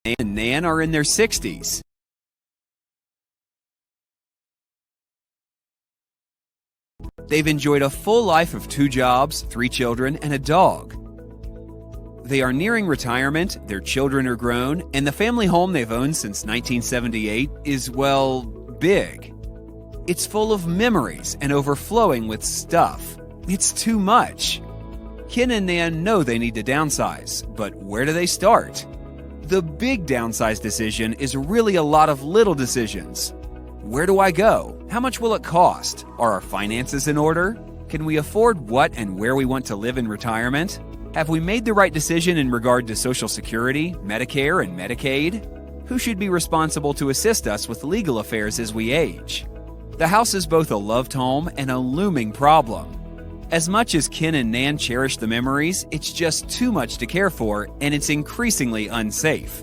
and Nan are in their 60s. They've enjoyed a full life of 2 jobs, 3 children, and a dog. They are nearing retirement, their children are grown, and the family home they've owned since 1978 is, well, big. It's full of memories and overflowing with stuff. It's too much. Ken and Nan know they need to downsize, but where do they start? The big downsize decision is really a lot of little decisions. Where do I go? How much will it cost? Are our finances in order? Can we afford what and where we want to live in retirement? Have we made the right decision in regard to Social Security, Medicare, and Medicaid? Who should be responsible to assist us with legal affairs as we age? The house is both a loved home and a looming problem. As much as Ken and Nan cherish the memories, it's just too much to care for, and it's increasingly unsafe.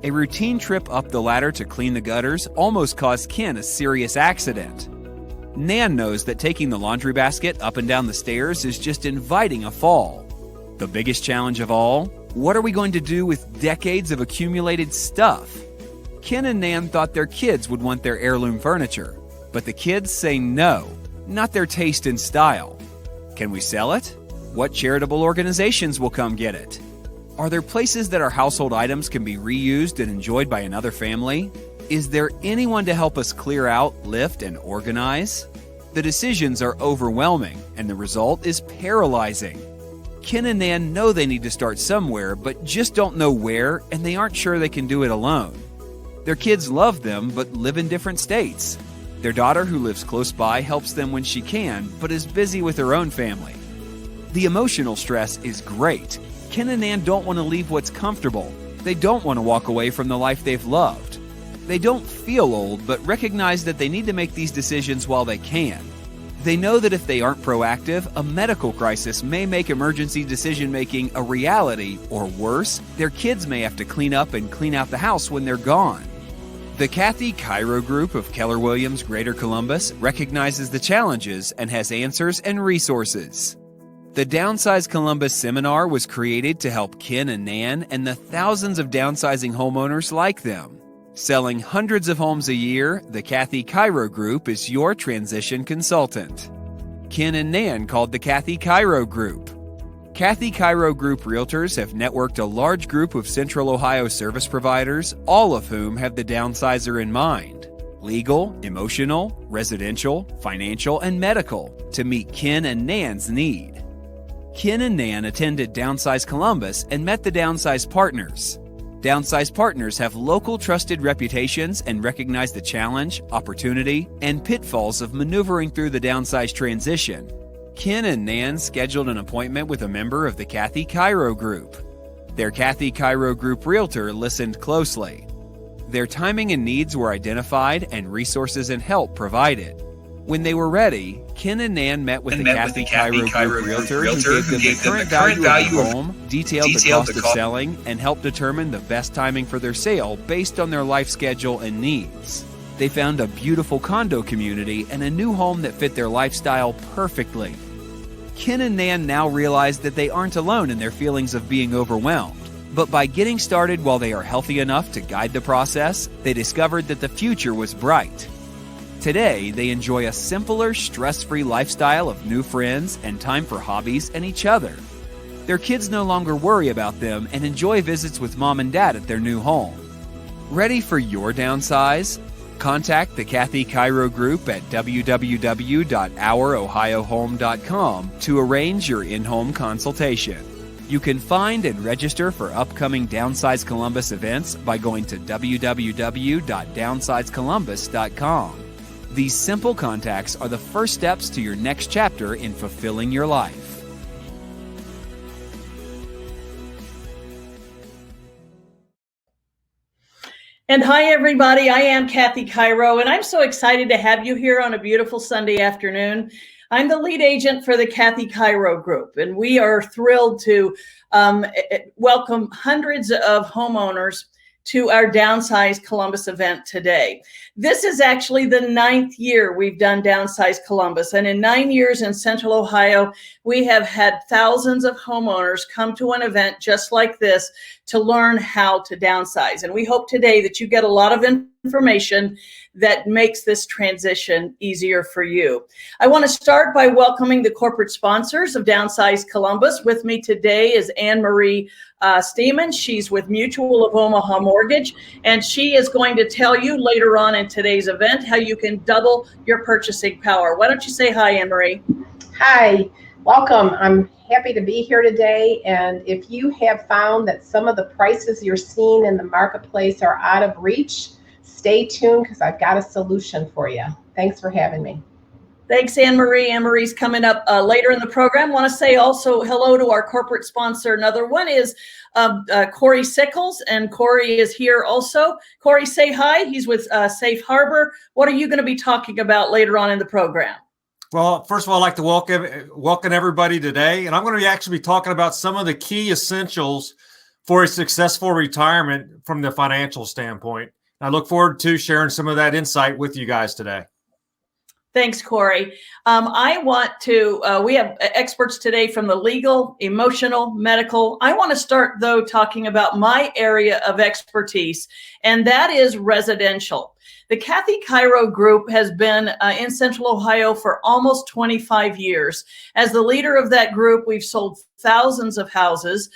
A routine trip up the ladder to clean the gutters almost caused Ken a serious accident. Nan knows that taking the laundry basket up and down the stairs is just inviting a fall. The biggest challenge of all, what are we going to do with decades of accumulated stuff? Ken and Nan thought their kids would want their heirloom furniture, but the kids say no, not their taste and style. Can we sell it? What charitable organizations will come get it? Are there places that our household items can be reused and enjoyed by another family? Is there anyone to help us clear out, lift, and organize? The decisions are overwhelming, and the result is paralyzing. Ken and Nan know they need to start somewhere, but just don't know where, and they aren't sure they can do it alone. Their kids love them, but live in different states. Their daughter, who lives close by, helps them when she can, but is busy with her own family. The emotional stress is great. Ken and Nan don't want to leave what's comfortable. They don't want to walk away from the life they've loved. They don't feel old, but recognize that they need to make these decisions while they can. They know that if they aren't proactive, a medical crisis may make emergency decision-making a reality, or worse, their kids may have to clean up and clean out the house when they're gone. The Kathy Cairo Group of Keller Williams Greater Columbus recognizes the challenges and has answers and resources. The DownSize Columbus seminar was created to help Ken and Nan and the thousands of downsizing homeowners like them. Selling hundreds of homes a year, the Kathy Cairo Group is your transition consultant. Ken and Nan called the Kathy Cairo Group. Kathy Cairo Group Realtors have networked a large group of Central Ohio service providers, all of whom have the downsizer in mind. Legal, emotional, residential, financial, and medical to meet Ken and Nan's need. Ken and Nan attended DownSize Columbus and met the DownSize Partners. DownSize Partners have local trusted reputations and recognize the challenge, opportunity, and pitfalls of maneuvering through the downsize transition. Ken and Nan scheduled an appointment with a member of the Kathy Cairo Group. Their Kathy Cairo Group realtor listened closely. Their timing and needs were identified and resources and help provided. When they were ready, Ken and Nan met with the Kathy Cairo Group realtor who gave them the current value of the home, detailed the cost of selling, and helped determine the best timing for their sale based on their life schedule and needs. They found a beautiful condo community and a new home that fit their lifestyle perfectly. Ken and Nan now realize that they aren't alone in their feelings of being overwhelmed. But by getting started while they are healthy enough to guide the process, they discovered that the future was bright. Today, they enjoy a simpler, stress-free lifestyle of new friends and time for hobbies and each other. Their kids no longer worry about them and enjoy visits with mom and dad at their new home. Ready for your downsize? Contact the Kathy Cairo Group at www.ourohiohome.com to arrange your in-home consultation. You can find and register for upcoming DownSize Columbus events by going to www.downsizecolumbus.com. These simple contacts are the first steps to your next chapter in fulfilling your life. And hi, everybody. I am Kathy Cairo, and I'm so excited to have you here on a beautiful Sunday afternoon. I'm the lead agent for the Kathy Cairo Group, and we are thrilled to welcome hundreds of homeowners to our DownSize Columbus event today. This is actually the 9th year we've done DownSize Columbus. And in 9 years in Central Ohio, we have had thousands of homeowners come to an event just like this to learn how to downsize. And we hope today that you get a lot of information that makes this transition easier for you. I want to start by welcoming the corporate sponsors of DownSize Columbus. With me today is Anne-Marie Steeman. She's with Mutual of Omaha Mortgage, and she is going to tell you later on in today's event how you can double your purchasing power. Why don't you say hi, Anne-Marie? Hi, welcome. I'm happy to be here today. And if you have found that some of the prices you're seeing in the marketplace are out of reach, stay tuned because I've got a solution for you. Thanks for having me. Thanks, Anne-Marie. Anne-Marie's coming up later in the program. Want to say also hello to our corporate sponsor. Another one is Corey Sickles, and Corey is here also. Corey, say hi. He's with Safe Harbor. What are you going to be talking about later on in the program? Well, first of all, I'd like to welcome everybody today. And I'm going to actually be talking about some of the key essentials for a successful retirement from the financial standpoint. I look forward to sharing some of that insight with you guys today. Thanks, Corey. We have experts today from the legal, emotional, medical. I want to start, though, talking about my area of expertise, and that is residential. The Kathy Cairo Group has been in Central Ohio for almost 25 years. As the leader of that group, we've sold thousands of houses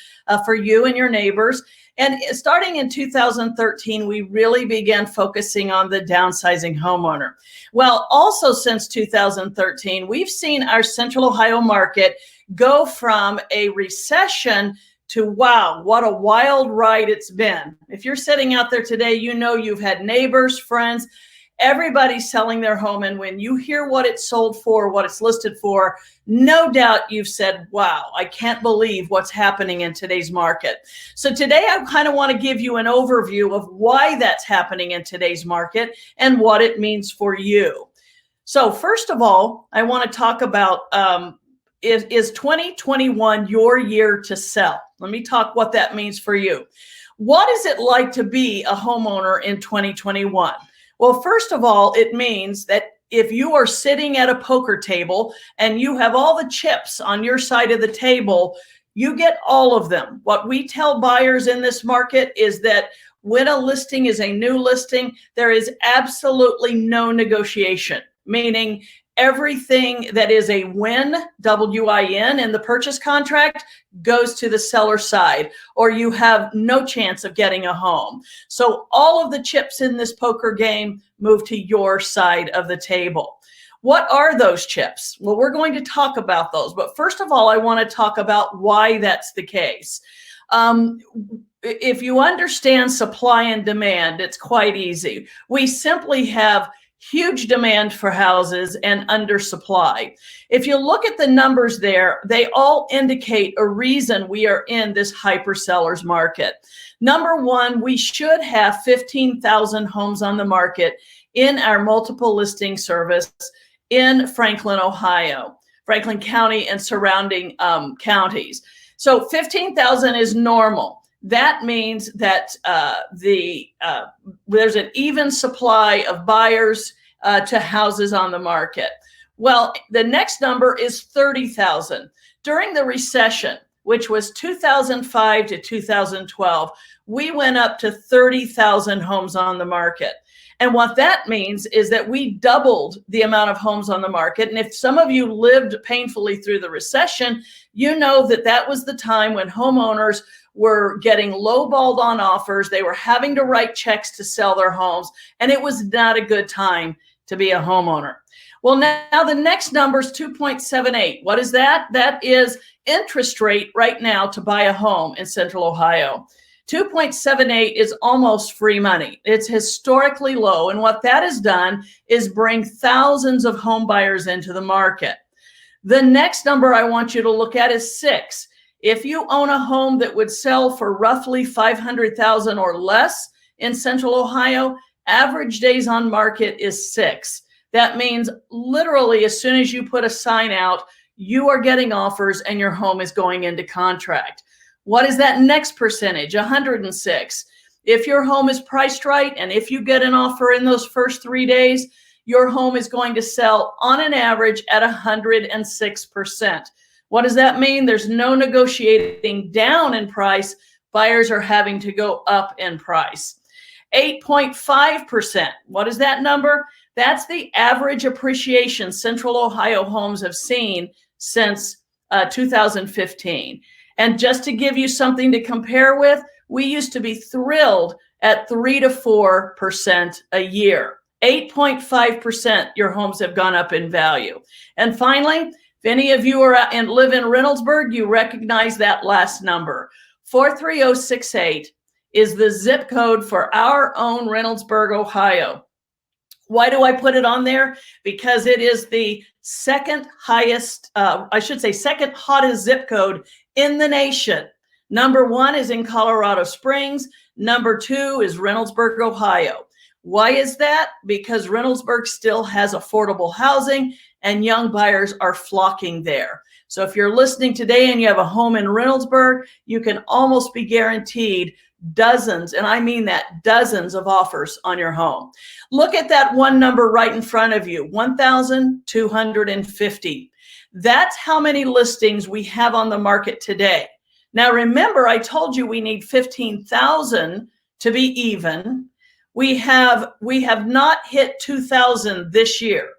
for you and your neighbors. And starting in 2013, we really began focusing on the downsizing homeowner. Well, also since 2013, we've seen our Central Ohio market go from a recession to, wow, what a wild ride it's been. If you're sitting out there today, you know you've had neighbors, friends, everybody selling their home. And when you hear what it's sold for, what it's listed for, no doubt you've said, wow, I can't believe what's happening in today's market. So today I kind of want to give you an overview of why that's happening in today's market and what it means for you. So first of all, I want to talk about, is 2021 your year to sell? Let me talk what that means for you. What is it like to be a homeowner in 2021? Well, first of all, it means that if you are sitting at a poker table and you have all the chips on your side of the table, you get all of them. What we tell buyers in this market is that when a listing is a new listing, there is absolutely no negotiation, meaning everything that is a win, W-I-N, in the purchase contract goes to the seller side, or you have no chance of getting a home. So all of the chips in this poker game move to your side of the table. What are those chips? Well, we're going to talk about those. But first of all, I want to talk about why that's the case. If you understand supply and demand, it's quite easy. We simply have huge demand for houses and undersupply. If you look at the numbers there, they all indicate a reason we are in this hyper sellers market. Number one, we should have 15,000 homes on the market in our multiple listing service in Franklin, Ohio, Franklin County and surrounding counties. So 15,000 is normal. That means that there's an even supply of buyers to houses on the market. Well, the next number is 30,000. During the recession, which was 2005 to 2012, we went up to 30,000 homes on the market. And what that means is that we doubled the amount of homes on the market. And if some of you lived painfully through the recession, you know that that was the time when homeowners were getting lowballed on offers. They were having to write checks to sell their homes, and it was not a good time to be a homeowner. Well, now the next number is 2.78. What is that? That is interest rate right now to buy a home in Central Ohio. 2.78 is almost free money. It's historically low. And what that has done is bring thousands of home buyers into the market. The next number I want you to look at is 6. If you own a home that would sell for roughly $500,000 or less in Central Ohio, average days on market is 6. That means literally as soon as you put a sign out, you are getting offers and your home is going into contract. What is that next percentage? 106. If your home is priced right, and if you get an offer in those first 3 days, your home is going to sell on an average at 106%. What does that mean? There's no negotiating down in price. Buyers are having to go up in price. 8.5%. What is that number? That's the average appreciation Central Ohio homes have seen since 2015. And just to give you something to compare with, we used to be thrilled at 3 to 4% a year. 8.5% your homes have gone up in value. And finally, if any of you are and live in Reynoldsburg, you recognize that last number. 43068 is the zip code for our own Reynoldsburg, Ohio. Why do I put it on there? Because it is the second highest, second hottest zip code in the nation. Number 1 is in Colorado Springs. Number 2 is Reynoldsburg, Ohio. Why is that? Because Reynoldsburg still has affordable housing and young buyers are flocking there. So if you're listening today and you have a home in Reynoldsburg, you can almost be guaranteed dozens, and I mean that, dozens of offers on your home. Look at that one number right in front of you, 1,250. That's how many listings we have on the market today. Now remember, I told you we need 15,000 to be even. We have not hit 2,000 this year.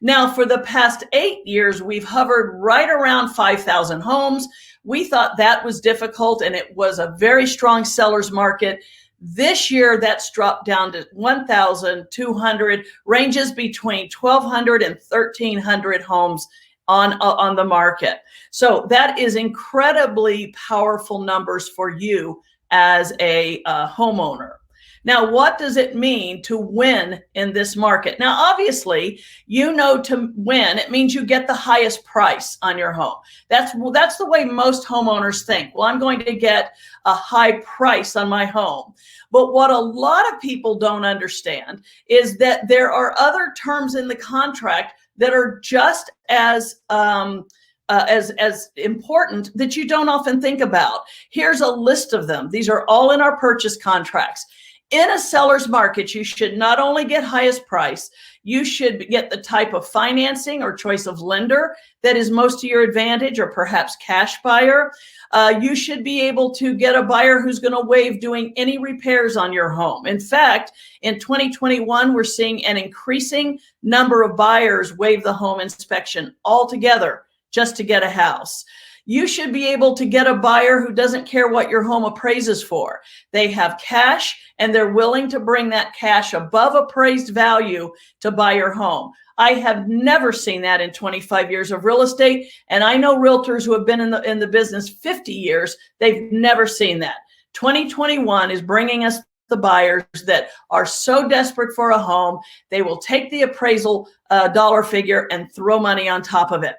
Now for the past 8 years, we've hovered right around 5,000 homes. We thought that was difficult and it was a very strong seller's market. This year, that's dropped down to 1,200, ranges between 1,200 and 1,300 homes on the market. So that is incredibly powerful numbers for you as a homeowner. Now, what does it mean to win in this market? Now, obviously, you know, to win, it means you get the highest price on your home. That's the way most homeowners think. Well, I'm going to get a high price on my home. But what a lot of people don't understand is that there are other terms in the contract that are just as important that you don't often think about. Here's a list of them. These are all in our purchase contracts. In a seller's market, you should not only get highest price, you should get the type of financing or choice of lender that is most to your advantage, or perhaps cash buyer. You should be able to get a buyer who's going to waive doing any repairs on your home. In fact, in 2021, we're seeing an increasing number of buyers waive the home inspection altogether just to get a house. You should be able to get a buyer who doesn't care what your home appraises for. They have cash and they're willing to bring that cash above appraised value to buy your home. I have never seen that in 25 years of real estate. And I know realtors who have been in the business 50 years. They've never seen that. 2021 is bringing us the buyers that are so desperate for a home, they will take the appraisal dollar figure and throw money on top of it.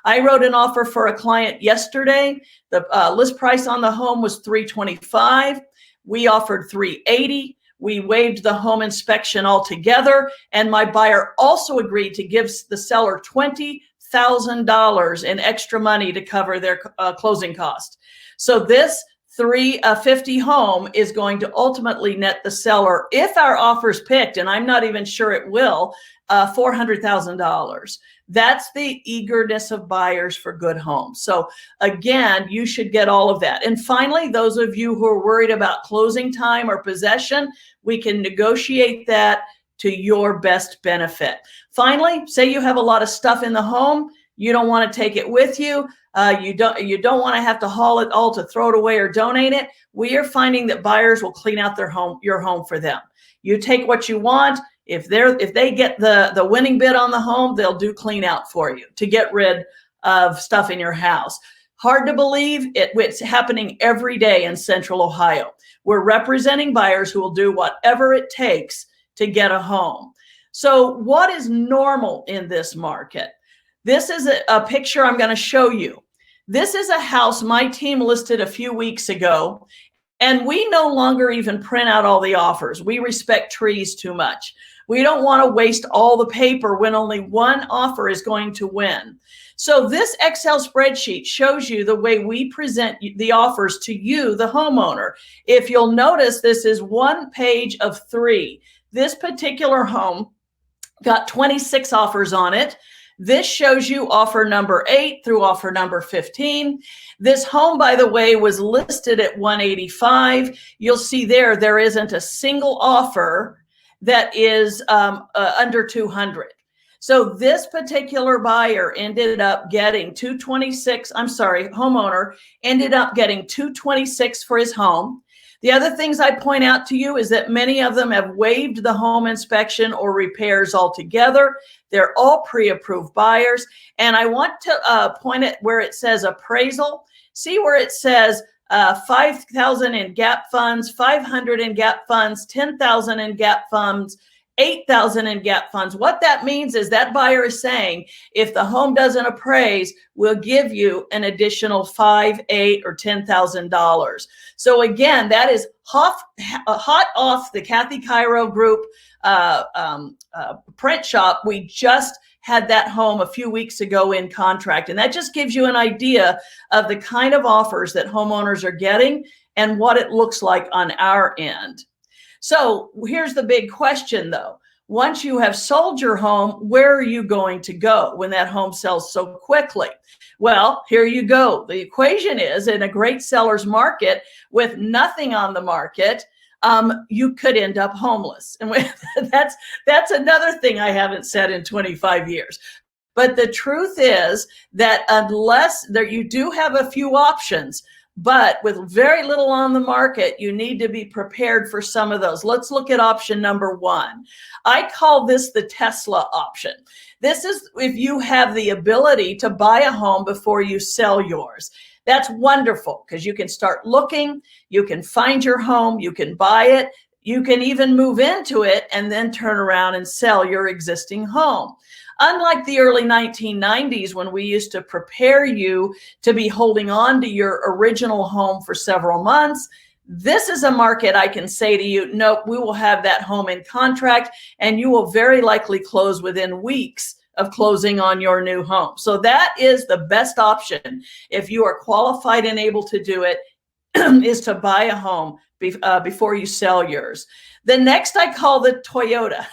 I wrote an offer for a client yesterday. The list price on the home was $325. We offered $380. We waived the home inspection altogether, and my buyer also agreed to give the seller $20,000 in extra money to cover their closing cost. So this $350 home is going to ultimately net the seller, if our offer's picked, and I'm not even sure it will, $400,000. That's the eagerness of buyers for good homes. So again, you should get all of that. And finally, those of you who are worried about closing time or possession, we can negotiate that to your best benefit. Finally, say you have a lot of stuff in the home, you don't want to take it with you. You don't want to have to haul it all to throw it away or donate it. We are finding that buyers will clean out your home for them. You take what you want. If they get the winning bid on the home, they'll do clean out for you to get rid of stuff in your house. Hard to believe, it's happening every day in Central Ohio. We're representing buyers who will do whatever it takes to get a home. So what is normal in this market? This is a picture I'm going to show you. This is a house my team listed a few weeks ago, and we no longer even print out all the offers. We respect trees too much. We don't want to waste all the paper when only one offer is going to win. So this Excel spreadsheet shows you the way we present the offers to you, the homeowner. If you'll notice, this is one page of 3. This particular home got 26 offers on it. This shows you offer number 8 through offer number 15. This home, by the way, was listed at 185. You'll see there isn't a single offer that is under 200. So this particular buyer ended up getting homeowner ended up getting 226 for his home. The other things I point out to you is that many of them have waived the home inspection or repairs altogether. They're all pre-approved buyers. And I want to point it where it says appraisal. See where it says 5,000 in gap funds, 500 in gap funds, 10,000 in gap funds, 8,000 in gap funds. What that means is that buyer is saying, if the home doesn't appraise, we'll give you an additional $5,000, $8,000, or $10,000. So again, that is hot off the Kathy Cairo Group print shop. We just had that home a few weeks ago in contract. And that just gives you an idea of the kind of offers that homeowners are getting and what it looks like on our end. So here's the big question, though. Once you have sold your home, where are you going to go when that home sells so quickly? Well, here you go. The equation is, in a great seller's market with nothing on the market, you could end up homeless. And that's another thing I haven't said in 25 years. But the truth is that unless you do have a few options, but with very little on the market, you need to be prepared for some of those. Let's look at option number 1. I call this the Tesla option. This is if you have the ability to buy a home before you sell yours. That's wonderful because you can start looking, you can find your home, you can buy it, you can even move into it and then turn around and sell your existing home. Unlike the early 1990s, when we used to prepare you to be holding on to your original home for several months, this is a market I can say to you, nope, we will have that home in contract and you will very likely close within weeks of closing on your new home. So that is the best option if you are qualified and able to do it, is to buy a home before you sell yours. The next I call the Toyota.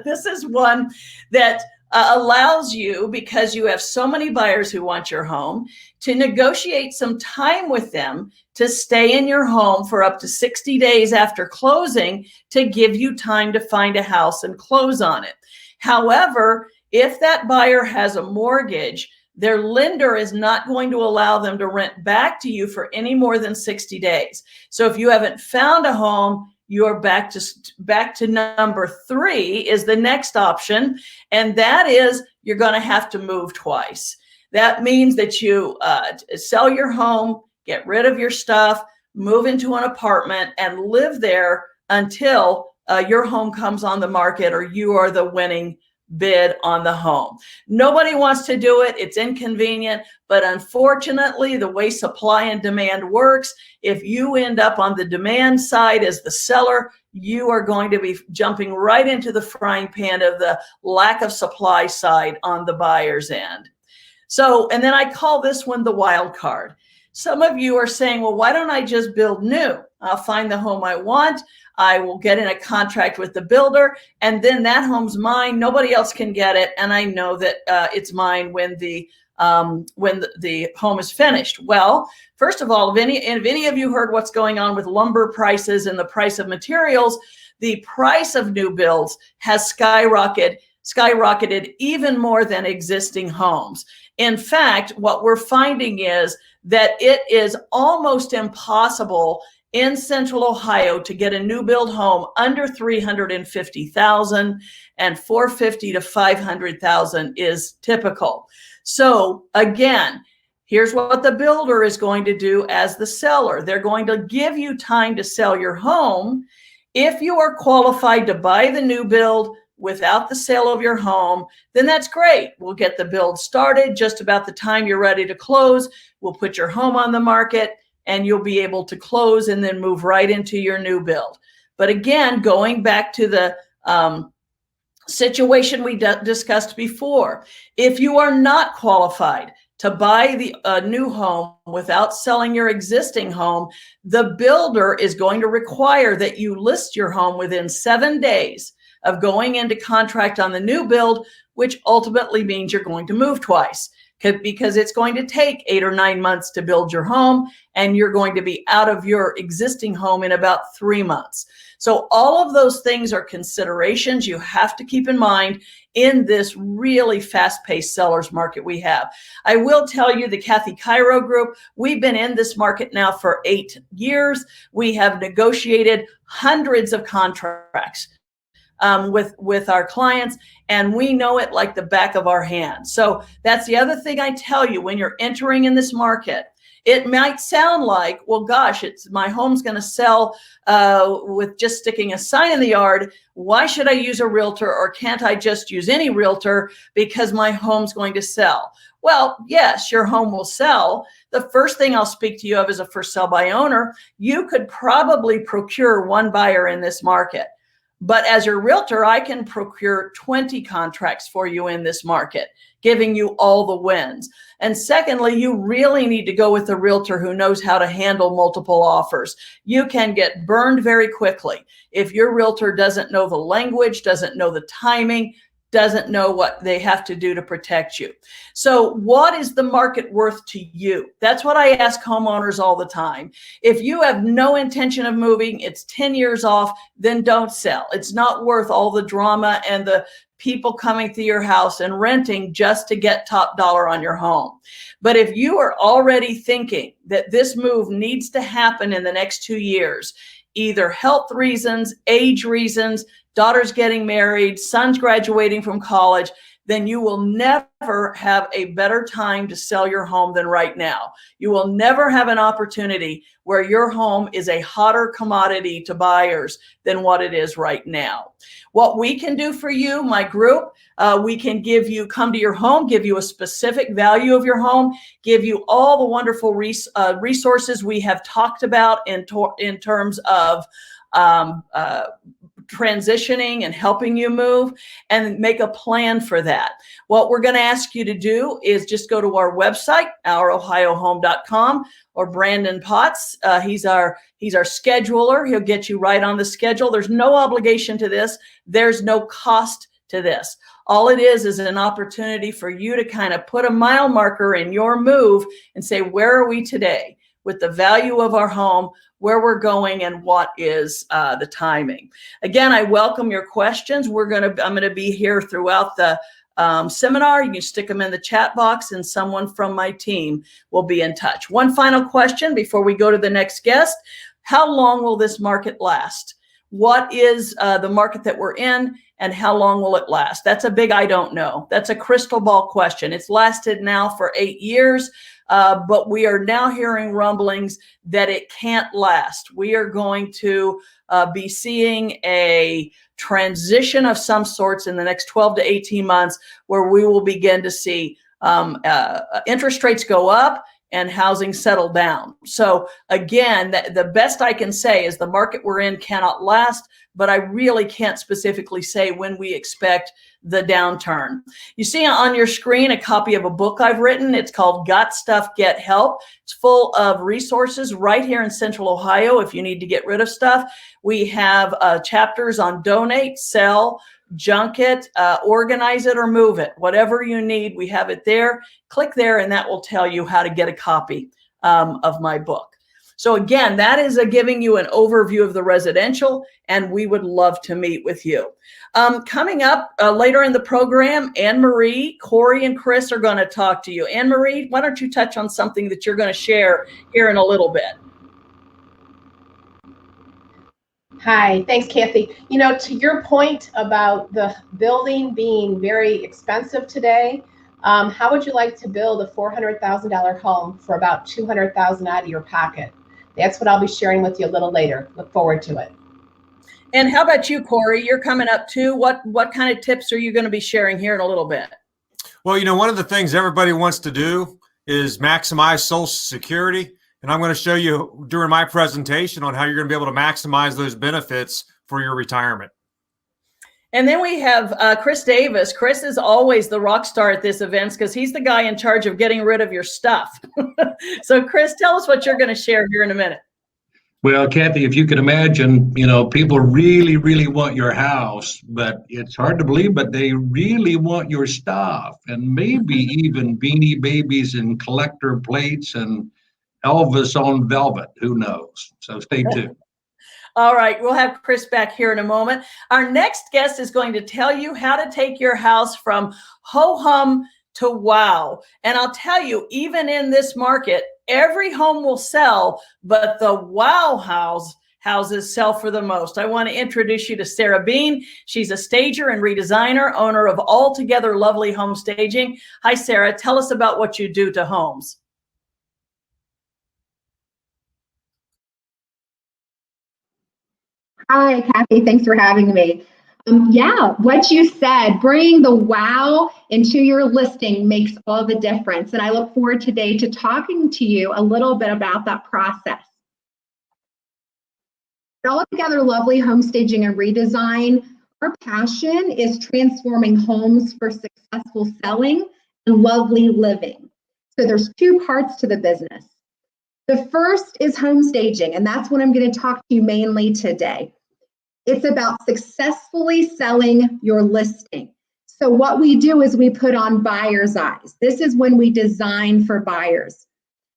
This is one that allows you, because you have so many buyers who want your home, to negotiate some time with them to stay in your home for up to 60 days after closing to give you time to find a house and close on it. However, if that buyer has a mortgage, their lender is not going to allow them to rent back to you for any more than 60 days. So if you haven't found a home, you're back to number 3 is the next option. And that is, you're going to have to move twice. That means that you sell your home, get rid of your stuff, move into an apartment and live there until your home comes on the market or you are the winning bid on the home. Nobody wants to do it. It's inconvenient, but unfortunately, the way supply and demand works, if you end up on the demand side as the seller, you are going to be jumping right into the frying pan of the lack of supply side on the buyer's end. So, and then I call this one the wild card. Some of you are saying, well, why don't I just build new? I'll find the home I want. I will get in a contract with the builder, and then that home's mine. Nobody else can get it, and I know that it's mine when the home is finished. Well, first of all, if any of you heard what's going on with lumber prices and the price of materials, the price of new builds has skyrocketed even more than existing homes. In fact, what we're finding is that it is almost impossible in Central Ohio to get a new build home under $350,000, and $450,000 to $500,000 is typical. So again, here's what the builder is going to do as the seller. They're going to give you time to sell your home. If you are qualified to buy the new build without the sale of your home, then that's great. We'll get the build started just about the time you're ready to close. We'll put your home on the market and you'll be able to close and then move right into your new build. But again, going back to the situation we discussed before. If you are not qualified to buy the new home without selling your existing home, the builder is going to require that you list your home within 7 days of going into contract on the new build, which ultimately means you're going to move twice, because it's going to take 8 or 9 months to build your home, and you're going to be out of your existing home in about 3 months. So all of those things are considerations you have to keep in mind in this really fast-paced sellers market we have. I will tell you, the Kathy Cairo Group, we've been in this market now for 8 years. We have negotiated hundreds of contracts with our clients, and we know it like the back of our hand. So that's the other thing I tell you when you're entering in this market. It might sound like, well, gosh, my home's going to sell with just sticking a sign in the yard. Why should I use a realtor, or can't I just use any realtor because my home's going to sell? Well, yes, your home will sell. The first thing I'll speak to you of is a for sale by owner. You could probably procure one buyer in this market. But as your realtor, I can procure 20 contracts for you in this market, giving you all the wins. And secondly, you really need to go with a realtor who knows how to handle multiple offers. You can get burned very quickly if your realtor doesn't know the language, doesn't know the timing, doesn't know what they have to do to protect you. So what is the market worth to you? That's what I ask homeowners all the time. If you have no intention of moving, it's 10 years off, then don't sell. It's not worth all the drama and the people coming to your house and renting just to get top dollar on your home. But if you are already thinking that this move needs to happen in the next 2 years, either health reasons, age reasons, daughter's getting married, son's graduating from college, then you will never have a better time to sell your home than right now. You will never have an opportunity where your home is a hotter commodity to buyers than what it is right now. What we can do for you, my group, we can come to your home, give you a specific value of your home, give you all the wonderful resources we have talked about in terms of transitioning and helping you move, and make a plan for that. What we're going to ask you to do is just go to our website, ourohiohome.com, or Brandon Potts. He's our scheduler. He'll get you right on the schedule. There's no obligation to this. There's no cost to this. All it is an opportunity for you to kind of put a mile marker in your move and say, where are we today with the value of our home, where we're going, and what is the timing. Again, I welcome your questions. I'm going to be here throughout the seminar. You can stick them in the chat box, and someone from my team will be in touch. One final question before we go to the next guest. How long will this market last? What is the market that we're in, and how long will it last? That's a big I don't know. That's a crystal ball question. It's lasted now for 8 years. But we are now hearing rumblings that it can't last. We are going to be seeing a transition of some sorts in the next 12 to 18 months, where we will begin to see interest rates go up and housing settle down. So again, the best I can say is the market we're in cannot last, but I really can't specifically say when we expect the downturn. You see on your screen a copy of a book I've written. It's called Got Stuff, Get Help. It's full of resources right here in Central Ohio if you need to get rid of stuff. We have chapters on donate, sell, junk it, organize it, or move it. Whatever you need, we have it there. Click there, and that will tell you how to get a copy of my book. So again, that is giving you an overview of the residential, and we would love to meet with you. Coming up later in the program, Anne-Marie, Corey, and Chris are going to talk to you. Anne-Marie, why don't you touch on something that you're going to share here in a little bit? Hi, thanks, Kathy. You know, to your point about the building being very expensive today, how would you like to build a $400,000 home for about $200,000 out of your pocket? That's what I'll be sharing with you a little later. Look forward to it. And how about you, Corey? You're coming up too. What kind of tips are you going to be sharing here in a little bit? Well, you know, one of the things everybody wants to do is maximize Social Security. And I'm going to show you during my presentation on how you're going to be able to maximize those benefits for your retirement. And then we have Chris Davis. Chris is always the rock star at this event because he's the guy in charge of getting rid of your stuff. So Chris, tell us what you're going to share here in a minute. Well, Kathy, if you can imagine, people really, really want your house, but it's hard to believe, but they really want your stuff, and maybe even Beanie Babies and collector plates and Elvis on velvet. Who knows? So stay tuned. All right, we'll have Chris back here in a moment. Our next guest is going to tell you how to take your house from ho-hum to wow. And I'll tell you, even in this market, every home will sell, but the wow houses sell for the most. I want to introduce you to Sarah Bean. She's a stager and redesigner, owner of Altogether Lovely Home Staging. Hi, Sarah. Tell us about what you do to homes. Hi, Kathy. Thanks for having me. Yeah, what you said, bringing the wow into your listing makes all the difference. And I look forward today to talking to you a little bit about that process. Altogether Lovely Home Staging and Redesign, our passion is transforming homes for successful selling and lovely living. So there's two parts to the business. The first is home staging, and that's what I'm going to talk to you mainly today. It's about successfully selling your listing. So what we do is we put on buyer's eyes. This is when we design for buyers.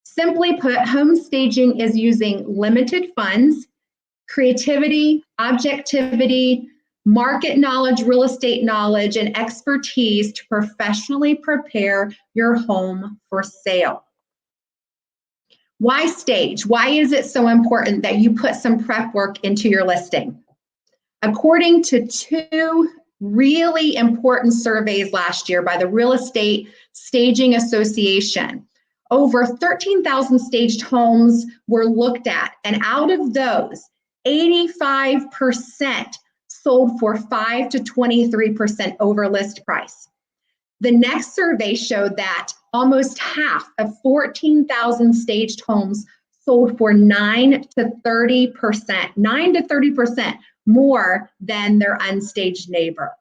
Simply put, home staging is using limited funds, creativity, objectivity, market knowledge, real estate knowledge, and expertise to professionally prepare your home for sale. Why stage? Why is it so important that you put some prep work into your listing? According to two really important surveys last year by the Real Estate Staging Association, over 13,000 staged homes were looked at, and out of those, 85% sold for 5 to 23% over list price. The next survey showed that almost half of 14,000 staged homes sold for 9 to 30% more than their unstaged neighbor.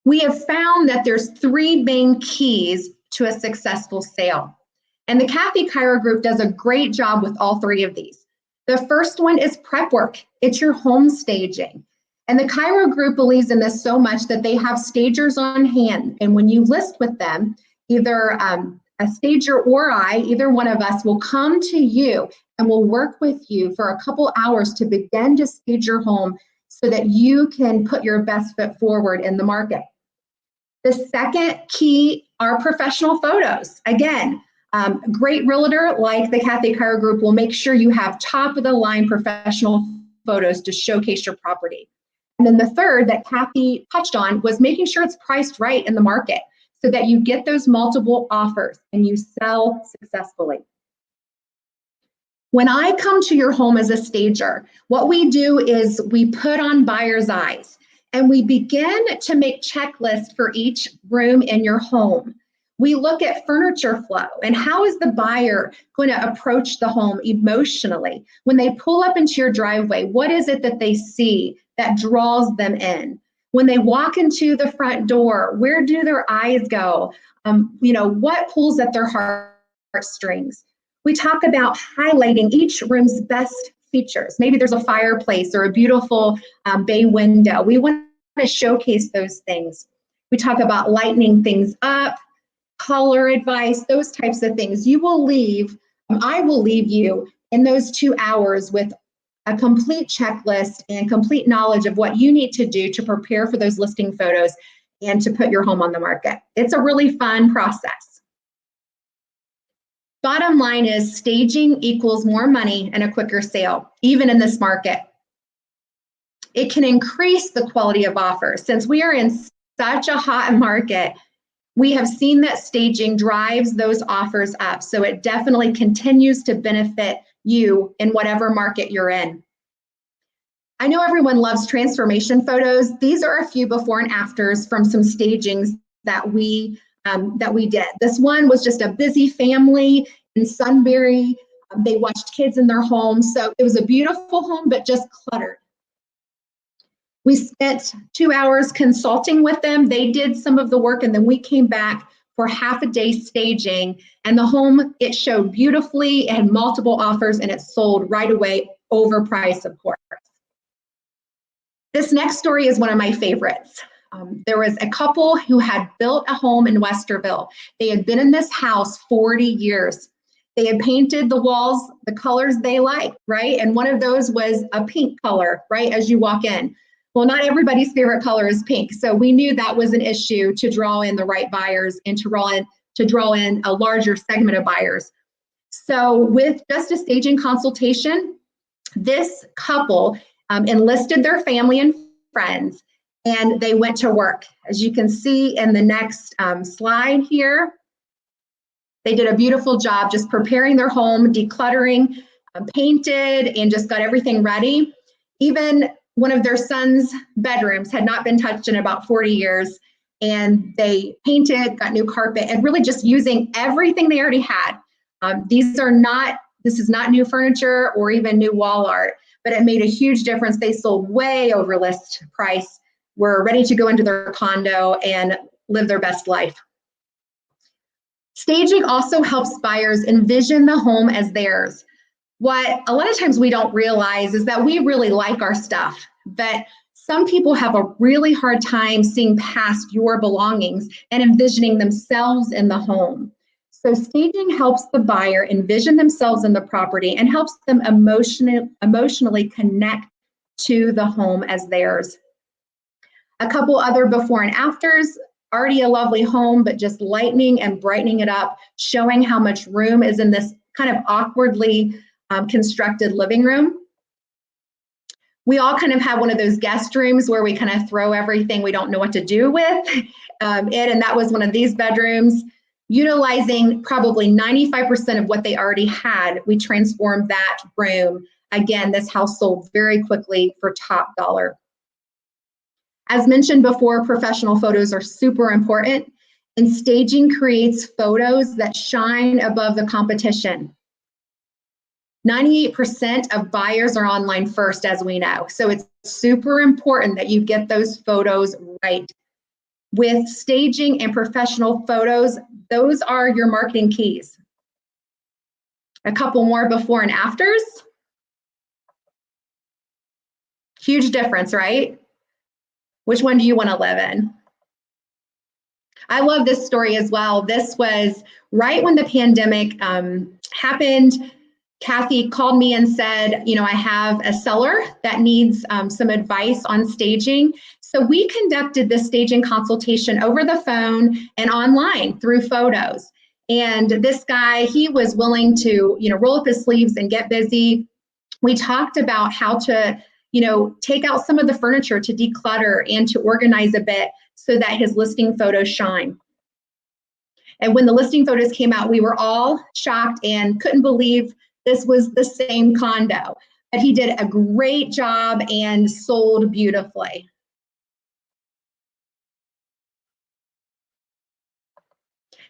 We have found that there's three main keys to a successful sale. And the Kathy Cairo Group does a great job with all three of these. The first one is prep work. It's your home staging. And the Cairo Group believes in this so much that they have stagers on hand. And when you list with them, either a stager or I, either one of us will come to you and we'll work with you for a couple hours to begin to stage your home so that you can put your best foot forward in the market. The second key are professional photos. Again, great realtor like the Kathy Cairo Group will make sure you have top of the line professional photos to showcase your property. And then the third that Kathy touched on was making sure it's priced right in the market so that you get those multiple offers and you sell successfully. When I come to your home as a stager, what we do is we put on buyer's eyes and we begin to make checklists for each room in your home. We look at furniture flow and how is the buyer going to approach the home emotionally. When they pull up into your driveway, what is it that they see that draws them in? When they walk into the front door, where do their eyes go? What pulls at their heartstrings? We talk about highlighting each room's best features. Maybe there's a fireplace or a beautiful bay window. We want to showcase those things. We talk about lightening things up, color advice, those types of things. I will leave you in those 2 hours with a complete checklist and complete knowledge of what you need to do to prepare for those listing photos and to put your home on the market. It's a really fun process. Bottom line is staging equals more money and a quicker sale, even in this market. It can increase the quality of offers. Since we are in such a hot market, we have seen that staging drives those offers up. So it definitely continues to benefit you in whatever market you're in. I know everyone loves transformation photos. These are a few before and afters from some stagings that we did. This one was just a busy family in Sunbury. They watched kids in their home. So it was a beautiful home, but just cluttered. We spent 2 hours consulting with them. They did some of the work, and then we came back for half a day staging, and the home, it showed beautifully, it had multiple offers, and it sold right away, overpriced, of course. This next story is one of my favorites. There was a couple who had built a home in Westerville. They had been in this house 40 years. They had painted the walls the colors they liked, right? And one of those was a pink color, right, as you walk in. Well, not everybody's favorite color is pink, so we knew that was an issue to draw in the right buyers and to draw in a larger segment of buyers. So with just a staging consultation, this couple enlisted their family and friends, and they went to work. As you can see in the next slide here, they did a beautiful job just preparing their home, decluttering, painted, and just got everything ready. Even one of their son's bedrooms had not been touched in about 40 years, and they painted, got new carpet, and really just using everything they already had. This is not new furniture or even new wall art, but it made a huge difference. They sold way over list price, were ready to go into their condo and live their best life. Staging also helps buyers envision the home as theirs. What a lot of times we don't realize is that we really like our stuff, but some people have a really hard time seeing past your belongings and envisioning themselves in the home. So staging helps the buyer envision themselves in the property and helps them emotionally connect to the home as theirs. A couple other before and afters. Already a lovely home, but just lightening and brightening it up, showing how much room is in this kind of awkwardly constructed living room. We all kind of have one of those guest rooms where we kind of throw everything we don't know what to do with. And that was one of these bedrooms. Utilizing probably 95% of what they already had, we transformed that room. Again, this house sold very quickly for top dollar. As mentioned before, professional photos are super important, and staging creates photos that shine above the competition. 98% of buyers are online first, as we know, so it's super important that you get those photos right. With staging and professional photos, those are your marketing keys. A couple more before and afters. Huge difference, right? Which one do you want to live in? I love this story as well. This was right when the pandemic happened. Kathy called me and said, you know, I have a seller that needs some advice on staging. So we conducted this staging consultation over the phone and online through photos. And this guy, he was willing to, you know, roll up his sleeves and get busy. We talked about how to, you know, take out some of the furniture to declutter and to organize a bit so that his listing photos shine. And when the listing photos came out, we were all shocked and couldn't believe this was the same condo. But he did a great job and sold beautifully.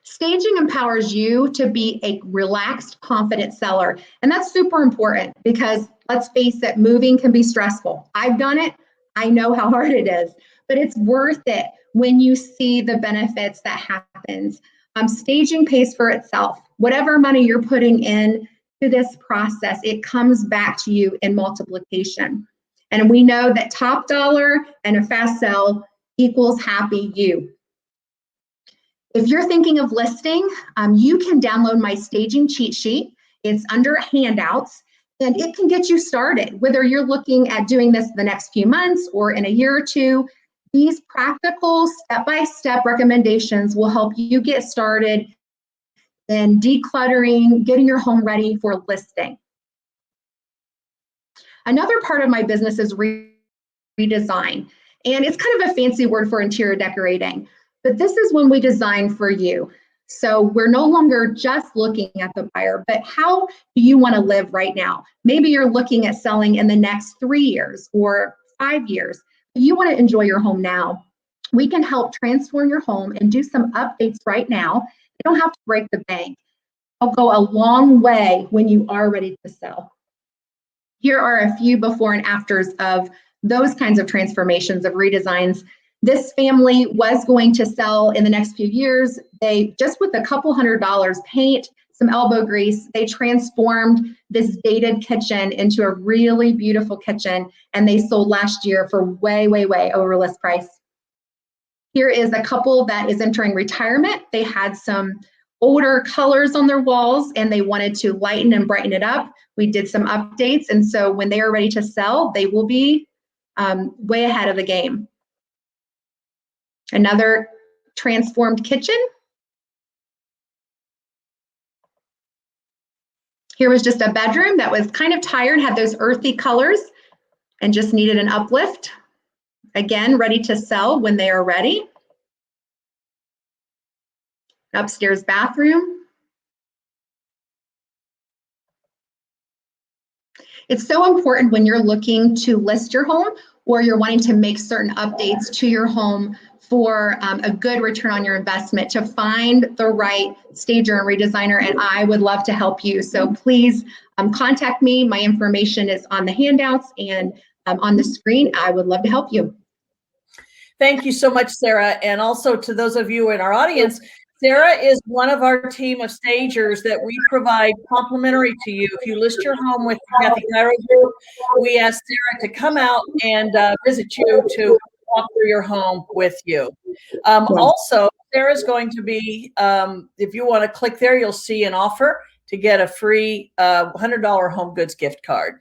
Staging empowers you to be a relaxed, confident seller. And that's super important because let's face it, moving can be stressful. I've done it. I know how hard it is, but it's worth it when you see the benefits that happens. Staging pays for itself. Whatever money you're putting in to this process, it comes back to you in multiplication. And we know that top dollar and a fast sell equals happy you. If you're thinking of listing, you can download my staging cheat sheet. It's under handouts, and it can get you started. Whether you're looking at doing this the next few months or in a year or two, these practical step-by-step recommendations will help you get started in decluttering, getting your home ready for listing. Another part of my business is redesign, and it's kind of a fancy word for interior decorating. But this is when we design for you. So we're no longer just looking at the buyer, but how do you want to live right now? Maybe you're looking at selling in the next 3 years or 5 years. You want to enjoy your home now. We can help transform your home and do some updates right now. You don't have to break the bank. It'll go a long way when you are ready to sell. Here are a few before and afters of those kinds of transformations of redesigns. This family was going to sell in the next few years. They just with a couple $100, paint, some elbow grease, they transformed this dated kitchen into a really beautiful kitchen, and they sold last year for way, way, way over list price. Here is a couple that is entering retirement. They had some older colors on their walls and they wanted to lighten and brighten it up. We did some updates, and so when they are ready to sell, they will be way ahead of the game. Another transformed kitchen. Here was just a bedroom that was kind of tired, had those earthy colors, and just needed an uplift. Again, ready to sell when they are ready. Upstairs bathroom. It's so important when you're looking to list your home or you're wanting to make certain updates to your home for a good return on your investment to find the right stager and redesigner, and I would love to help you. So please contact me. My information is on the handouts and on the screen. I would love to help you. Thank you so much, Sarah. And also to those of you in our audience, Sarah is one of our team of stagers that we provide complimentary to you. If you list your home with Kathy Cairo Group, we ask Sarah to come out and visit you to walk through your home with you. Also, Sarah's going to be, if you want to click there, you'll see an offer to get a free $100 home goods gift card.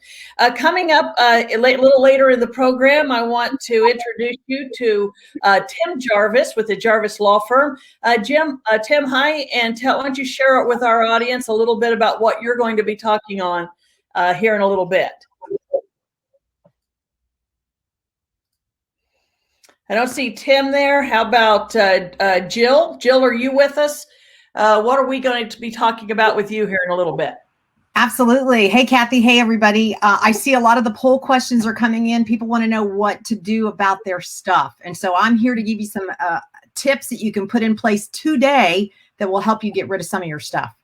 Coming up a little later in the program, I want to introduce you to Tim Jarvis with the Jarvis Law Firm. Tim, hi, and why don't you share it with our audience a little bit about what you're going to be talking on here in a little bit. I don't see Tim there. How about Jill? Jill, are you with us? What are we going to be talking about with you here in a little bit? Absolutely. Hey, Kathy. Hey, everybody. I see a lot of the poll questions are coming in. People want to know what to do about their stuff. And so I'm here to give you some tips that you can put in place today that will help you get rid of some of your stuff.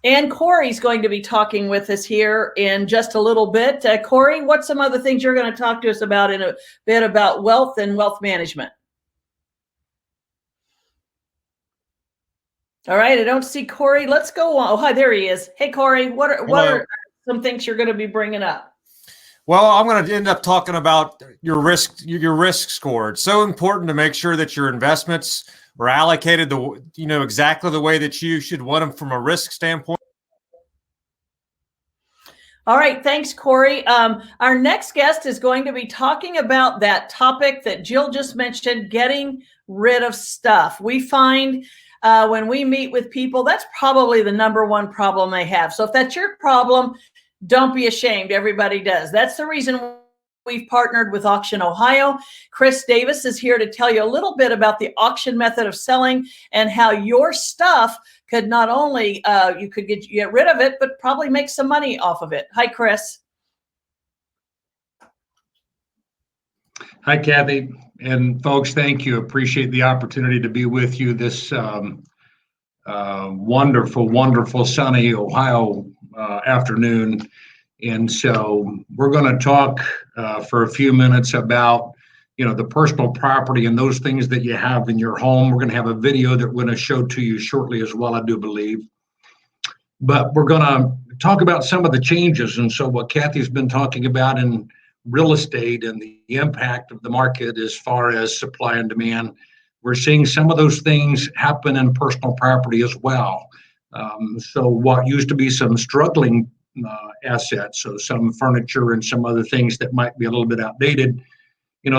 And Corey's going to be talking with us here in just a little bit. Corey, what's some other things you're going to talk to us about in a bit about wealth and wealth management? All right, I don't see Corey. Let's go on. Oh, hi, there he is. Hey, Corey, what are some things you're going to be bringing up? Well, I'm going to end up talking about your risk score. It's so important to make sure that your investments are allocated exactly the way that you should want them from a risk standpoint. All right, thanks, Corey. Our next guest is going to be talking about that topic that Jill just mentioned, getting rid of stuff. We find when we meet with people, that's probably the number one problem they have. So if that's your problem, don't be ashamed. Everybody does. That's the reason we've partnered with Auction Ohio. Chris Davis is here to tell you a little bit about the auction method of selling and how your stuff could not only, you could get rid of it, but probably make some money off of it. Hi, Chris. Hi, Kathy. And folks, thank you. Appreciate the opportunity to be with you this wonderful, wonderful sunny Ohio afternoon. And so we're going to talk for a few minutes about, the personal property and those things that you have in your home. We're going to have a video that we're going to show to you shortly as well, I do believe. But we're going to talk about some of the changes. And so what Kathy's been talking about in real estate and the impact of the market as far as supply and demand, we're seeing some of those things happen in personal property as well. So what used to be some struggling assets, so some furniture and some other things that might be a little bit outdated,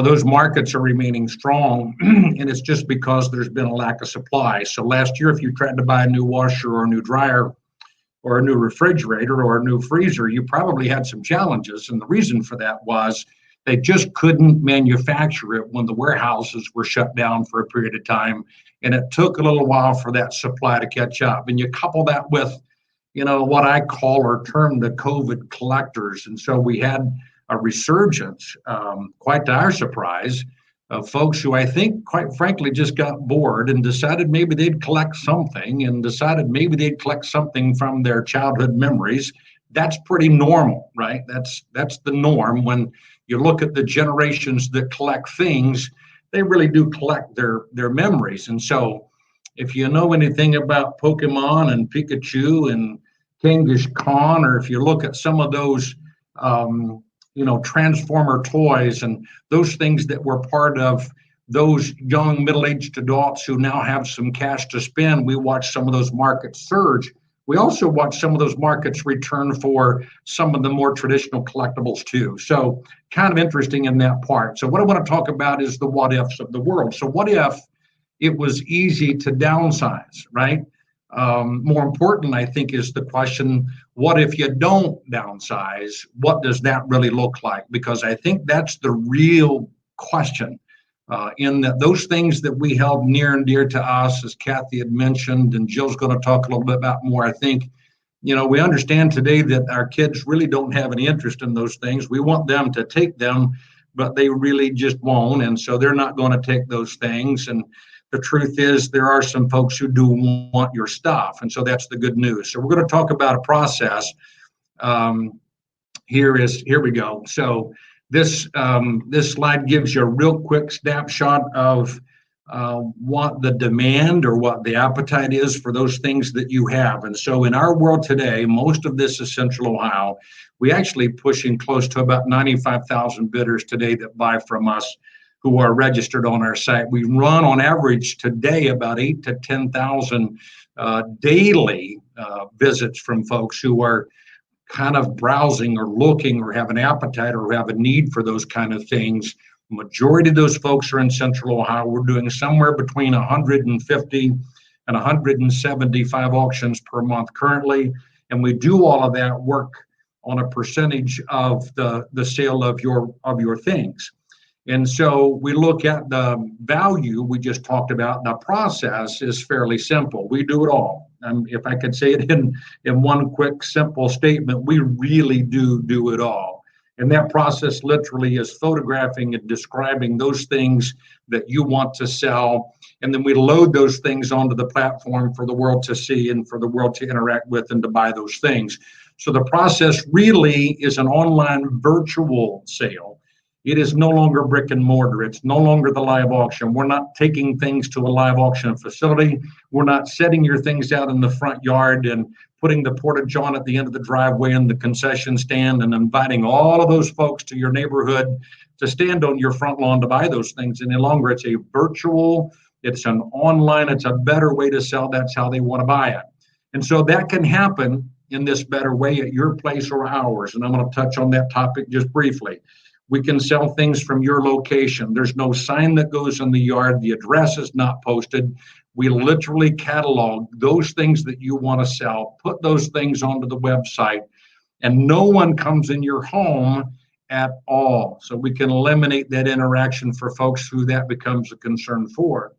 those markets are remaining strong, and it's just because there's been a lack of supply. So last year, if you tried to buy a new washer or a new dryer or a new refrigerator or a new freezer, you probably had some challenges. And the reason for that was they just couldn't manufacture it when the warehouses were shut down for a period of time. And it took a little while for that supply to catch up. And you couple that with, what I call or term the COVID collectors. And so we had a resurgence, quite to our surprise, of folks who I think, quite frankly, just got bored and decided maybe they'd collect something and decided maybe they'd collect something from their childhood memories, that's pretty normal, right? That's the norm. When you look at the generations that collect things, they really do collect their memories. And so if you know anything about Pokemon and Pikachu and Kangaskhan Khan, or if you look at some of those Transformer toys and those things that were part of those young middle-aged adults who now have some cash to spend, we watch some of those markets surge. We also watch some of those markets return for some of the more traditional collectibles too. So kind of interesting in that part. So what I want to talk about is the what ifs of the world. So what if it was easy to downsize, right? More important, I think, is the question, what if you don't downsize? What does that really look like? Because I think that's the real question. In those things that we held near and dear to us, as Kathy had mentioned, and Jill's going to talk a little bit about more, I think, we understand today that our kids really don't have any interest in those things. We want them to take them, but they really just won't. And so they're not going to take those things. And the truth is there are some folks who do want your stuff. And so that's the good news. So we're going to talk about a process. Here we go. So this slide gives you a real quick snapshot of what the demand or what the appetite is for those things that you have. And so in our world today, most of this is Central Ohio. We actually pushing close to about 95,000 bidders today that buy from us who are registered on our site. We run on average today about 8 to 10,000 daily visits from folks who are kind of browsing or looking or have an appetite or have a need for those kind of things. Majority of those folks are in Central Ohio. We're doing somewhere between 150 and 175 auctions per month currently. And we do all of that work on a percentage of the sale of your things. And so we look at the value we just talked about. The process is fairly simple. We do it all. If I could say it in one quick, simple statement, we really do it all. And that process literally is photographing and describing those things that you want to sell. And then we load those things onto the platform for the world to see and for the world to interact with and to buy those things. So the process really is an online virtual sale. It is no longer brick and mortar. It's no longer the live auction. We're not taking things to a live auction facility. We're not setting your things out in the front yard and putting the porta-john at the end of the driveway and the concession stand and inviting all of those folks to your neighborhood to stand on your front lawn to buy those things any longer. It's a virtual, it's an online, it's a better way to sell. That's how they want to buy it. And so that can happen in this better way at your place or ours. And I'm going to touch on that topic just briefly. We can sell things from your location. There's no sign that goes in the yard. The address is not posted. We literally catalog those things that you want to sell, put those things onto the website, and no one comes in your home at all. So we can eliminate that interaction for folks who that becomes a concern for.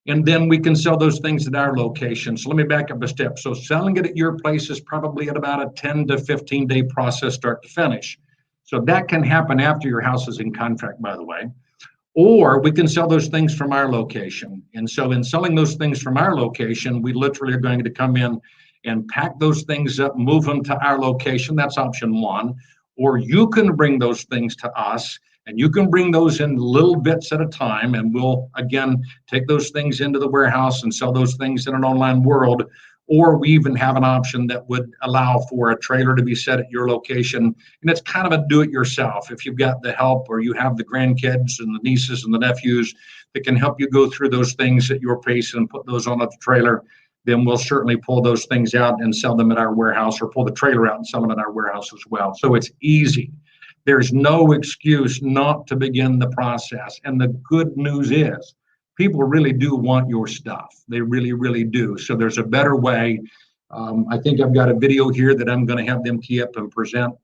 And then we can sell those things at our location. So let me back up a step. So selling it at your place is probably at about a 10 to 15 day process start to finish. So that can happen after your house is in contract, by the way. Or we can sell those things from our location. And so in selling those things from our location, we literally are going to come in and pack those things up, move them to our location. That's option one. Or you can bring those things to us, and you can bring those in little bits at a time. And we'll, again, take those things into the warehouse and sell those things in an online world. Or we even have an option that would allow for a trailer to be set at your location. And it's kind of a do-it-yourself. If you've got the help or you have the grandkids and the nieces and the nephews that can help you go through those things at your pace and put those on a trailer, then we'll certainly pull those things out and sell them at our warehouse, or pull the trailer out and sell them at our warehouse as well. So it's easy. There's no excuse not to begin the process. And the good news is, people really do want your stuff. They really, really do. So there's a better way. I think I've got a video here that I'm going to have them key up and present.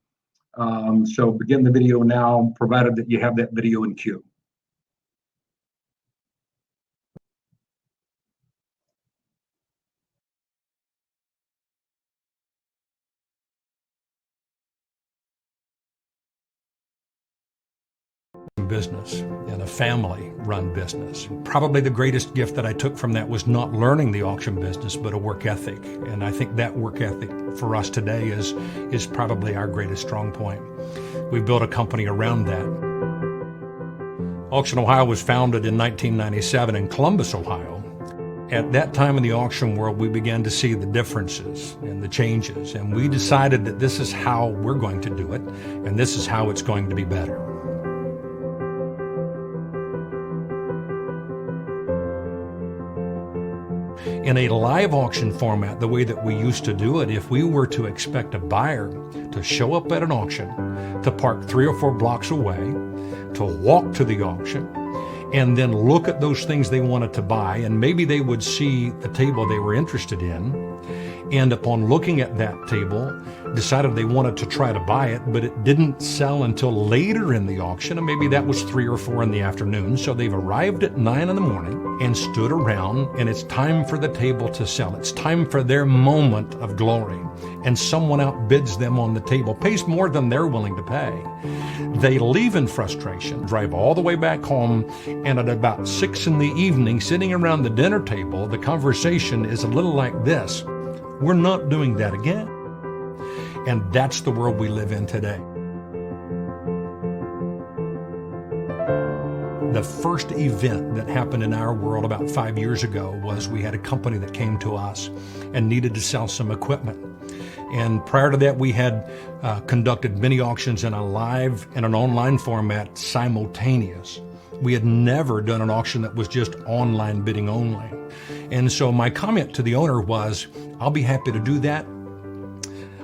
So begin the video now, provided that you have that video in queue. auction business and a family-run business. Probably the greatest gift that I took from that was not learning the auction business, but a work ethic. And I think that work ethic for us today is probably our greatest strong point. We've built a company around that. Auction Ohio was founded in 1997 in Columbus, Ohio. At that time in the auction world, we began to see the differences and the changes, and we decided that this is how we're going to do it, and this is how it's going to be better. In a live auction format, the way that we used to do it, if we were to expect a buyer to show up at an auction, to park 3 or 4 blocks away, to walk to the auction, and then look at those things they wanted to buy, and maybe they would see the table they were interested in, and upon looking at that table, decided they wanted to try to buy it, but it didn't sell until later in the auction, and maybe that was 3 or 4 in the afternoon. So they've arrived at 9 in the morning and stood around, and it's time for the table to sell. It's time for their moment of glory, and someone outbids them on the table, pays more than they're willing to pay. They leave in frustration, drive all the way back home, and at about 6 in the evening, sitting around the dinner table, the conversation is a little like this: we're not doing that again. And that's the world we live in today. The first event that happened in our world about 5 years ago was we had a company that came to us and needed to sell some equipment. And prior to that, we had conducted many auctions in a live and an online format simultaneous. We had never done an auction that was just online bidding only. And so my comment to the owner was, I'll be happy to do that.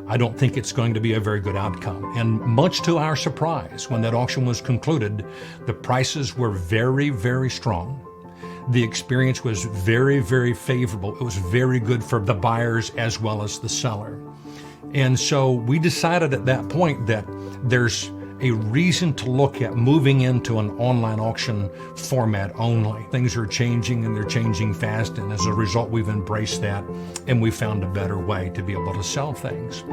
I don't think it's going to be a very good outcome. And much to our surprise, when that auction was concluded, the prices were very, very strong. The experience was very, very favorable. It was very good for the buyers as well as the seller. And so we decided at that point that there's a reason to look at moving into an online auction format only. Things are changing, and they're changing fast, and as a result, we've embraced that, and we found a better way to be able to sell things.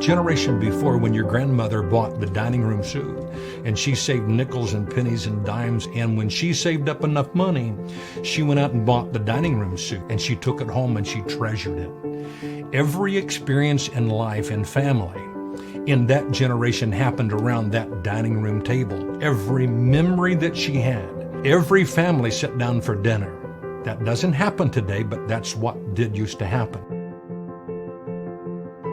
Generation before, when your grandmother bought the dining room suit and she saved nickels and pennies and dimes, and when she saved up enough money, she went out and bought the dining room suit and she took it home and she treasured it. Every experience in life and family in that generation happened around that dining room table. Every memory that she had, every family sat down for dinner. That doesn't happen today, but that's what did used to happen.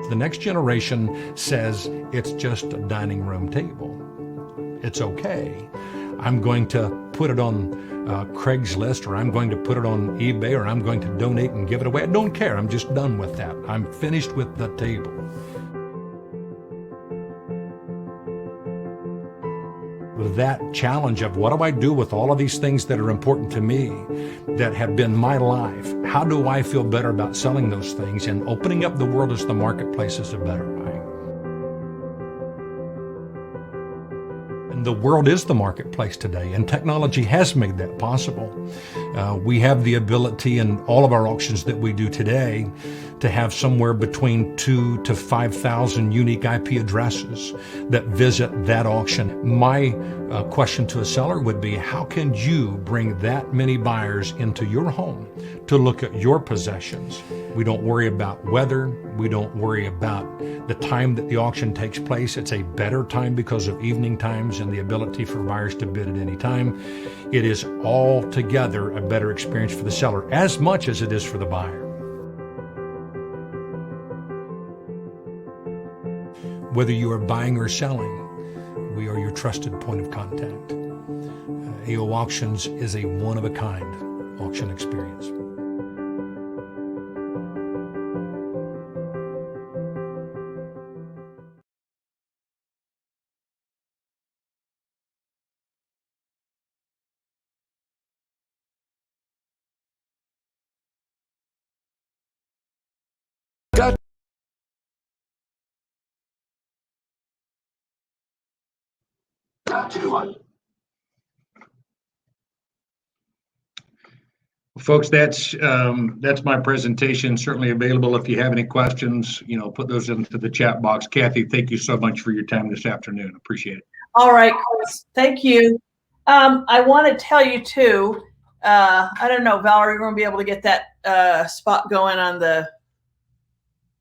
The next generation says it's just a dining room table. It's okay. I'm going to put it on Craigslist, or I'm going to put it on eBay, or I'm going to donate and give it away. I don't care. I'm just done with that. I'm finished with the table. That challenge of what do I do with all of these things that are important to me, that have been my life? How do I feel better about selling those things? And opening up the world as the marketplace is a better way. And the world is the marketplace today, and technology has made that possible. We have the ability in all of our auctions that we do today to have somewhere between 2,000 to 5,000 unique IP addresses that visit that auction. My question to a seller would be, how can you bring that many buyers into your home to look at your possessions? We don't worry about weather. We don't worry about the time that the auction takes place. It's a better time because of evening times and the ability for buyers to bid at any time. It is altogether a better experience for the seller as much as it is for the buyer. Whether you are buying or selling, we are your trusted point of contact. AO Auctions is a one-of-a-kind auction experience. Folks, that's my presentation. Certainly available if you have any questions. Put those into the chat box. Kathy, thank you so much for your time this afternoon. Appreciate it. All right, Chris, thank you. I want to tell you too. I don't know, Valerie, we're going to be able to get that spot going on the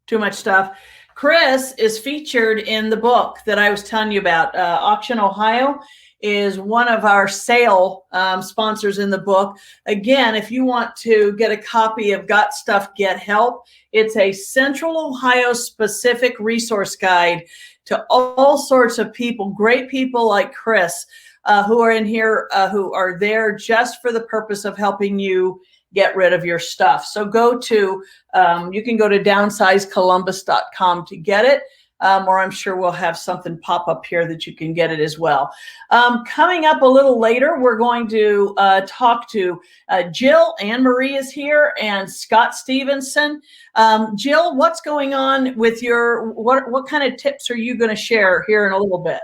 too much stuff. Chris is featured in the book that I was telling you about. Auction Ohio is one of our sale sponsors in the book. Again, if you want to get a copy of Got Stuff, Get Help, it's a Central Ohio specific resource guide to all sorts of people, great people like Chris, who are in here, who are there just for the purpose of helping you get rid of your stuff. So go to, you can go to downsizecolumbus.com to get it. Or I'm sure we'll have something pop up here that you can get it as well. Coming up a little later, we're going to talk to Jill. Anne Marie is here, and Scott Stevenson. Jill, what's going on with your, what kind of tips are you going to share here in a little bit?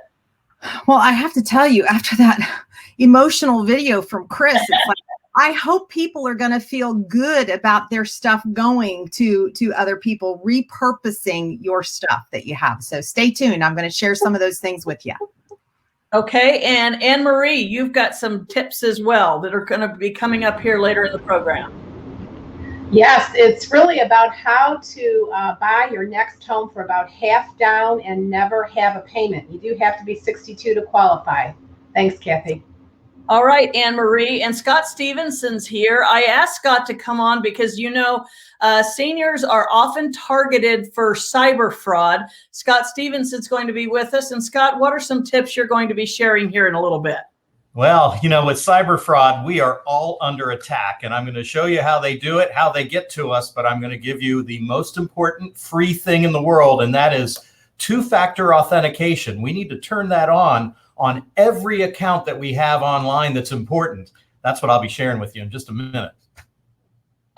Well, I have to tell you, after that emotional video from Chris, it's like, I hope people are going to feel good about their stuff going to other people, repurposing your stuff that you have. So stay tuned. I'm going to share some of those things with you. Okay. And Anne Marie, you've got some tips as well that are going to be coming up here later in the program. Yes, it's really about how to buy your next home for about half down and never have a payment. You do have to be 62 to qualify. Thanks, Kathy. All right, Anne Marie, and Scott Stevenson's here. I asked Scott to come on because, seniors are often targeted for cyber fraud. Scott Stevenson's going to be with us. And Scott, what are some tips you're going to be sharing here in a little bit? Well, with cyber fraud, we are all under attack, and I'm going to show you how they do it, how they get to us, but I'm going to give you the most important free thing in the world, and that is two-factor authentication. We need to turn that on every account that we have online that's important. That's what I'll be sharing with you in just a minute.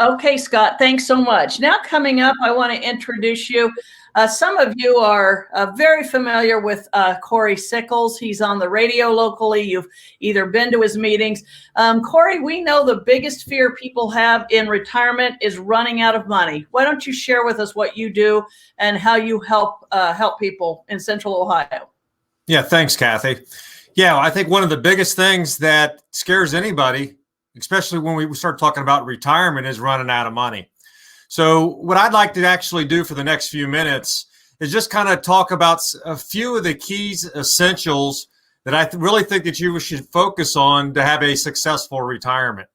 Okay, Scott, thanks so much. Now coming up, I want to introduce you. Some of you are very familiar with Corey Sickles. He's on the radio locally. You've either been to his meetings. Corey, we know the biggest fear people have in retirement is running out of money. Why don't you share with us what you do and how you help people in Central Ohio? Yeah, thanks, Kathy. Yeah, I think one of the biggest things that scares anybody, especially when we start talking about retirement, is running out of money. So what I'd like to actually do for the next few minutes is just kind of talk about a few of the keys, essentials that I really think that you should focus on to have a successful retirement.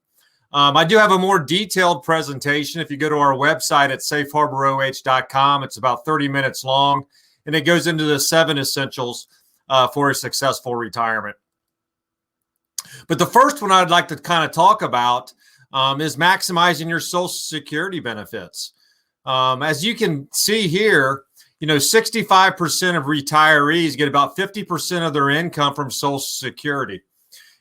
I do have a more detailed presentation. If you go to our website at safeharboroh.com, it's about 30 minutes long, and it goes into the 7 essentials for a successful retirement. But the first one I'd like to kind of talk about is maximizing your Social Security benefits. As you can see here, 65% of retirees get about 50% of their income from Social Security,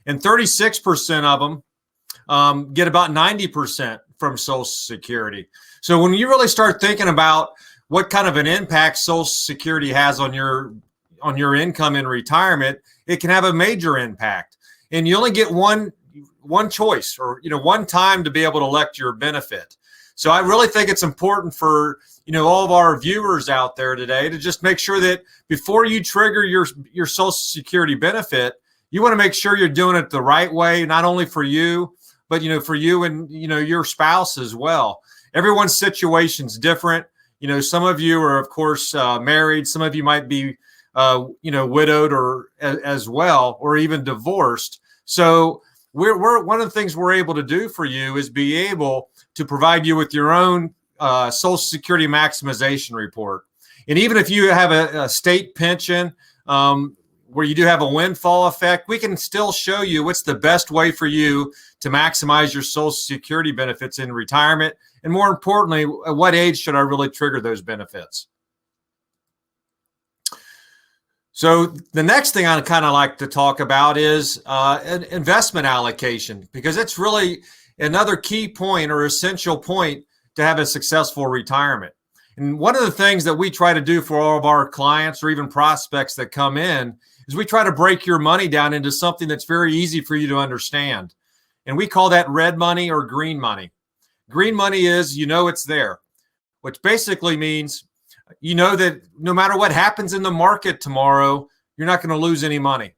and 36% of them get about 90% from Social Security. So when you really start thinking about what kind of an impact Social Security has on your income in retirement, it can have a major impact. And you only get one choice, or one time to be able to elect your benefit. So I really think it's important for all of our viewers out there today to just make sure that before you trigger your Social Security benefit, you want to make sure you're doing it the right way, not only for you, but for you and your spouse as well. Everyone's situation's different. Some of you are, of course, married. Some of you might be widowed or as well, or even divorced. So we're one of the things we're able to do for you is be able to provide you with your own Social Security maximization report. And even if you have a state pension where you do have a windfall effect, we can still show you what's the best way for you to maximize your Social Security benefits in retirement. And more importantly, at what age should I really trigger those benefits? So the next thing I kind of like to talk about is an investment allocation, because it's really another key point or essential point to have a successful retirement. And one of the things that we try to do for all of our clients or even prospects that come in is we try to break your money down into something that's very easy for you to understand. And we call that red money or green money. Green money is, it's there, which basically means that no matter what happens in the market tomorrow, you're not going to lose any money.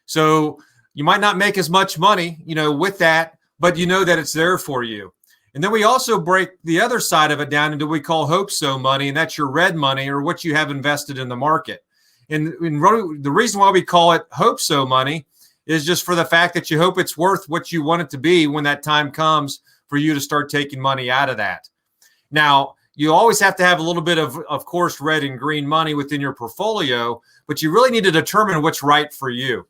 So you might not make as much money, with that, but that it's there for you. And then we also break the other side of it down into what we call hope so money, and that's your red money or what you have invested in the market. And the reason why we call it hope so money is just for the fact that you hope it's worth what you want it to be when that time comes for you to start taking money out of that. Now, you always have to have a little bit of course, red and green money within your portfolio, but you really need to determine what's right for you.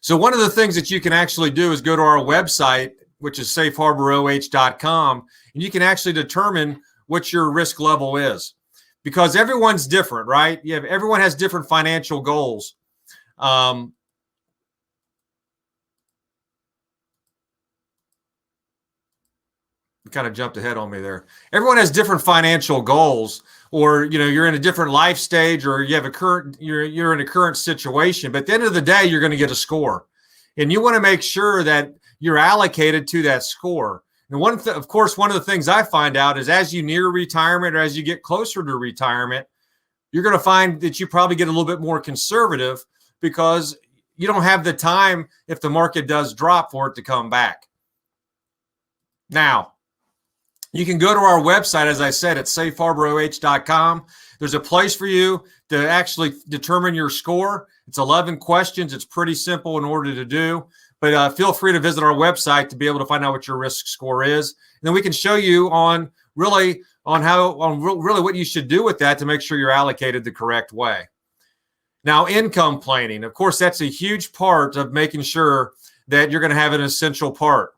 So one of the things that you can actually do is go to our website, which is safeharboroh.com, and you can actually determine what your risk level is, because everyone's different, right? Everyone has different financial goals. You kind of jumped ahead on me there. Everyone has different financial goals, or you're in a different life stage, or you have you're in a current situation. But at the end of the day, you're going to get a score, and you want to make sure that you're allocated to that score. And of course, one of the things I find out is as you near retirement or as you get closer to retirement, you're going to find that you probably get a little bit more conservative because you don't have the time, if the market does drop, for it to come back. Now, you can go to our website, as I said, at safeharboroh.com. There's a place for you to actually determine your score. It's 11 questions. It's pretty simple in order to do. But feel free to visit our website to be able to find out what your risk score is. And then we can show you on really what you should do with that to make sure you're allocated the correct way. Now, income planning. Of course, that's a huge part of making sure that you're going to have an essential part.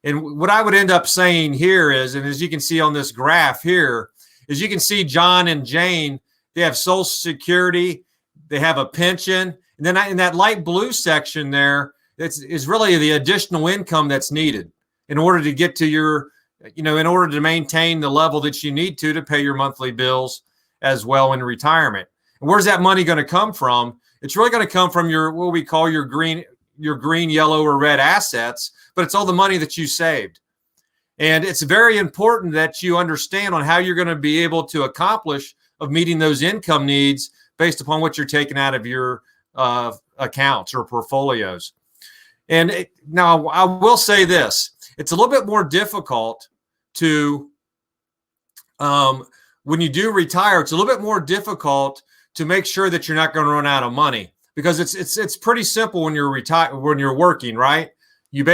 And what I would end up saying here is, and as you can see on this graph here, is you can see John and Jane, they have Social Security, they have a pension, and then in that light blue section there, is really the additional income that's needed in order to get to your, in order to maintain the level that you need to pay your monthly bills as well in retirement. And where's that money going to come from? It's really going to come from what we call your green, yellow, or red assets, but it's all the money that you saved. And it's very important that you understand on how you're going to be able to accomplish of meeting those income needs based upon what you're taking out of your accounts or portfolios. And now I will say this, it's a little bit more difficult to, when you do retire, it's a little bit more difficult to make sure that you're not going to run out of money, because it's pretty simple when you're working, right? You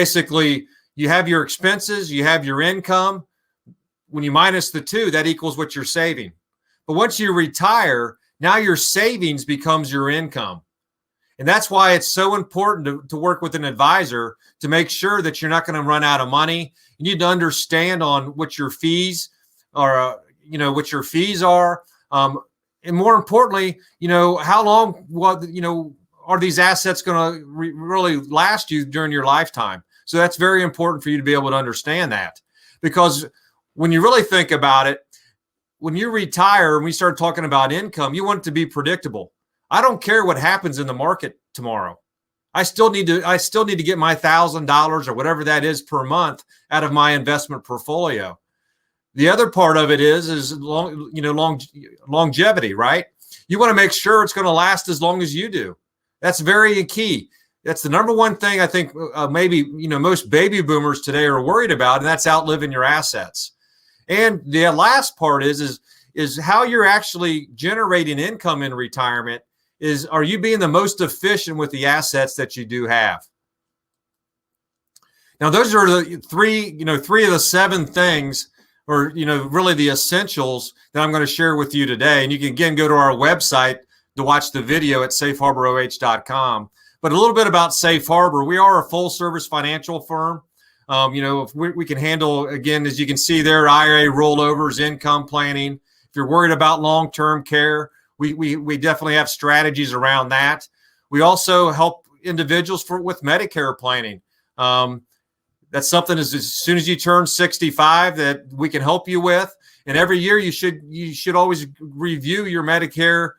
have your expenses, you have your income. When you minus the two, that equals what you're saving. But once you retire, now your savings becomes your income. And that's why it's so important to work with an advisor to make sure that you're not going to run out of money. You need to understand on what your fees are, what your fees are. And more importantly, how long, are these assets going to really last you during your lifetime? So that's very important for you to be able to understand that, because when you really think about it, when you retire and we start talking about income, you want it to be predictable. I don't care what happens in the market tomorrow. I still need to get my $1,000 or whatever that is per month out of my investment portfolio. The other part of it is longevity, right? You want to make sure it's going to last as long as you do. That's very key. That's the number one thing I think most baby boomers today are worried about, and that's outliving your assets. And the last part is how you're actually generating income in retirement. Are you being the most efficient with the assets that you do have? Now, those are the three of the 7 things, or, really the essentials that I'm going to share with you today. And you can, again, go to our website to watch the video at safeharboroh.com. But a little bit about Safe Harbor. We are a full-service financial firm. We can handle, again, as you can see there, IRA rollovers, income planning. If you're worried about long-term care, we definitely have strategies around that. We also help individuals with Medicare planning. That's something as soon as you turn 65 that we can help you with. And every year you should always review your Medicare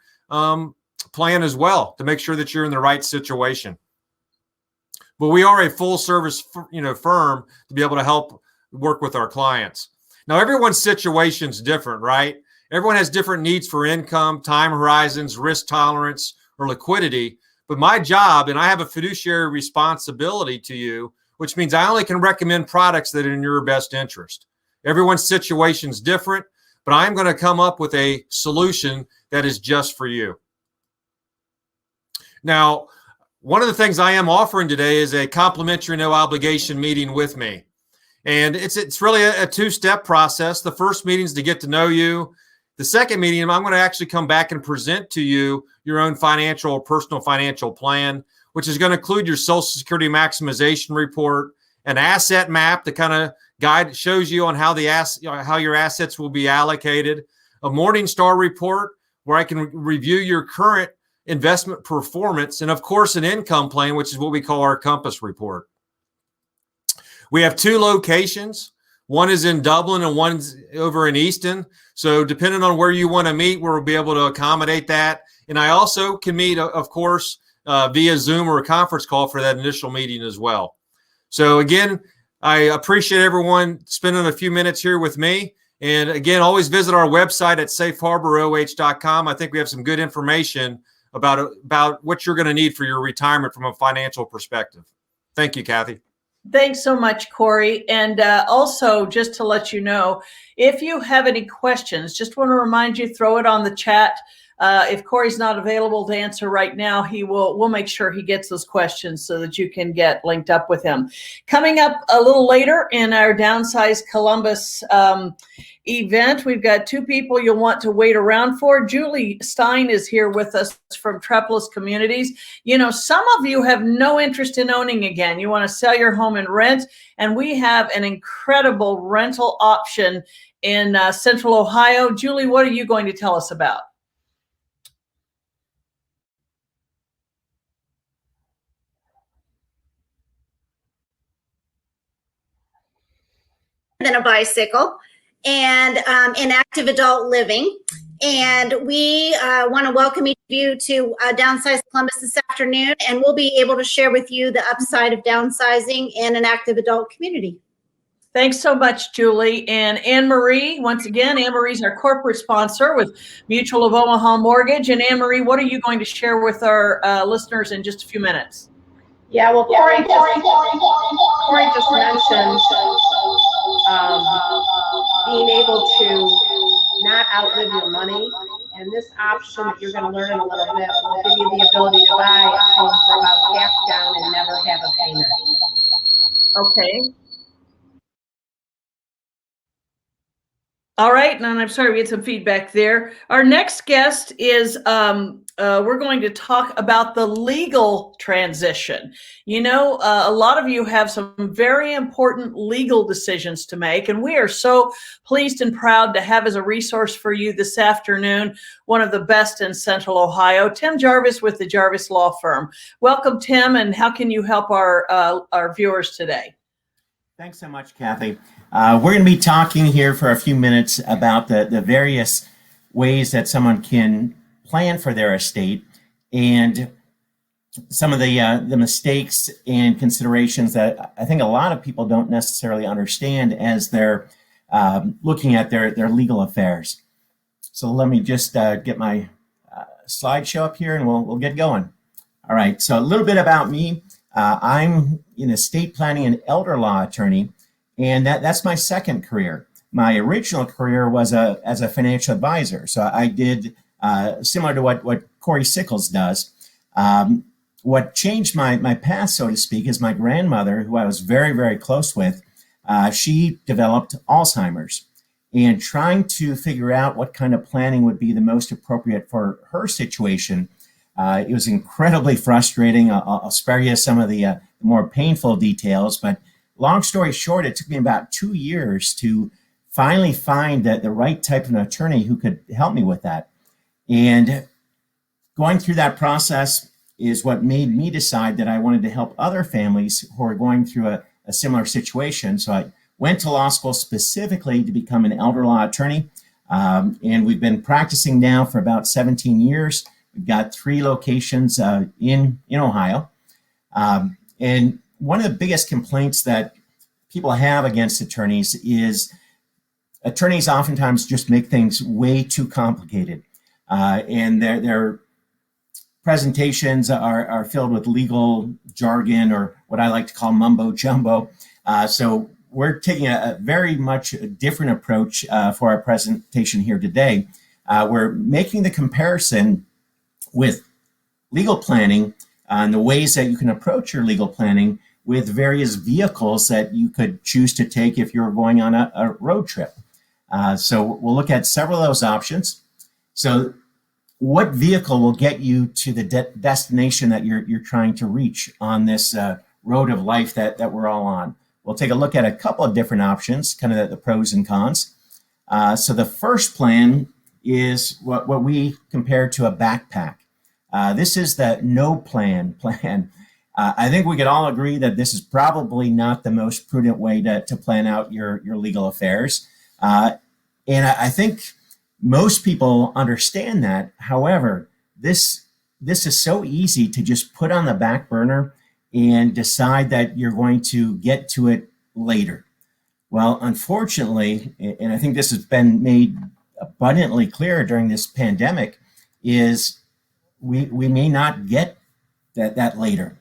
plan as well to make sure that you're in the right situation. but we are a full service, firm to be able to help work with our clients. Now, everyone's situation is different, right? Everyone has different needs for income, time horizons, risk tolerance, or liquidity. But my job, and I have a fiduciary responsibility to you, which means I only can recommend products that are in your best interest. Everyone's situation is different, but I'm going to come up with a solution that is just for you. Now, one of the things I am offering today is a complimentary no obligation meeting with me. And it's really a two-step process. The first meeting is to get to know you. The second meeting, I'm going to actually come back and present to you your own financial or personal financial plan, which is going to include your Social Security maximization report, an asset map that kind of shows you on how how your assets will be allocated, a Morningstar report where I can review your current investment performance, and of course, an income plan, which is what we call our Compass report. We have 2 locations. One is in Dublin and one's over in Easton. So depending on where you want to meet, we'll be able to accommodate that. And I also can meet, of course, via Zoom or a conference call for that initial meeting as well. So again, I appreciate everyone spending a few minutes here with me. And again, always visit our website at safeharboroh.com. I think we have some good information about what you're going to need for your retirement from a financial perspective. Thank you, Kathy. Thanks so much, Corey. And also, just to let you know, if you have any questions, just want to remind you, throw it on the chat. If Corey's not available to answer right now, we'll make sure he gets those questions so that you can get linked up with him. Coming up a little later in our DownSize Columbus event, we've got 2 people you'll want to wait around for. Julie Stein is here with us from Trepless Communities. You know, some of you have no interest in owning again. You want to sell your home and rent, and we have an incredible rental option in Central Ohio. Julie, what are you going to tell us about? Than a bicycle, and in active adult living. And we want to welcome each of you to DownSize Columbus this afternoon, and we'll be able to share with you the upside of downsizing in an active adult community. Thanks so much, Julie. And Anne-Marie, once again, Anne-Marie's our corporate sponsor with Mutual of Omaha Mortgage. And Anne-Marie, what are you going to share with our listeners in just a few minutes? Yeah, well, Corey just mentioned being able to not outlive your money. And this option that you're going to learn in a little bit will give you the ability to buy a home for about half down and never have a payment. Okay. All right, and I'm sorry, we had some feedback there. Our next guest is, we're going to talk about the legal transition. You know, a lot of you have some very important legal decisions to make, and we are so pleased and proud to have as a resource for you this afternoon, one of the best in Central Ohio, Tim Jarvis with the Jarvis Law Firm. Welcome, Tim, and how can you help our viewers today? Thanks so much, Kathy. We're going to be talking here for a few minutes about the various ways that someone can plan for their estate and some of the mistakes and considerations that I think a lot of people don't necessarily understand as they're looking at their legal affairs. So let me just get my slideshow up here and we'll get going. All right, so a little bit about me. I'm an estate planning and elder law attorney, and that's my second career. My original career was as a financial advisor. So I did similar to what Corey Sickles does. What changed my path, so to speak, is my grandmother, who I was very, very close with. She developed Alzheimer's, and trying to figure out what kind of planning would be the most appropriate for her situation. It was incredibly frustrating. I'll spare you some of the more painful details, but long story short, it took me about 2 years to finally find the right type of an attorney who could help me with that. And going through that process is what made me decide that I wanted to help other families who are going through a similar situation. So I went to law school specifically to become an elder law attorney, and we've been practicing now for about 17 years. We've got 3 locations in Ohio. And one of the biggest complaints that people have against attorneys is attorneys oftentimes just make things way too complicated. And their presentations are filled with legal jargon, or what I like to call mumbo jumbo. So we're taking a very much different approach for our presentation here today. We're making the comparison with legal planning and the ways that you can approach your legal planning with various vehicles that you could choose to take if you're going on a road trip. So we'll look at several of those options. So what vehicle will get you to the destination that you're trying to reach on this road of life that we're all on? We'll take a look at a couple of different options, kind of the pros and cons. So the first plan is what we compare to a backpack. This is the no plan. I think we could all agree that this is probably not the most prudent way to plan out your legal affairs. And I think most people understand that. However, this is so easy to just put on the back burner and decide that you're going to get to it later. Well, unfortunately, and I think this has been made abundantly clear during this pandemic, is we may not get that later.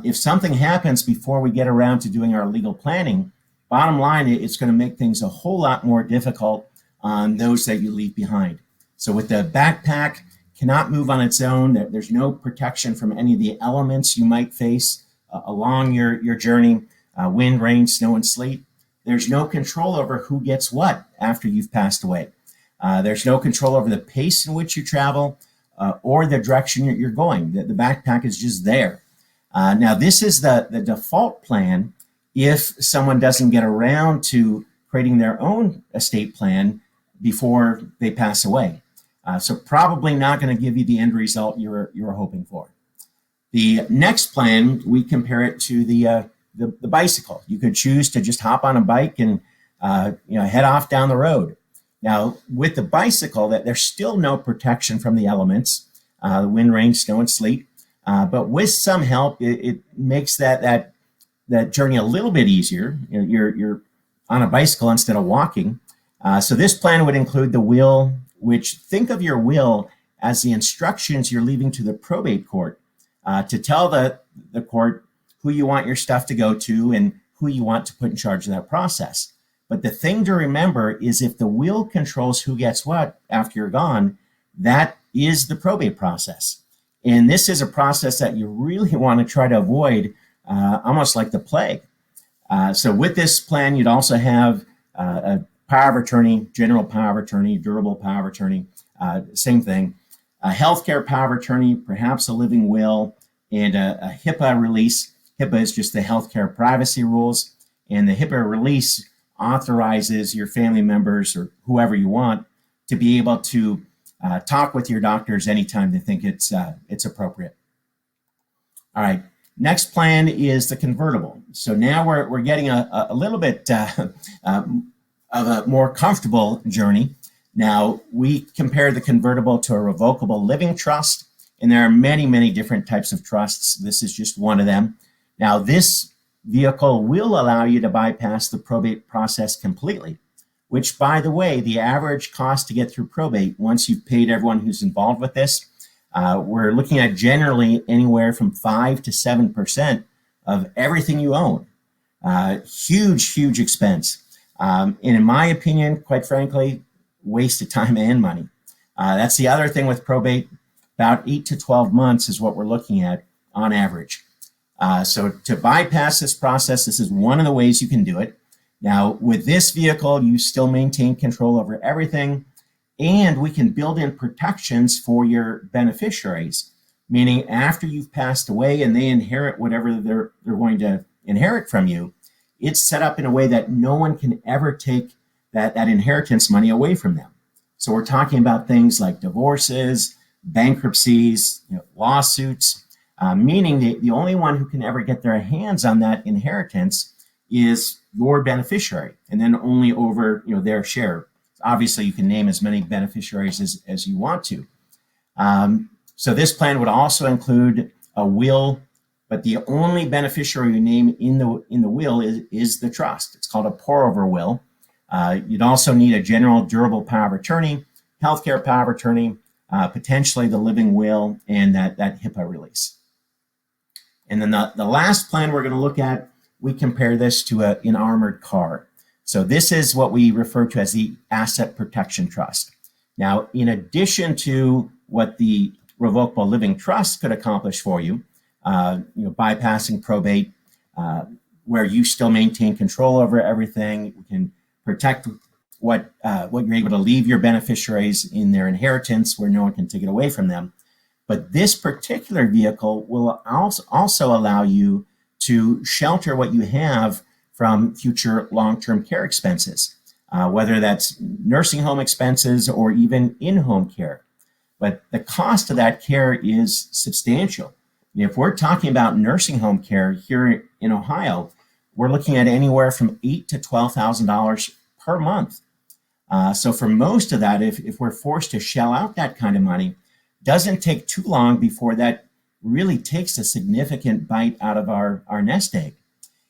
If something happens before we get around to doing our legal planning, bottom line, it's going to make things a whole lot more difficult on those that you leave behind. So with the backpack, cannot move on its own. There's no protection from any of the elements you might face along your journey, wind, rain, snow, and sleet. There's no control over who gets what after you've passed away. There's no control over the pace in which you travel or the direction you're going. The backpack is just there. Now, this is the default plan if someone doesn't get around to creating their own estate plan before they pass away. So probably not going to give you the end result you were hoping for. The next plan, we compare it to the bicycle. You could choose to just hop on a bike and head off down the road. Now, with the bicycle, there's still no protection from the elements, the wind, rain, snow, and sleet. But with some help, it makes that journey a little bit easier. You're on a bicycle instead of walking. So this plan would include the will, which think of your will as the instructions you're leaving to the probate court to tell the court who you want your stuff to go to and who you want to put in charge of that process. But the thing to remember is if the will controls who gets what after you're gone, that is the probate process. And this is a process that you really want to try to avoid, almost like the plague. So with this plan, you'd also have a power of attorney, general power of attorney, durable power of attorney, same thing. A healthcare power of attorney, perhaps a living will, and a HIPAA release. HIPAA is just the healthcare privacy rules, and the HIPAA release authorizes your family members or whoever you want to be able to talk with your doctors anytime they think it's appropriate. All right, next plan is the convertible. So now we're getting a little bit of a more comfortable journey. Now, we compare the convertible to a revocable living trust, and there are many, many different types of trusts. This is just one of them. Now, this vehicle will allow you to bypass the probate process completely, which, by the way, the average cost to get through probate, once you've paid everyone who's involved with this, we're looking at generally anywhere from 5 to 7% of everything you own. Huge, huge expense. And in my opinion, quite frankly, waste of time and money. That's the other thing with probate. About 8 to 12 months is what we're looking at on average. So to bypass this process, this is one of the ways you can do it. Now, with this vehicle, you still maintain control over everything, and we can build in protections for your beneficiaries, meaning after you've passed away and they inherit whatever they're going to inherit from you, it's set up in a way that no one can ever take that inheritance money away from them. So we're talking about things like divorces, bankruptcies, lawsuits, meaning the only one who can ever get their hands on that inheritance is your beneficiary, and then only over their share. Obviously, you can name as many beneficiaries as you want to. So this plan would also include a will, but the only beneficiary name in the will is the trust. It's called a pour-over will. You'd also need a general durable power of attorney, healthcare power of attorney, potentially the living will, and that HIPAA release. And then the last plan we're going to look at, we compare this to an armored car. So this is what we refer to as the asset protection trust. Now, in addition to what the revocable living trust could accomplish for you, bypassing probate, where you still maintain control over everything, you can protect what you're able to leave your beneficiaries in their inheritance, where no one can take it away from them. But this particular vehicle will also allow you to shelter what you have from future long-term care expenses, whether that's nursing home expenses or even in-home care. But the cost of that care is substantial. If we're talking about nursing home care here in Ohio, we're looking at anywhere from $8,000 to $12,000 per month. So for most of that, if we're forced to shell out that kind of money, doesn't take too long before that really takes a significant bite out of our nest egg.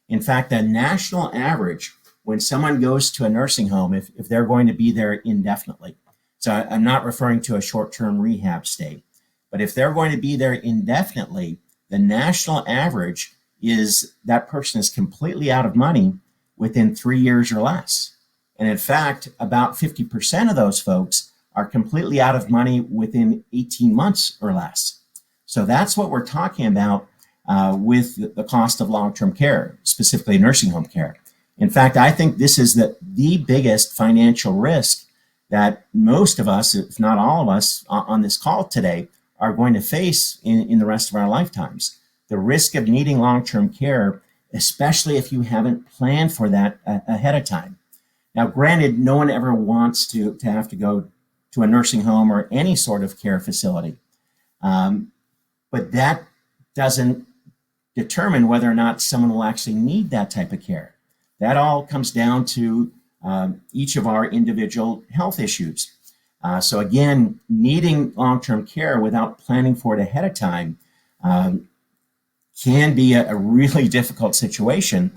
In fact, the national average, when someone goes to a nursing home, if they're going to be there indefinitely, so I'm not referring to a short-term rehab stay, but if they're going to be there indefinitely, the national average is that person is completely out of money within 3 years or less. And in fact, about 50% of those folks are completely out of money within 18 months or less. So that's what we're talking about with the cost of long-term care, specifically nursing home care. In fact, I think this is the biggest financial risk that most of us, if not all of us on this call today, are going to face in the rest of our lifetimes. The risk of needing long-term care, especially if you haven't planned for that ahead of time. Now, granted, no one ever wants to have to go to a nursing home or any sort of care facility. But that doesn't determine whether or not someone will actually need that type of care. That all comes down to each of our individual health issues. So again, needing long-term care without planning for it ahead of time can be a really difficult situation.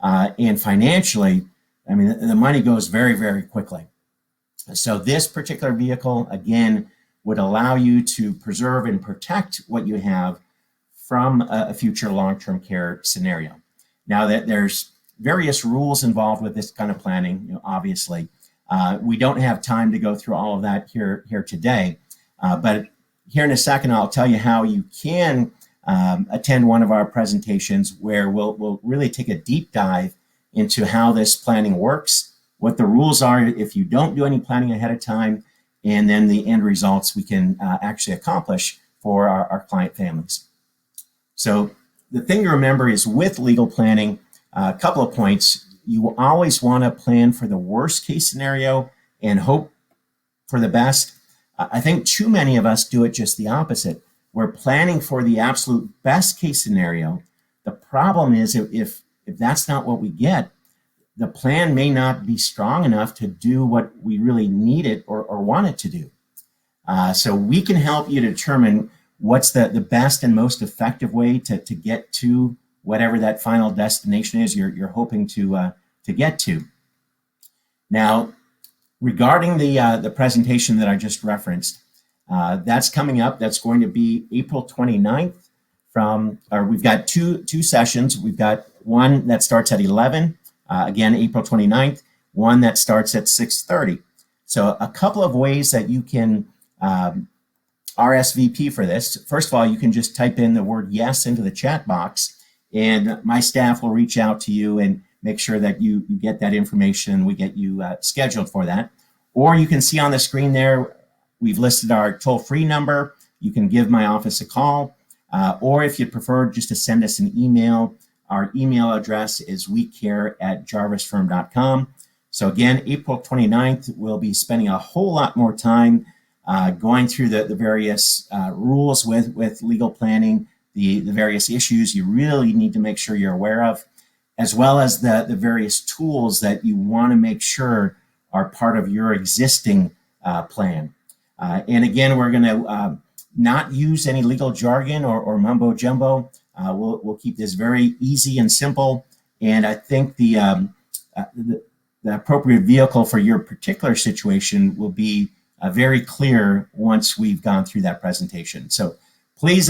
And financially, I mean, the money goes very, very quickly. So this particular vehicle, again, would allow you to preserve and protect what you have from a future long-term care scenario. Now that there's various rules involved with this kind of planning, obviously, we don't have time to go through all of that here today. But here in a second, I'll tell you how you can attend one of our presentations where we'll really take a deep dive into how this planning works, what the rules are if you don't do any planning ahead of time, and then the end results we can actually accomplish for our client families. So the thing to remember is with legal planning, a couple of points. You always want to plan for the worst case scenario and hope for the best. I think too many of us do it just the opposite. We're planning for the absolute best case scenario. The problem is if that's not what we get, the plan may not be strong enough to do what we really need it or want it to do. So we can help you determine what's the best and most effective way to get to whatever that final destination is you're hoping to get to. Now, regarding the presentation that I just referenced, that's coming up. That's going to be April 29th we've got two sessions. We've got one that starts at 11, again, April 29th, one that starts at 6:30. So a couple of ways that you can RSVP for this. First of all, you can just type in the word yes into the chat box, and my staff will reach out to you and make sure that you get that information. We get you scheduled for that. Or you can see on the screen there, we've listed our toll-free number. You can give my office a call. Or if you'd prefer just to send us an email, our email address is wecare@jarvisfirm.com. So again, April 29th, we'll be spending a whole lot more time going through the various rules with legal planning, the various issues you really need to make sure you're aware of, as well as the various tools that you want to make sure are part of your existing plan. And again, we're going to not use any legal jargon or mumbo jumbo. We'll keep this very easy and simple. And I think the appropriate vehicle for your particular situation will be very clear once we've gone through that presentation. So please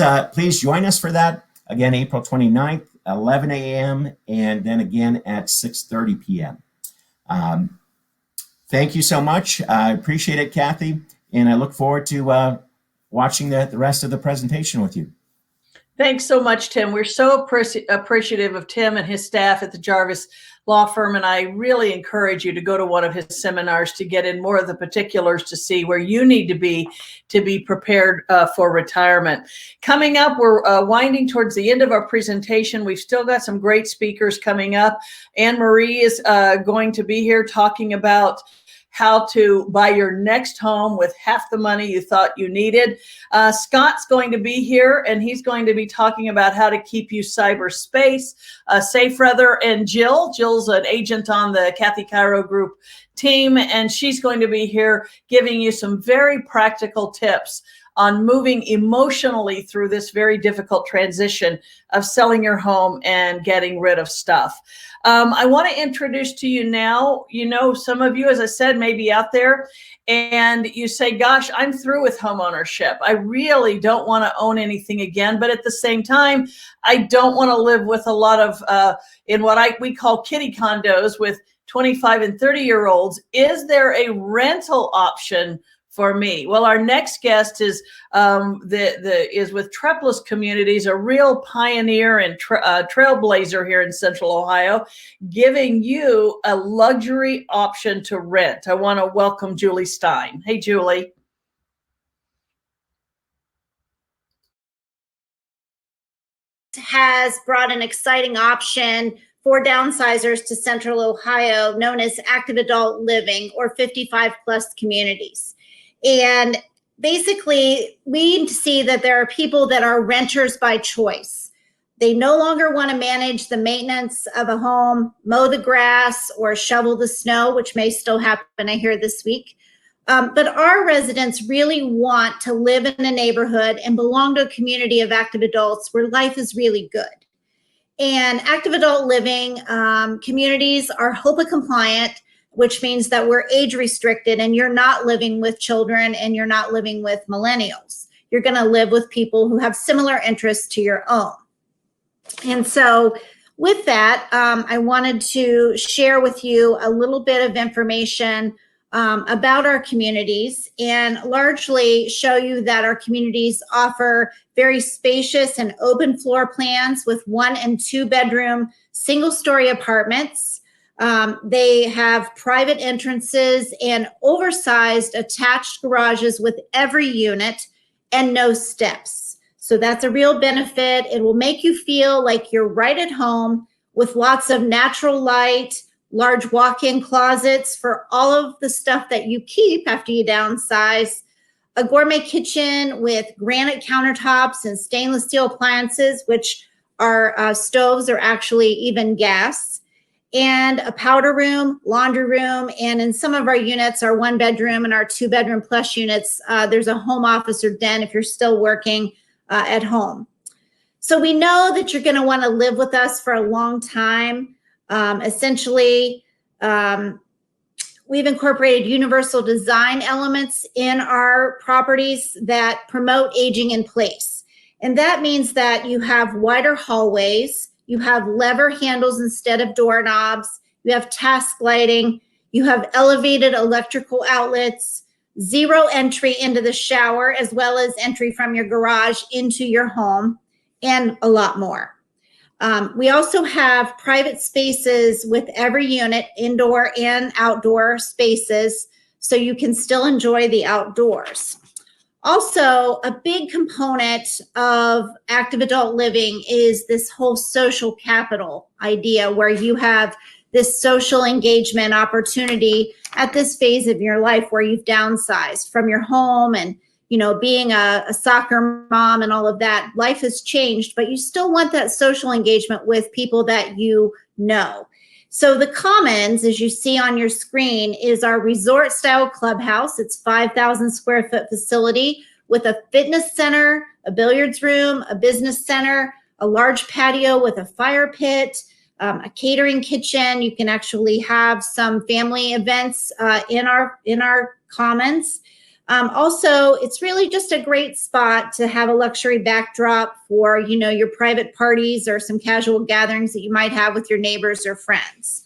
join us for that. Again, April 29th, 11 a.m. and then again at 6:30 p.m. Thank you so much. I appreciate it, Kathy. And I look forward to watching the rest of the presentation with you. Thanks so much, Tim. We're so appreciative of Tim and his staff at the Jarvis Law Firm, and I really encourage you to go to one of his seminars to get in more of the particulars to see where you need to be prepared for retirement. Coming up, we're winding towards the end of our presentation. We've still got some great speakers coming up. Anne Marie is going to be here talking about how to buy your next home with half the money you thought you needed. Scott's going to be here, and he's going to be talking about how to keep you cyberspace safe, rather. And Jill's an agent on the Kathy Cairo Group team, and she's going to be here giving you some very practical tips on moving emotionally through this very difficult transition of selling your home and getting rid of stuff. I want to introduce to you now, some of you, as I said, may be out there and you say, gosh, I'm through with homeownership. I really don't want to own anything again. But at the same time, I don't want to live with a lot of, in what we call kiddie condos with 25 and 30-year-olds. Is there a rental option for me? Well, our next guest is with Trepless Communities, a real pioneer and trailblazer here in Central Ohio, giving you a luxury option to rent. I want to welcome Julie Stein. Hey, Julie. Has brought an exciting option for downsizers to Central Ohio known as active adult living, or 55 plus communities. And basically, we see that there are people that are renters by choice. They no longer want to manage the maintenance of a home, mow the grass, or shovel the snow, which may still happen, I hear, this week. But our residents really want to live in a neighborhood and belong to a community of active adults where life is really good. And active adult living communities are HOPA compliant, which means that we're age restricted and you're not living with children and you're not living with millennials. You're going to live with people who have similar interests to your own. And so with that, I wanted to share with you a little bit of information about our communities and largely show you that our communities offer very spacious and open floor plans with 1 and 2 bedroom single-story apartments. They have private entrances and oversized attached garages with every unit and no steps. So that's a real benefit. It will make you feel like you're right at home with lots of natural light, large walk-in closets for all of the stuff that you keep after you downsize, a gourmet kitchen with granite countertops and stainless steel appliances, which are stoves or actually even gas, and a powder room, laundry room, and in some of our units, our 1 bedroom and our 2 bedroom plus units, there's a home office or den if you're still working at home. So we know that you're going to want to live with us for a long time. Essentially, we've incorporated universal design elements in our properties that promote aging in place. And that means that you have wider hallways, you have lever handles instead of doorknobs, you have task lighting, you have elevated electrical outlets, zero entry into the shower, as well as entry from your garage into your home, and a lot more. We also have private spaces with every unit, indoor and outdoor spaces, so you can still enjoy the outdoors. Also, a big component of active adult living is this whole social capital idea, where you have this social engagement opportunity at this phase of your life where you've downsized from your home and, being a soccer mom and all of that. Life has changed, but you still want that social engagement with people that you know. So the Commons, as you see on your screen, is our resort style clubhouse. It's 5,000 square foot facility with a fitness center, a billiards room, a business center, a large patio with a fire pit, a catering kitchen. You can actually have some family events in our commons. Also, it's really just a great spot to have a luxury backdrop for, your private parties or some casual gatherings that you might have with your neighbors or friends.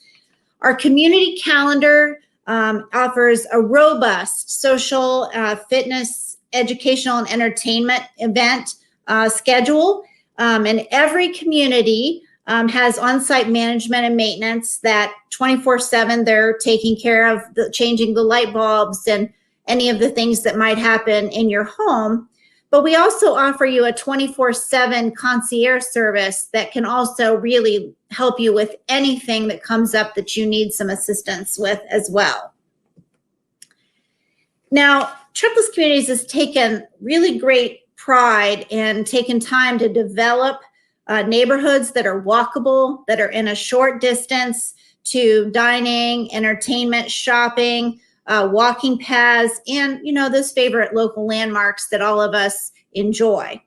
Our community calendar offers a robust social, fitness, educational, and entertainment event schedule. And every community has on-site management and maintenance that 24/7 they're taking care of changing the light bulbs and any of the things that might happen in your home. But we also offer you a 24/7 concierge service that can also really help you with anything that comes up that you need some assistance with as well. Now, Triplets Communities has taken really great pride in taking time to develop neighborhoods that are walkable, that are in a short distance to dining, entertainment, shopping, walking paths, and those favorite local landmarks that all of us enjoy.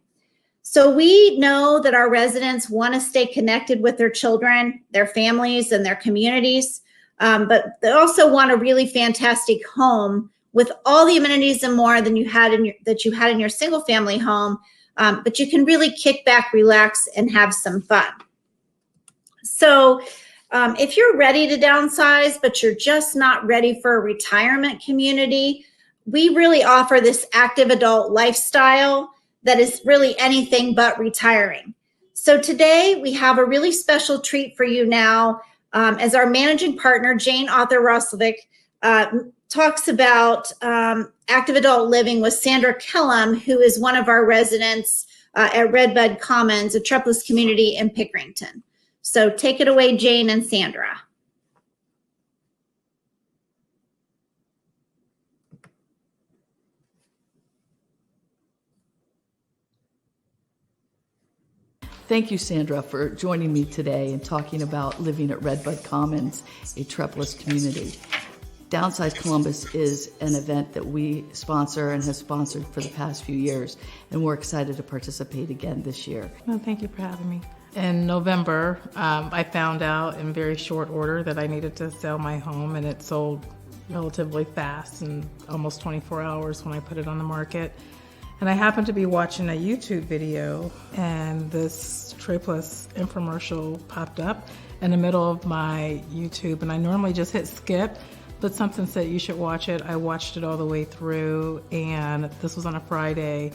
So we know that our residents want to stay connected with their children, their families, and their communities, but they also want a really fantastic home with all the amenities and more than you had in your single family home, but you can really kick back, relax, and have some fun. So if you're ready to downsize, but you're just not ready for a retirement community, we really offer this active adult lifestyle that is really anything but retiring. So today we have a really special treat for you now as our managing partner, Jane Arthur Roslovic, talks about active adult living with Sandra Kellum, who is one of our residents at Redbud Commons, a Triplets community in Pickerington. So take it away, Jane and Sandra. Thank you, Sandra, for joining me today and talking about living at Redbud Commons, a Triplets community. DownSize Columbus is an event that we sponsor and have sponsored for the past few years, and we're excited to participate again this year. Well, thank you for having me. In November, I found out in very short order that I needed to sell my home, and it sold relatively fast in almost 24 hours when I put it on the market. And I happened to be watching a YouTube video, and this Triplets infomercial popped up in the middle of my YouTube, and I normally just hit skip, but something said you should watch it. I watched it all the way through, and this was on a Friday.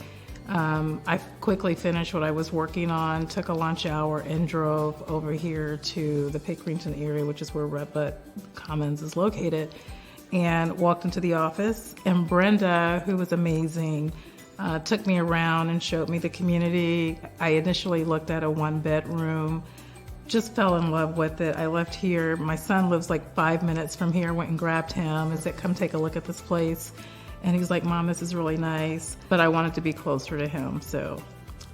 I quickly finished what I was working on, took a lunch hour, and drove over here to the Pickerington area, which is where Redbud Commons is located, and walked into the office. And Brenda, who was amazing, took me around and showed me the community. I initially looked at a 1-bedroom, just fell in love with it. I left here. My son lives like 5 minutes from here, went and grabbed him and said, come take a look at this place. And he's like, Mom, this is really nice. But I wanted to be closer to him, so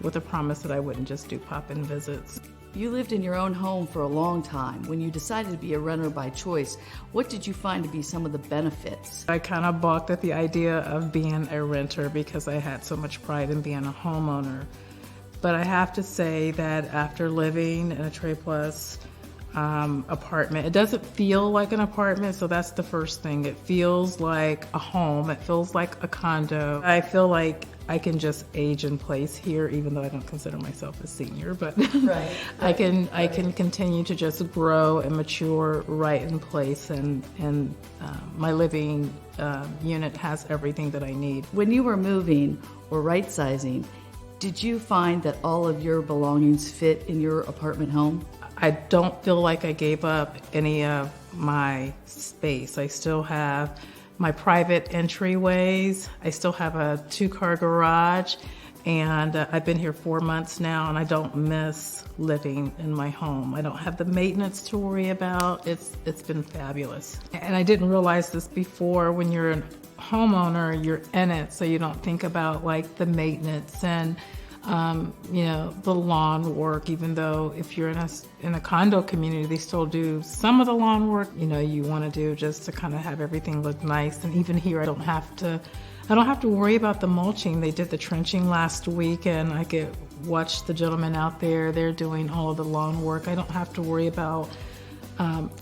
with a promise that I wouldn't just do pop-in visits. You lived in your own home for a long time. When you decided to be a renter by choice, what did you find to be some of the benefits? I kind of balked at the idea of being a renter because I had so much pride in being a homeowner. But I have to say that after living in a Triplets apartment, it doesn't feel like an apartment, so that's the first thing. It feels like a home. It feels like a condo. I feel like I can just age in place here, even though I don't consider myself a senior, but right. I can continue to just grow and mature right in place, and my living unit has everything that I need. When you were moving or right-sizing, did you find that all of your belongings fit in your apartment home? I don't feel like I gave up any of my space. I still have my private entryways. I still have a 2-car garage, and I've been here 4 months now, and I don't miss living in my home. I don't have the maintenance to worry about. It's been fabulous. And I didn't realize this before. When you're a homeowner, you're in it, so you don't think about like the maintenance and the lawn work, even though if you're in a condo community, they still do some of the lawn work, you want to do just to kind of have everything look nice. And even here, I don't have to worry about the mulching. They did the trenching last week, and I get watch the gentlemen out there. They're doing all of the lawn work. I don't have to worry about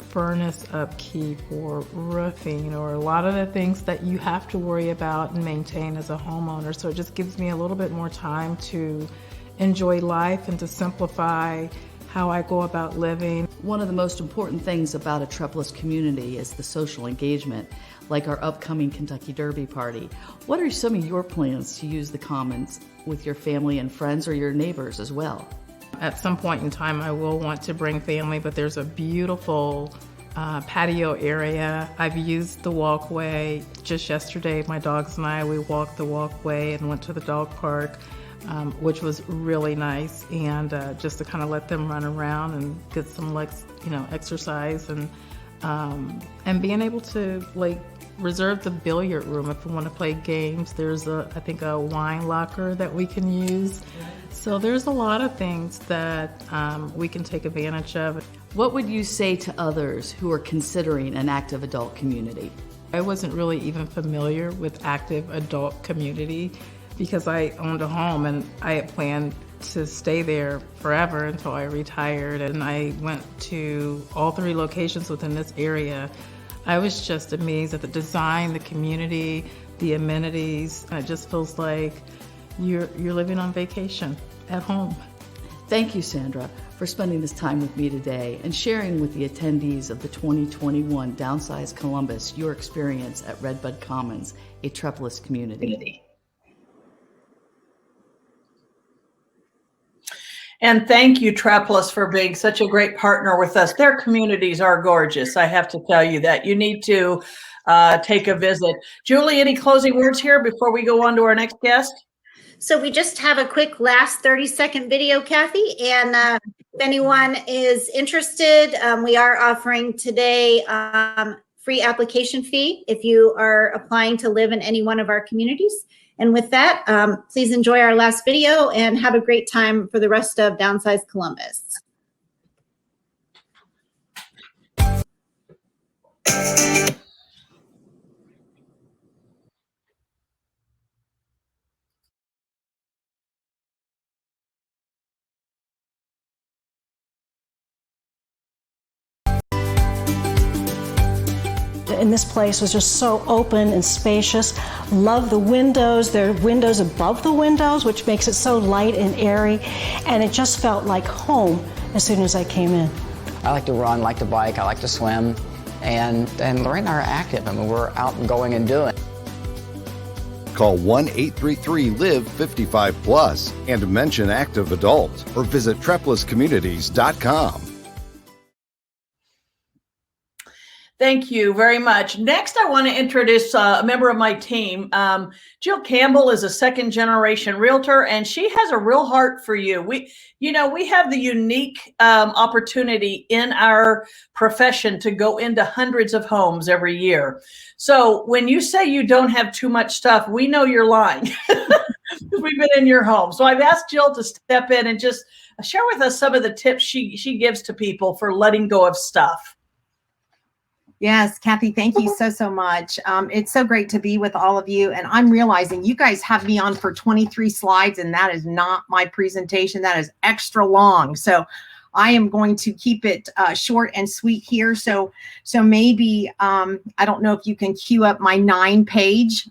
furnace upkeep or roofing or a lot of the things that you have to worry about and maintain as a homeowner. So it just gives me a little bit more time to enjoy life and to simplify how I go about living. One of the most important things about a Trepless community is the social engagement, like our upcoming Kentucky Derby party. What are some of your plans to use the Commons with your family and friends or your neighbors as well? At some point in time, I will want to bring family, but there's a beautiful patio area. I've used the walkway. Just yesterday, my dogs and I, we walked the walkway and went to the dog park, which was really nice. And just to kind of let them run around and get some legs, exercise and being able to reserve the billiard room if we want to play games. There's I think a wine locker that we can use. So there's a lot of things that we can take advantage of. What would you say to others who are considering an active adult community? I wasn't really even familiar with active adult community because I owned a home and I had planned to stay there forever until I retired. And I went to all 3 locations within this area. I was just amazed at the design, the community, the amenities. It just feels like you're living on vacation at home. Thank you, Sandra, for spending this time with me today and sharing with the attendees of the 2021 DownSize Columbus your experience at Redbud Commons, a Trepless community. And thank you, Trepless, for being such a great partner with us. Their communities are gorgeous. I have to tell you that. You need to take a visit. Julie, any closing words here before we go on to our next guest? So we just have a quick last 30-second video, Kathy. And if anyone is interested, we are offering today free application fee if you are applying to live in any one of our communities. And with that, please enjoy our last video and have a great time for the rest of DownSize Columbus. And this place was just so open and spacious. Love the windows. There are windows above the windows, which makes it so light and airy. And it just felt like home as soon as I came in. I like to run, like to bike, I like to swim. And Lorraine and I are active. I mean, we're out and going and doing. Call 1-833-LIVE-55+ and mention Active Adult or visit TreplessCommunities.com. Thank you very much. Next, I want to introduce a member of my team. Jill Campbell is a second-generation realtor, and she has a real heart for you. We have the unique opportunity in our profession to go into hundreds of homes every year. So when you say you don't have too much stuff, we know you're lying. We've been in your home. So I've asked Jill to step in and just share with us some of the tips she gives to people for letting go of stuff. Yes, Kathy, thank you so much. It's so great to be with all of you. And I'm realizing you guys have me on for 23 slides, and that is not my presentation. That is extra long. So I am going to keep it short and sweet here. So maybe, I don't know if you can queue up my 9-page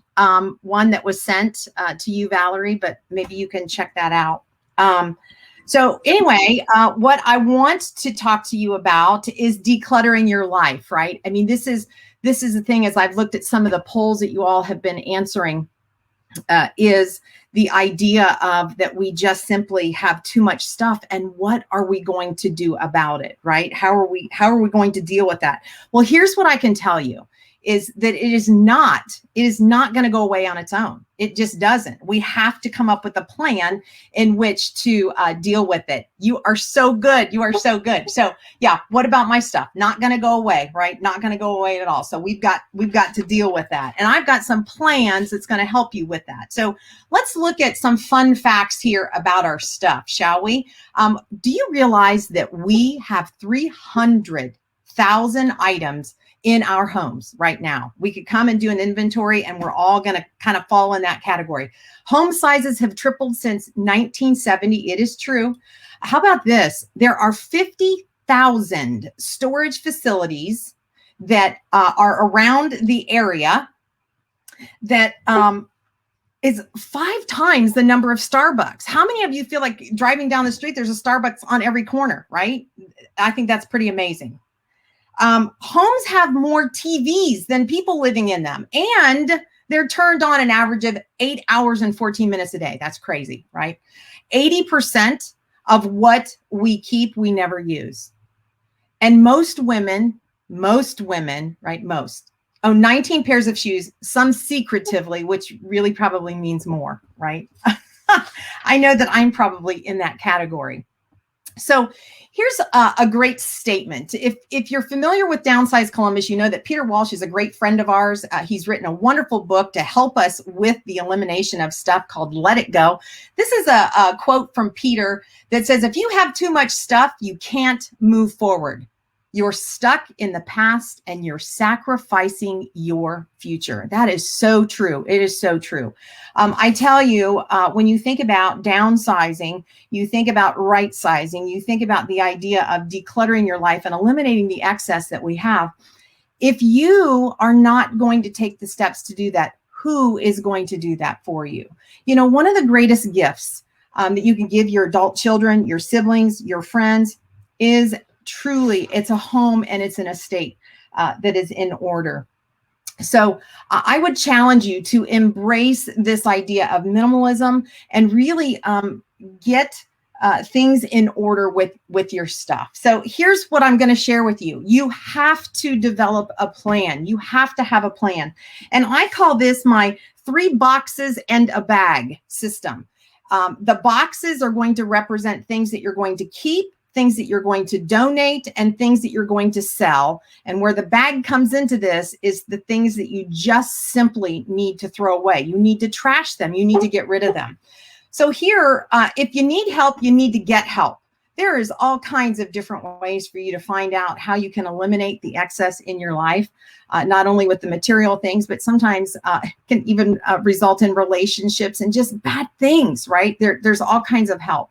one that was sent to you, Valerie, but maybe you can check that out. So anyway, what I want to talk to you about is decluttering your life, right? I mean, this is the thing, as I've looked at some of the polls that you all have been answering, is the idea of that we just simply have too much stuff, and what are we going to do about it, right? How are we going to deal with that? Well, here's what I can tell you is that it is not going to go away on its own. It just doesn't. We have to come up with a plan in which to deal with it. You are so good. You are so good. So yeah, what about my stuff? Not going to go away, right? Not going to go away at all. So we've got to deal with that. And I've got some plans that's going to help you with that. So let's look at some fun facts here about our stuff, shall we? Do you realize that we have 300,000 items in our homes right now. We could come and do an inventory and we're all going to kind of fall in that category. Home sizes have tripled since 1970. It is true. How about this? There are 50,000 storage facilities that are around the area that is 5 times the number of Starbucks. How many of you feel like driving down the street, there's a Starbucks on every corner, right? I think that's pretty amazing. Homes have more TVs than people living in them, and they're turned on an average of 8 hours and 14 minutes a day. That's crazy, right? 80% of what we keep, we never use. And most women, right? Most own 19 pairs of shoes, some secretively, which really probably means more, right? I know that I'm probably in that category. So here's a great statement. If you're familiar with DownSize Columbus, you know that Peter Walsh is a great friend of ours. He's written a wonderful book to help us with the elimination of stuff called Let It Go. This is a quote from Peter that says, if you have too much stuff, you can't move forward. You're stuck in the past and you're sacrificing your future. That is so true. It is so true. I tell you, when you think about downsizing, you think about right sizing, you think about the idea of decluttering your life and eliminating the excess that we have. If you are not going to take the steps to do that, who is going to do that for you? You know, one of the greatest gifts that you can give your adult children, your siblings, your friends is truly, it's a home and it's an estate that is in order. So I would challenge you to embrace this idea of minimalism and really get things in order with your stuff. So here's what I'm going to share with you. You have to develop a plan. You have to have a plan. And I call this my 3 boxes and a bag system. The boxes are going to represent things that you're going to keep, things that you're going to donate, and things that you're going to sell. And where the bag comes into this is the things that you just simply need to throw away. You need to trash them. You need to get rid of them. So here, if you need help, you need to get help. There is all kinds of different ways for you to find out how you can eliminate the excess in your life, not only with the material things, but sometimes can even result in relationships and just bad things, right? There's all kinds of help.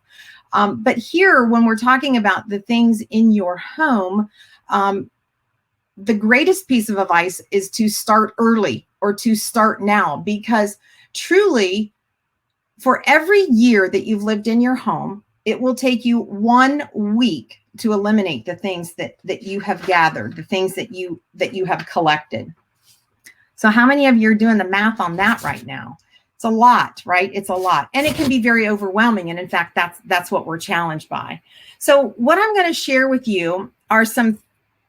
But here, when we're talking about the things in your home, the greatest piece of advice is to start early or to start now, because truly, for every year that you've lived in your home, it will take you 1 week to eliminate the things that you have gathered, the things that you have collected. So how many of you are doing the math on that right now? It's a lot, right? It's a lot. And it can be very overwhelming. And in fact, that's what we're challenged by. So what I'm going to share with you are some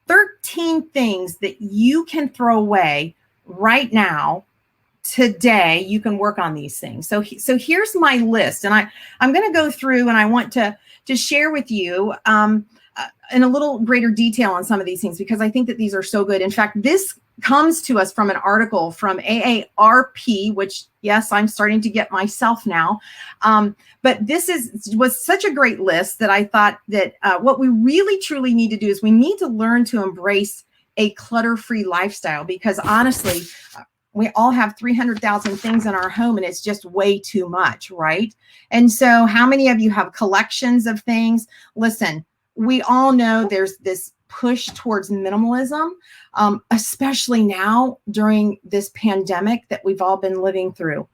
13 things that you can throw away right now. Today, you can work on these things. So here's my list. And I'm going to go through and I want to share with you in a little greater detail on some of these things, because I think that these are so good. In fact, this comes to us from an article from AARP, which, yes, I'm starting to get myself now. But this was such a great list that I thought that what we really, truly need to do is we need to learn to embrace a clutter-free lifestyle, because honestly, we all have 300,000 things in our home and it's just way too much, right? And so how many of you have collections of things? Listen, we all know there's this push towards minimalism, especially now during this pandemic that we've all been living through.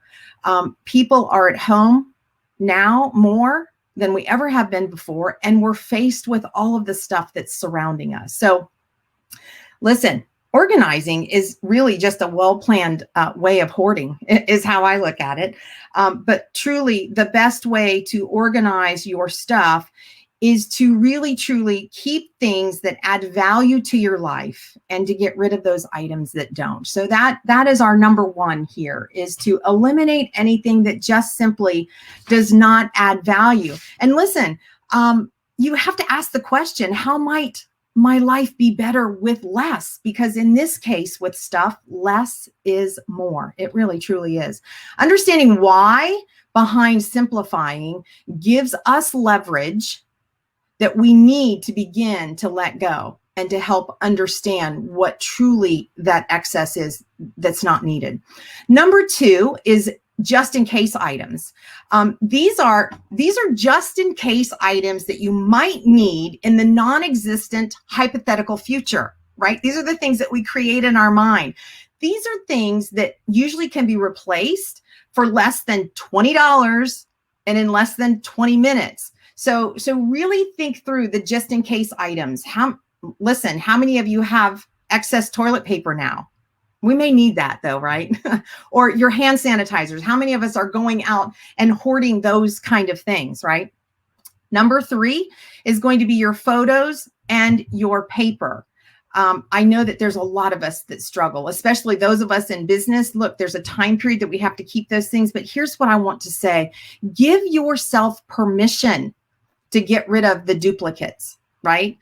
People are at home now more than we ever have been before, and we're faced with all of the stuff that's surrounding us. So listen, organizing is really just a well-planned way of hoarding, is how I look at it. But truly, the best way to organize your stuff is to really, truly keep things that add value to your life and to get rid of those items that don't. So that is our number one here, is to eliminate anything that just simply does not add value. And listen, you have to ask the question, how might my life be better with less? Because in this case, with stuff, less is more. It really, truly is. Understanding why behind simplifying gives us leverage that we need to begin to let go. and to help understand what truly that excess is that's not needed. Number 2 is just in case items. These are just in case items that you might need in the non-existent hypothetical future, right? These are the things that we create in our mind. These are things that usually can be replaced for less than $20 and in less than 20 minutes. So really think through the just in case items. Listen, how many of you have excess toilet paper now? We may need that though, right? Or your hand sanitizers. How many of us are going out and hoarding those kind of things, right? Number 3 is going to be your photos and your paper. I know that there's a lot of us that struggle, especially those of us in business. Look, there's a time period that we have to keep those things, but here's what I want to say. Give yourself permission to get rid of the duplicates, right?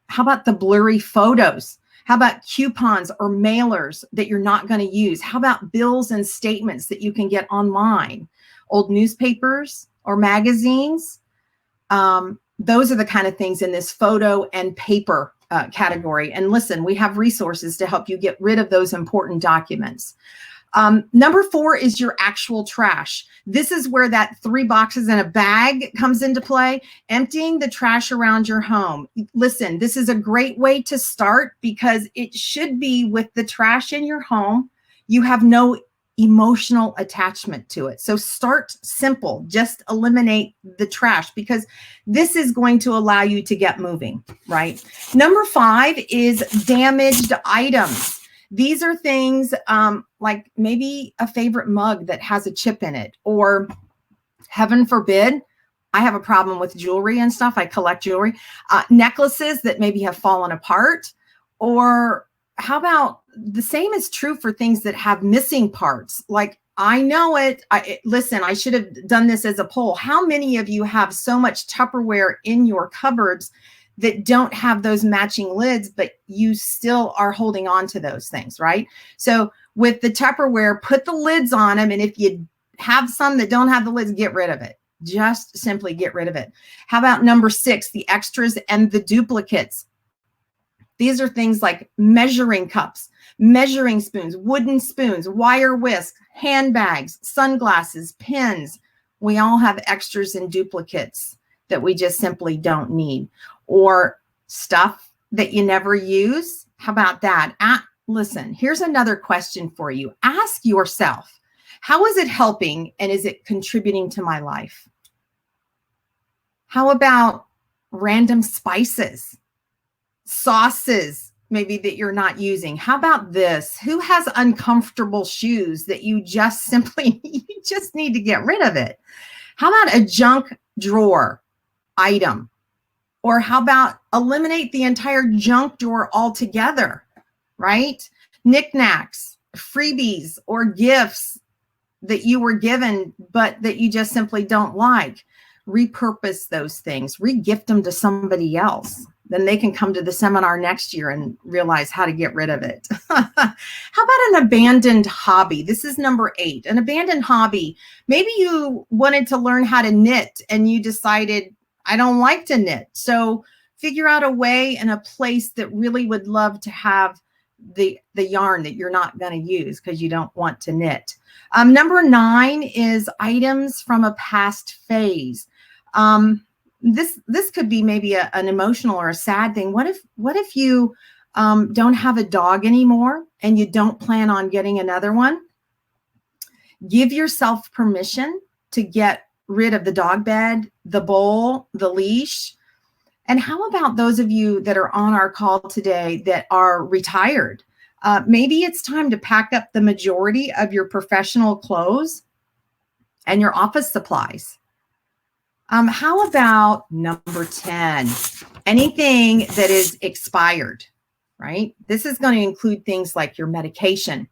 How about the blurry photos? How about coupons or mailers that you're not going to use? How about bills and statements that you can get online? Old newspapers or magazines? Those are the kind of things in this photo and paper category. And listen, we have resources to help you get rid of those important documents. Number 4 is your actual trash. This is where that 3 boxes in a bag comes into play, emptying the trash around your home. Listen, this is a great way to start because it should be with the trash in your home. You have no emotional attachment to it. So start simple, just eliminate the trash because this is going to allow you to get moving, right? Number 5 is damaged items. These are things like maybe a favorite mug that has a chip in it, or heaven forbid, I have a problem with jewelry and stuff. I collect jewelry, necklaces that maybe have fallen apart, or how about the same is true for things that have missing parts? Like I know it. Listen, I should have done this as a poll. How many of you have so much Tupperware in your cupboards that don't have those matching lids, but you still are holding on to those things, right? So with the Tupperware, put the lids on them. And if you have some that don't have the lids, get rid of it. Just simply get rid of it. How about number 6, the extras and the duplicates? These are things like measuring cups, measuring spoons, wooden spoons, wire whisk, handbags, sunglasses, pins. We all have extras and duplicates that we just simply don't need. Or stuff that you never use. How about that? Listen, here's another question for you. Ask yourself, how is it helping and is it contributing to my life? How about random spices, sauces, maybe that you're not using? How about this? Who has uncomfortable shoes that you just simply, you just need to get rid of it? How about a junk drawer item? Or how about eliminate the entire junk drawer altogether, right? Knickknacks, freebies, or gifts that you were given, but that you just simply don't like. Repurpose those things, re-gift them to somebody else. Then they can come to the seminar next year and realize how to get rid of it. How about an abandoned hobby? This is number 8, an abandoned hobby. Maybe you wanted to learn how to knit and you decided, I don't like to knit. So figure out a way and a place that really would love to have the yarn that you're not going to use because you don't want to knit. Number 9 is items from a past phase. This could be maybe an emotional or a sad thing. What if you don't have a dog anymore and you don't plan on getting another one? Give yourself permission to get rid of the dog bed, the bowl, the leash. And how about those of you that are on our call today that are retired? Maybe it's time to pack up the majority of your professional clothes and your office supplies. How about number 10? Anything that is expired, right? This is going to include things like your medication,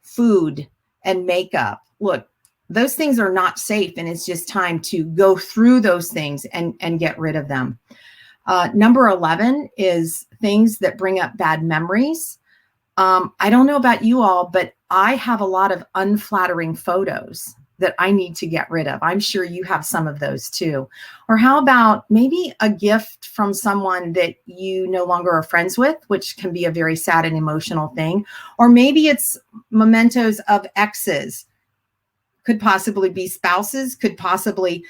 food, and makeup. Look, those things are not safe, and it's just time to go through those things and get rid of them. Number 11 is things that bring up bad memories. I don't know about you all, but I have a lot of unflattering photos that I need to get rid of? I'm sure you have some of those too. Or how about maybe a gift from someone that you no longer are friends with, which can be a very sad and emotional thing. Or maybe it's mementos of exes. Could possibly be spouses, could possibly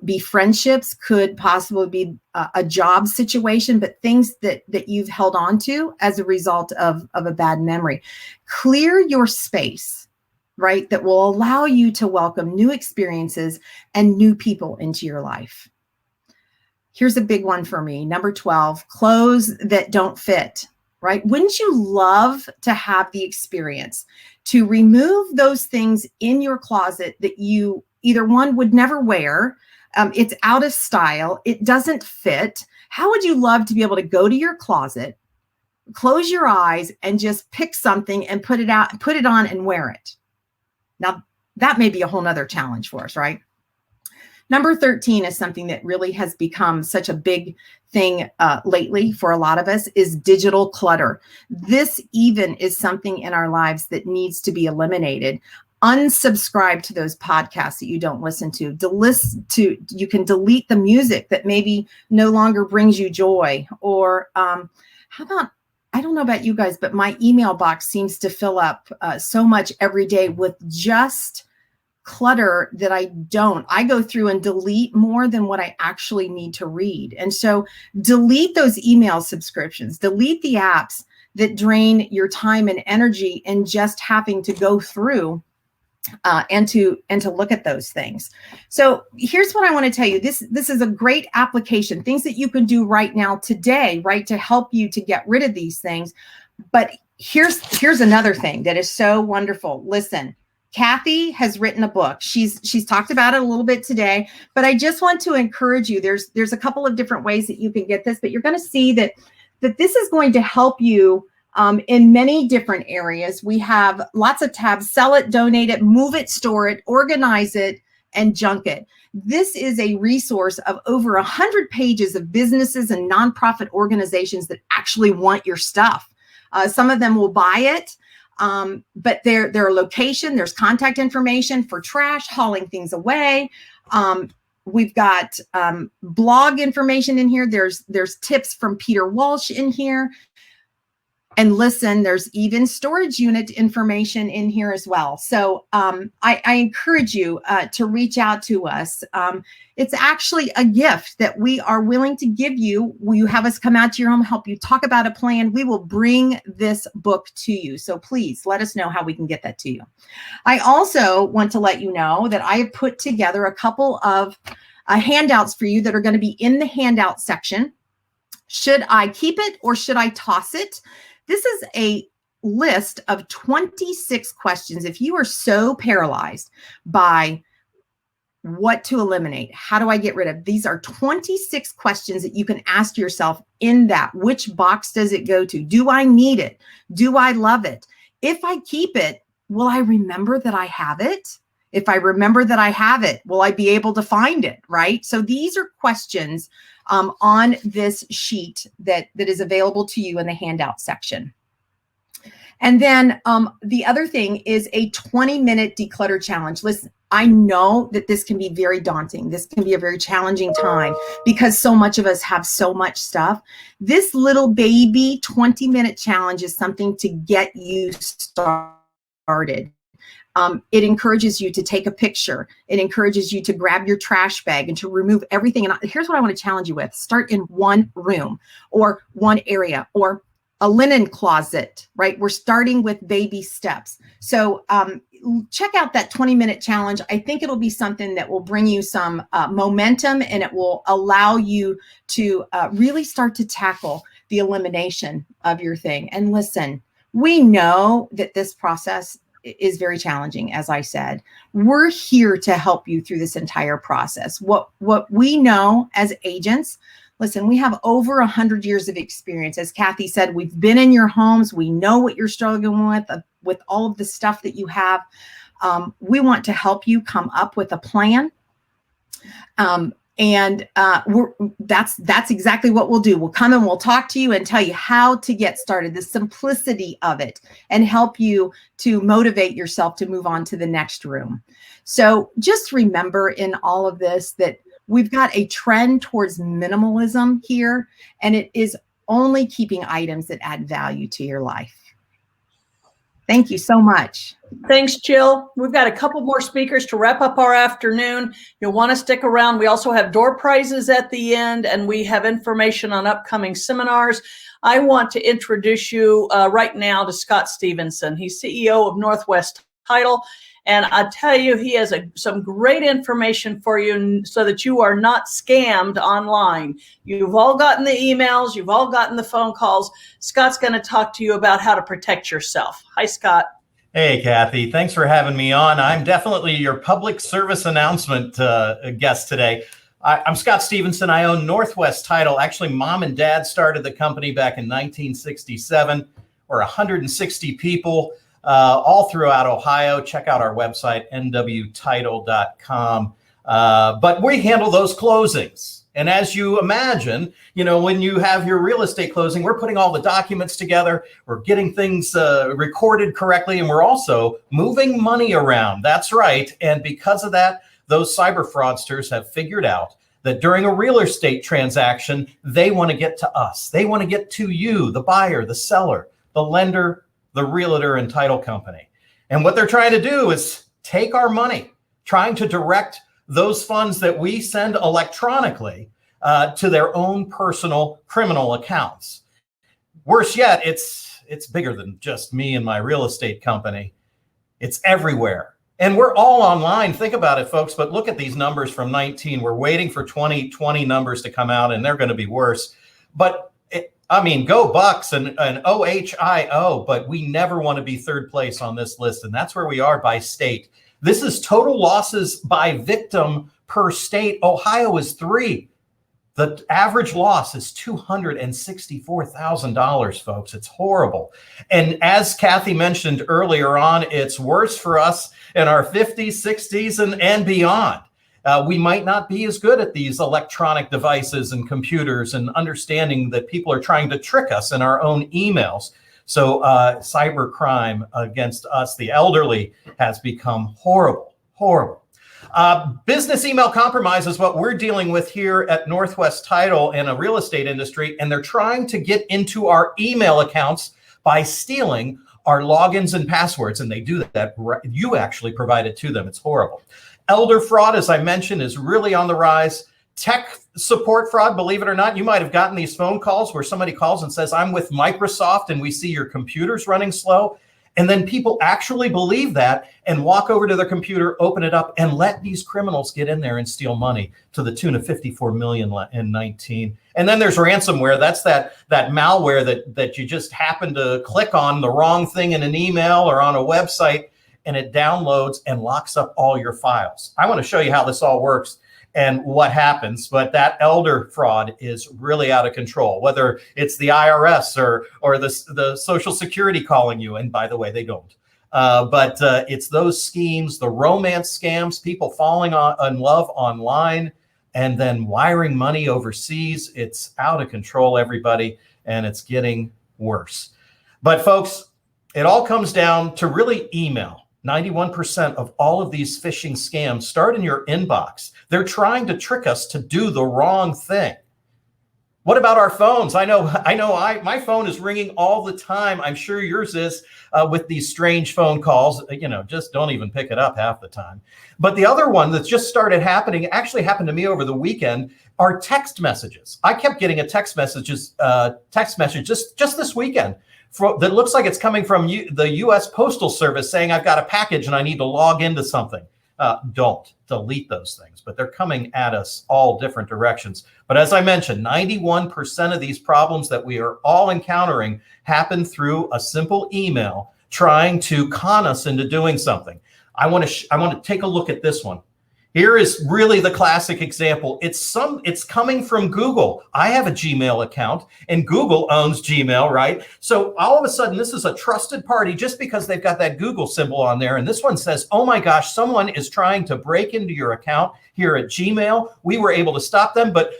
be friendships, could possibly be a job situation, but things that you've held on to as a result of a bad memory. Clear your space, right? That will allow you to welcome new experiences and new people into your life. Here's a big one for me. Number 12, clothes that don't fit, right? Wouldn't you love to have the experience to remove those things in your closet that you either one would never wear, it's out of style, it doesn't fit? How would you love to be able to go to your closet, close your eyes, and just pick something and put it out, put it on and wear it? Now, that may be a whole nother challenge for us, right? Number 13 is something that really has become such a big thing lately for a lot of us, is digital clutter. This even is something in our lives that needs to be eliminated. Unsubscribe to those podcasts that you don't listen to. You can delete the music that maybe no longer brings you joy. Or how about, I don't know about you guys, but my email box seems to fill up so much every day with just clutter that I go through and delete more than what I actually need to read. And so delete those email subscriptions, delete the apps that drain your time and energy and just having to go through and to look at those things. So here's what I want to tell you. This is a great application, things that you can do right now today, right, to help you to get rid of these things. But here's another thing that is so wonderful. Listen, Kathy has written a book. She's talked about it a little bit today, but I just want to encourage you. There's a couple of different ways that you can get this, but you're going to see that this is going to help you in many different areas. We have lots of tabs: sell it, donate it, move it, store it, organize it, and junk it. This is a resource of over 100 pages of businesses and nonprofit organizations that actually want your stuff. Some of them will buy it. But their location, there's contact information for trash, hauling things away. We've got blog information in here. There's tips from Peter Walsh in here. And listen, there's even storage unit information in here as well. So I encourage you to reach out to us. It's actually a gift that we are willing to give you. Will you have us come out to your home, help you talk about a plan? We will bring this book to you. So please let us know how we can get that to you. I also want to let you know that I have put together a couple of handouts for you that are going to be in the handout section. Should I keep it or should I toss it? This is a list of 26 questions. If you are so paralyzed by what to eliminate, how do I get rid of? These are 26 questions that you can ask yourself in that. Which box does it go to? Do I need it? Do I love it? If I keep it, will I remember that I have it? If I remember that I have it, will I be able to find it, right? So these are questions on this sheet that is available to you in the handout section. And then the other thing is a 20-minute declutter challenge. Listen, I know that this can be very daunting. This can be a very challenging time because so much of us have so much stuff. This little baby 20-minute challenge is something to get you started. It encourages you to take a picture. It encourages you to grab your trash bag and to remove everything. And here's what I want to challenge you with. Start in one room or one area or a linen closet, right? We're starting with baby steps. So check out that 20-minute challenge. I think it'll be something that will bring you some momentum, and it will allow you to really start to tackle the elimination of your thing. And listen, we know that this process is very challenging. As I said, we're here to help you through this entire process. What we know as agents, listen, we have over 100 years of experience. As Kathy said, we've been in your homes. We know what you're struggling with all of the stuff that you have. We want to help you come up with a plan. And that's exactly what we'll do. We'll come and we'll talk to you and tell you how to get started, the simplicity of it, and help you to motivate yourself to move on to the next room. So just remember in all of this that we've got a trend towards minimalism here, and it is only keeping items that add value to your life. Thank you so much. Thanks, Jill. We've got a couple more speakers to wrap up our afternoon. You'll want to stick around. We also have door prizes at the end, and we have information on upcoming seminars. I want to introduce you right now to Scott Stevenson. He's CEO of Northwest Title. And I tell you, he has some great information for you so that you are not scammed online. You've all gotten the emails. You've all gotten the phone calls. Scott's going to talk to you about how to protect yourself. Hi, Scott. Hey, Kathy. Thanks for having me on. I'm definitely your public service announcement guest today. I'm Scott Stevenson. I own Northwest Title. Actually, Mom and Dad started the company back in 1967. We're 160 people. All throughout Ohio. Check out our website, nwtitle.com. But we handle those closings. And as you imagine, when you have your real estate closing, we're putting all the documents together. We're getting things recorded correctly. And we're also moving money around. That's right. And because of that, those cyber fraudsters have figured out that during a real estate transaction, they want to get to us. They want to get to you, the buyer, the seller, the lender, the realtor and title company. And what they're trying to do is take our money, trying to direct those funds that we send electronically to their own personal criminal accounts. Worse yet, it's bigger than just me and my real estate company. It's everywhere. And we're all online. Think about it, folks, but look at these numbers from 19. We're waiting for 2020 numbers to come out, and they're going to be worse. But go Bucks and OHIO, but we never want to be third place on this list. And that's where we are by state. This is total losses by victim per state. Ohio is 3. The average loss is $264,000, folks. It's horrible. And as Kathy mentioned earlier on, it's worse for us in our 50s, 60s, and beyond. We might not be as good at these electronic devices and computers and understanding that people are trying to trick us in our own emails. So cyber crime against us, the elderly, has become horrible, horrible. Business email compromise is what we're dealing with here at Northwest Title and a real estate industry, and they're trying to get into our email accounts by stealing our logins and passwords, and they do that. You actually provide it to them. It's horrible. Elder fraud, as I mentioned, is really on the rise. Tech support fraud, believe it or not, you might have gotten these phone calls where somebody calls and says, I'm with Microsoft and we see your computer's running slow. And then people actually believe that and walk over to their computer, open it up, and let these criminals get in there and steal money to the tune of $54 million in 19. And then there's ransomware. That's that malware that you just happen to click on the wrong thing in an email or on a website, and it downloads and locks up all your files. I want to show you how this all works and what happens, but that elder fraud is really out of control, whether it's the IRS or the Social Security calling you, and by the way, they don't. But it's those schemes, the romance scams, people falling in love online and then wiring money overseas. It's out of control, everybody, and it's getting worse. But folks, it all comes down to really email. 91% of all of these phishing scams start in your inbox. They're trying to trick us to do the wrong thing. What about our phones? I know my phone is ringing all the time. I'm sure yours is with these strange phone calls. Just don't even pick it up half the time. But the other one that's just started happening, actually happened to me over the weekend, are text messages. I kept getting a text message just this weekend that looks like it's coming from the U.S. Postal Service saying I've got a package and I need to log into something. Don't delete those things, but they're coming at us all different directions. But as I mentioned, 91% of these problems that we are all encountering happen through a simple email trying to con us into doing something. I want to take a look at this one. Here is really the classic example. It's coming from Google. I have a Gmail account and Google owns Gmail, right? So all of a sudden, this is a trusted party just because they've got that Google symbol on there. And this one says, oh my gosh, someone is trying to break into your account here at Gmail. We were able to stop them, but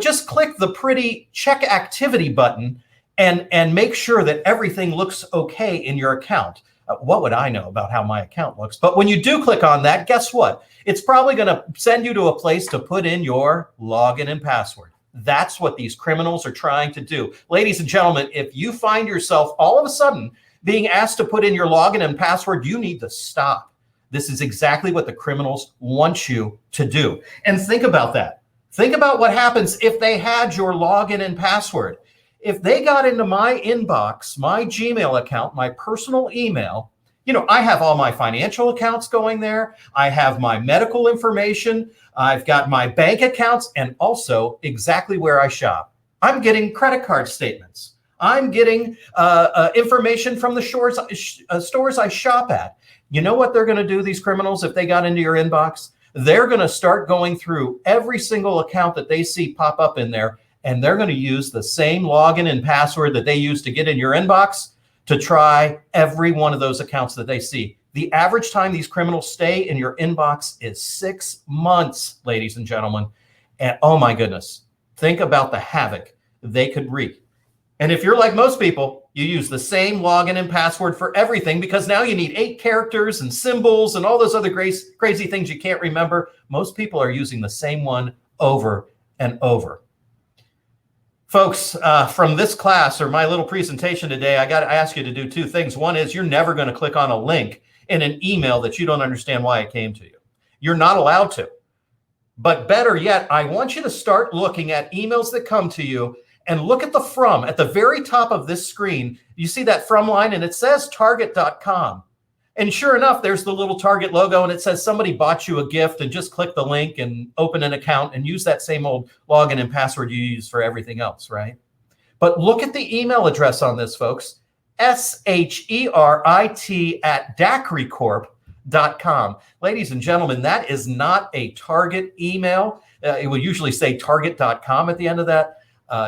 just click the pretty check activity button and make sure that everything looks okay in your account. What would I know about how my account looks? But when you do click on that, guess what? It's probably going to send you to a place to put in your login and password. That's what these criminals are trying to do. Ladies and gentlemen, if you find yourself all of a sudden being asked to put in your login and password, you need to stop. This is exactly what the criminals want you to do. And think about that. Think about what happens if they had your login and password. If they got into my inbox, my Gmail account, my personal email, I have all my financial accounts going there. I have my medical information. I've got my bank accounts and also exactly where I shop. I'm getting credit card statements. I'm getting information from the stores I shop at. You know what they're going to do, these criminals, if they got into your inbox? They're going to start going through every single account that they see pop up in there, and they're going to use the same login and password that they use to get in your inbox to try every one of those accounts that they see. The average time these criminals stay in your inbox is 6 months, ladies and gentlemen. And oh my goodness, think about the havoc they could wreak. And if you're like most people, you use the same login and password for everything because now you need 8 characters and symbols and all those other crazy things you can't remember. Most people are using the same one over and over. Folks, from this class or my little presentation today, I got to ask you to do 2 things. One is you're never going to click on a link in an email that you don't understand why it came to you. You're not allowed to. But better yet, I want you to start looking at emails that come to you and look at the from. At the very top of this screen, you see that from line and it says target.com. And sure enough, there's the little Target logo and it says somebody bought you a gift, and just click the link and open an account and use that same old login and password you use for everything else, right? But look at the email address on this, folks. SHERIT@dacrycorp.com. Ladies and gentlemen, that is not a Target email. It will usually say target.com at the end of that.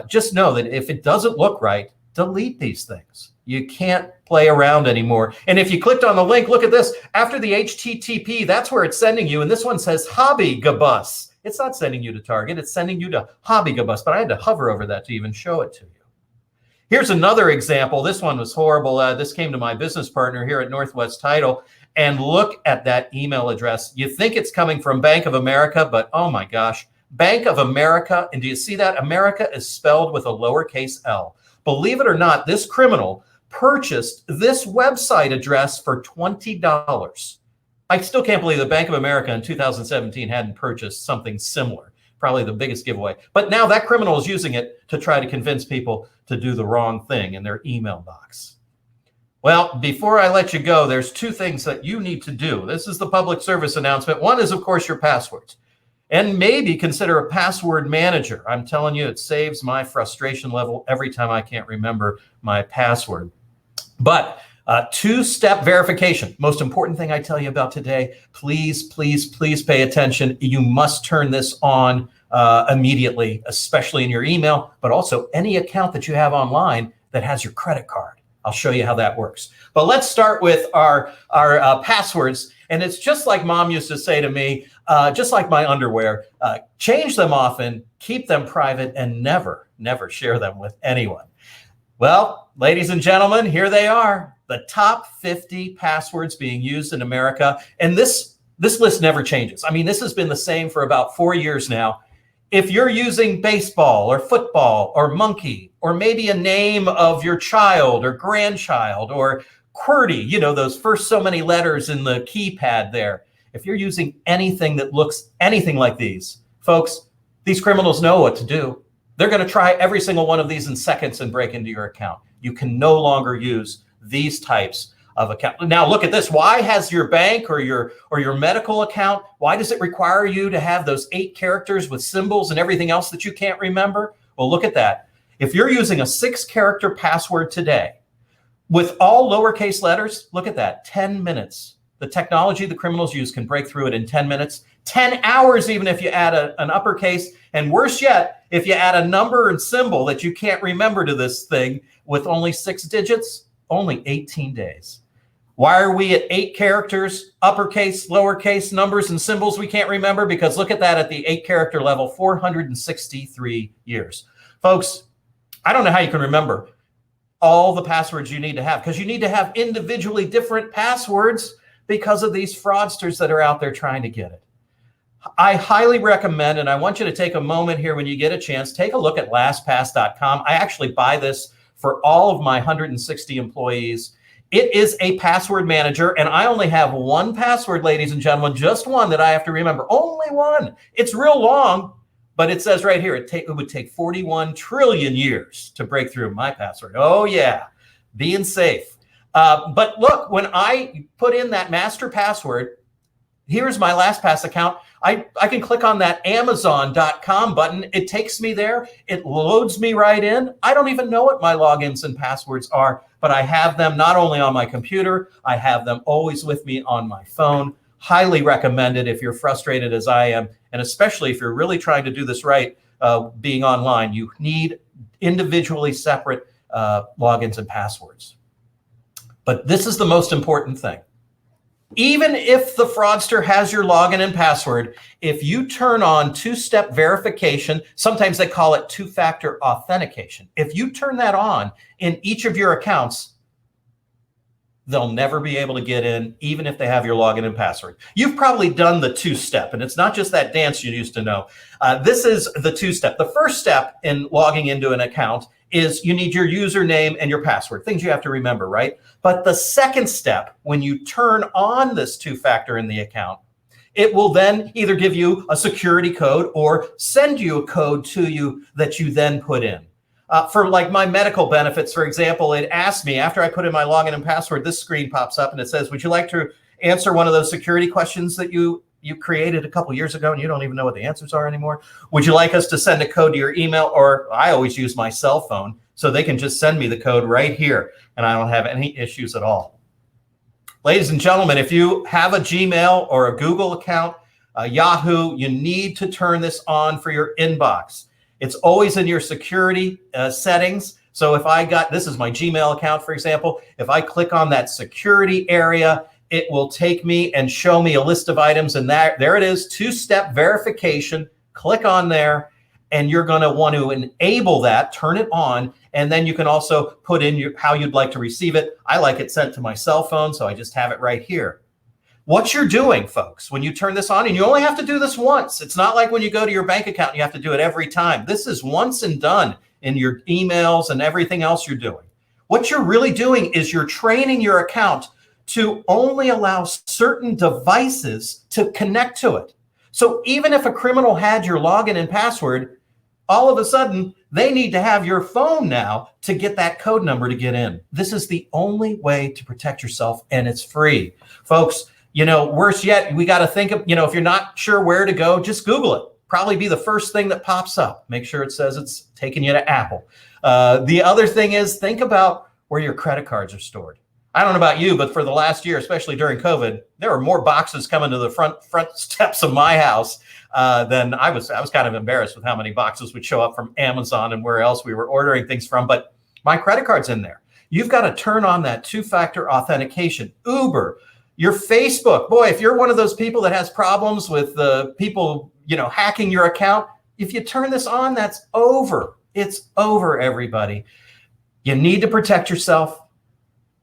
Just know that if it doesn't look right, delete these things. You can't play around anymore. And if you clicked on the link, look at this. After the HTTP, that's where it's sending you. And this one says Hobbygabus. It's not sending you to Target. It's sending you to Hobbygabus. But I had to hover over that to even show it to you. Here's another example. This one was horrible. This came to my business partner here at Northwest Title. And look at that email address. You think it's coming from Bank of America, but oh my gosh, Bank of America. And do you see that? America is spelled with a lowercase L. Believe it or not, this criminal purchased this website address for $20. I still can't believe the Bank of America in 2017 hadn't purchased something similar. Probably the biggest giveaway. But now that criminal is using it to try to convince people to do the wrong thing in their email box. Well, before I let you go, there's 2 things that you need to do. This is the public service announcement. One is, of course, your passwords. And maybe consider a password manager. I'm telling you, it saves my frustration level every time I can't remember my password. But 2-step verification, most important thing I tell you about today, please, please, please pay attention. You must turn this on immediately, especially in your email, but also any account that you have online that has your credit card. I'll show you how that works. But let's start with our passwords. And it's just like Mom used to say to me, just like my underwear, change them often, keep them private, and never, never share them with anyone. Well, ladies and gentlemen, here they are, the top 50 passwords being used in America. And this list never changes. I mean, this has been the same for about 4 years now. If you're using baseball or football or monkey, or maybe a name of your child or grandchild, or QWERTY, you know, those first so many letters in the keypad there. If you're using anything that looks anything like these, folks, these criminals know what to do. They're going to try every single one of these in seconds and break into your account. You can no longer use these types of account. Now look at this. Why has your bank or your medical account, why does it require you to have those 8 characters with symbols and everything else that you can't remember? Well, look at that. If you're using a 6-character password today with all lowercase letters, look at that, 10 minutes. The technology the criminals use can break through it in 10 minutes, 10 hours, even if you add an uppercase. And worse yet, if you add a number and symbol that you can't remember to this thing with only 6 digits, only 18 days. Why are we at 8 characters, uppercase, lowercase, numbers and symbols we can't remember? Because look at that at the 8-character level, 463 years. Folks, I don't know how you can remember all the passwords you need to have, because you need to have individually different passwords because of these fraudsters that are out there trying to get it. I highly recommend, and I want you to take a moment here when you get a chance, take a look at LastPass.com. I actually buy this for all of my 160 employees. It is a password manager, and I only have one password, ladies and gentlemen, just one that I have to remember. Only one. It's real long, but it says right here, it would take 41 trillion years to break through my password. Oh, yeah, being safe. But look, when I put in that master password, here's my LastPass account. I can click on that Amazon.com button. It takes me there. It loads me right in. I don't even know what my logins and passwords are, but I have them not only on my computer, I have them always with me on my phone. Highly recommended if you're frustrated as I am, and especially if you're really trying to do this right, being online. You need individually separate logins and passwords. But this is the most important thing. Even if the fraudster has your login and password, if you turn on two-step verification, sometimes they call it two-factor authentication. If you turn that on in each of your accounts, they'll never be able to get in, even if they have your login and password. You've probably done the two-step, and it's not just that dance you used to know. This is the two-step. The first step in logging into an account is you need your username and your password, things you have to remember, right? But the second step, when you turn on this two-factor in the account, it will then either give you a security code or send you a code to you that you then put in. For like my medical benefits, for example, it asked me after I put in my login and password, this screen pops up and it says, would you like to answer one of those security questions that you created a couple years ago and you don't even know what the answers are anymore? Would you like us to send a code to your email? Or I always use my cell phone, so they can just send me the code right here and I don't have any issues at all. Ladies and gentlemen, if you have a Gmail or a Google account, Yahoo, you need to turn this on for your inbox. It's always in your security settings. So if I got, this is my Gmail account, for example, if I click on that security area, it will take me and show me a list of items, and there it is, two-step verification. Click on there, and you're going to want to enable that, turn it on, and then you can also put in how you'd like to receive it. I like it sent to my cell phone, so I just have it right here. What you're doing, folks, when you turn this on, and you only have to do this once. It's not like when you go to your bank account, you have to do it every time. This is once and done in your emails and everything else you're doing. What you're really doing is you're training your account to only allow certain devices to connect to it. So even if a criminal had your login and password, all of a sudden, they need to have your phone now to get that code number to get in. This is the only way to protect yourself, and it's free. Folks, you know, worse yet, we got to think of, if you're not sure where to go, just Google it. Probably be the first thing that pops up. Make sure it says it's taking you to Apple. The other thing is, think about where your credit cards are stored. I don't know about you, but for the last year, especially during COVID, there were more boxes coming to the front steps of my house than I was kind of embarrassed with how many boxes would show up from Amazon and where else we were ordering things from. But my credit card's in there. You've got to turn on that two-factor authentication. Uber, your Facebook. Boy, if you're one of those people that has problems with people, hacking your account, if you turn this on, that's over. It's over, everybody. You need to protect yourself.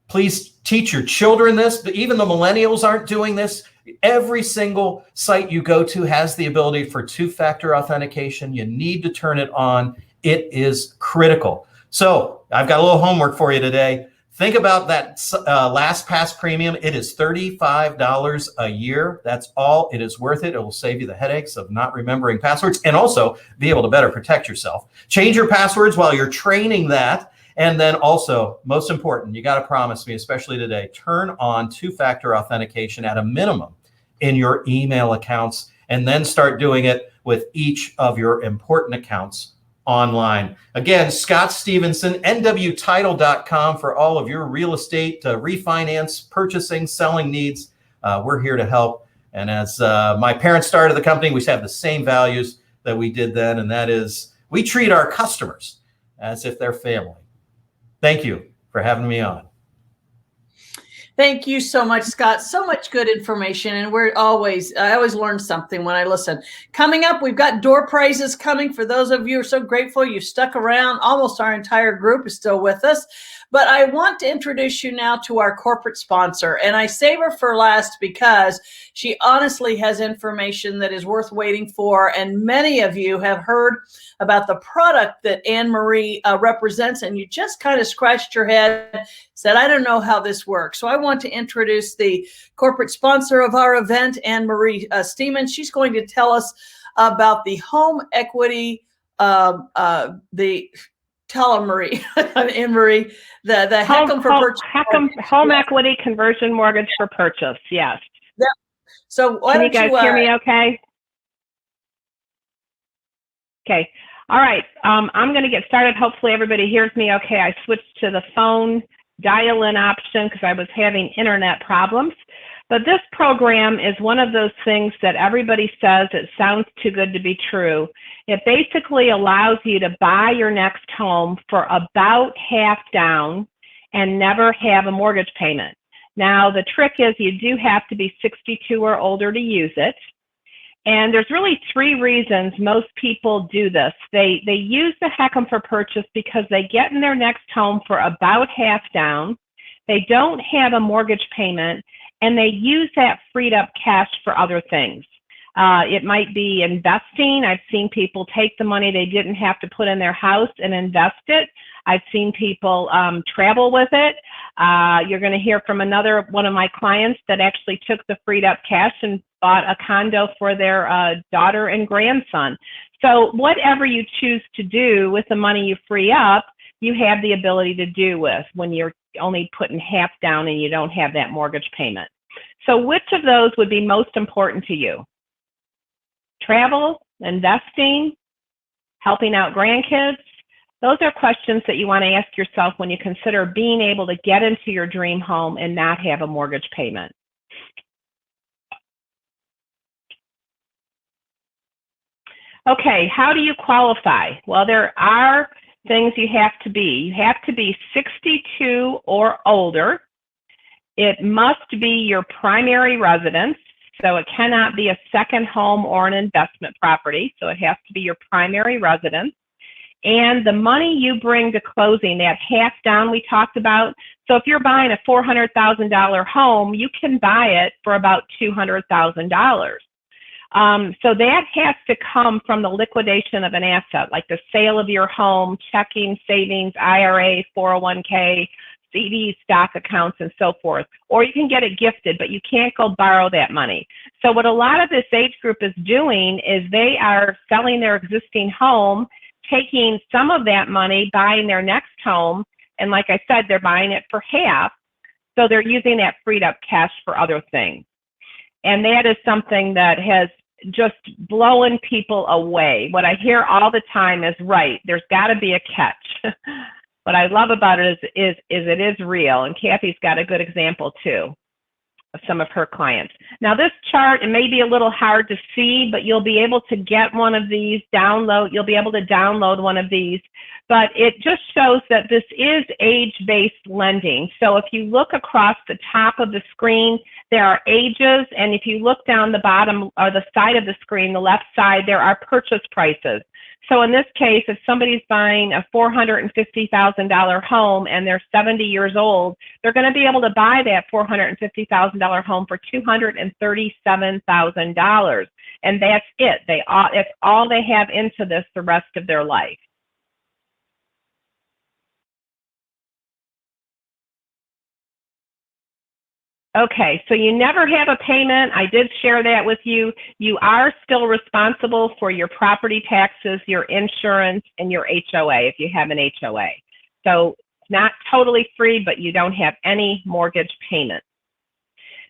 Please teach your children this, but even the millennials aren't doing this. Every single site you go to has the ability for two-factor authentication. You need to turn it on. It is critical. So I've got a little homework for you today. Think about that LastPass premium. It is $35 a year. That's all. It is worth it. It will save you the headaches of not remembering passwords and also be able to better protect yourself. Change your passwords while you're training that. And then also, most important, you got to promise me, especially today, turn on two-factor authentication at a minimum in your email accounts, and then start doing it with each of your important accounts online. Again, Scott Stevenson, nwtitle.com for all of your real estate refinance, purchasing, selling needs. We're here to help. And as my parents started the company, we have the same values that we did then, and that is we treat our customers as if they're family. Thank you for having me on. Thank you so much, Scott. So much good information. And I always learn something when I listen. Coming up, we've got door prizes coming. For those of you who are so grateful you stuck around, almost our entire group is still with us. But I want to introduce you now to our corporate sponsor. And I save her for last because she honestly has information that is worth waiting for. And many of you have heard about the product that Anne Marie represents, and you just kind of scratched your head, said, I don't know how this works. So I want to introduce the corporate sponsor of our event, Anne Marie Steeman. She's going to tell us about the home equity, Tell Marie, Anne Marie, the HECM for purchase. Home equity conversion mortgage for purchase, yes. Yep. So why Can you guys hear me okay? Okay. All right. I'm going to get started. Hopefully everybody hears me okay. I switched to the phone dial-in option because I was having internet problems. But this program is one of those things that everybody says it sounds too good to be true. It basically allows you to buy your next home for about half down and never have a mortgage payment. Now, the trick is you do have to be 62 or older to use it. And there's really three reasons most people do this. They use the HECM for purchase because they get in their next home for about half down. They don't have a mortgage payment, and they use that freed up cash for other things. It might be investing. I've seen people take the money they didn't have to put in their house and invest it. I've seen people travel with it. You're going to hear from another one of my clients that actually took the freed up cash and bought a condo for their daughter and grandson. So whatever you choose to do with the money you free up, you have the ability to do with when you're only putting half down and you don't have that mortgage payment. So which of those would be most important to you? Travel, investing, helping out grandkids? Those are questions that you want to ask yourself when you consider being able to get into your dream home and not have a mortgage payment. Okay, how do you qualify? Well, there are things you have to be. You have to be 62 or older. It must be your primary residence, so it cannot be a second home or an investment property, so it has to be your primary residence. And the money you bring to closing, that half down we talked about, so if you're buying a $400,000 home, you can buy it for about $200,000. So that has to come from the liquidation of an asset, like the sale of your home, checking, savings, IRA, 401k, CDs, stock accounts, and so forth. Or you can get it gifted, but you can't go borrow that money. So what a lot of this age group is doing is they are selling their existing home, taking some of that money, buying their next home, and like I said, they're buying it for half. So they're using that freed up cash for other things. And that is something that has just blowing people away. What I hear all the time is, right, there's got to be a catch. What I love about it is it is real. And Kathy's got a good example too of some of her clients. Now this chart, it may be a little hard to see, but you'll be able to get one of these, you'll be able to download one of these, but it just shows that this is age-based lending. So if you look across the top of the screen, there are ages, and if you look down the bottom or the side of the screen, the left side, there are purchase prices. So in this case, if somebody's buying a $450,000 home and they're 70 years old, they're going to be able to buy that $450,000 home for $237,000. And that's it. It's all they have into this the rest of their life. Okay, so you never have a payment. I did share that with you. You are still responsible for your property taxes, your insurance, and your HOA if you have an HOA. So it's not totally free, but you don't have any mortgage payment.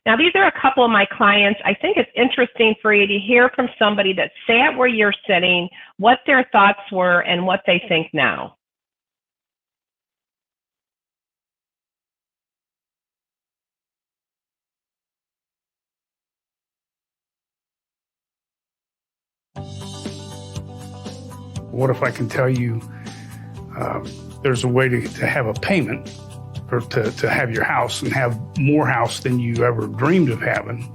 Now, these are a couple of my clients. I think it's interesting for you to hear from somebody that sat where you're sitting, what their thoughts were, and what they think now. What if I can tell you there's a way to have a payment, or to have your house and have more house than you ever dreamed of having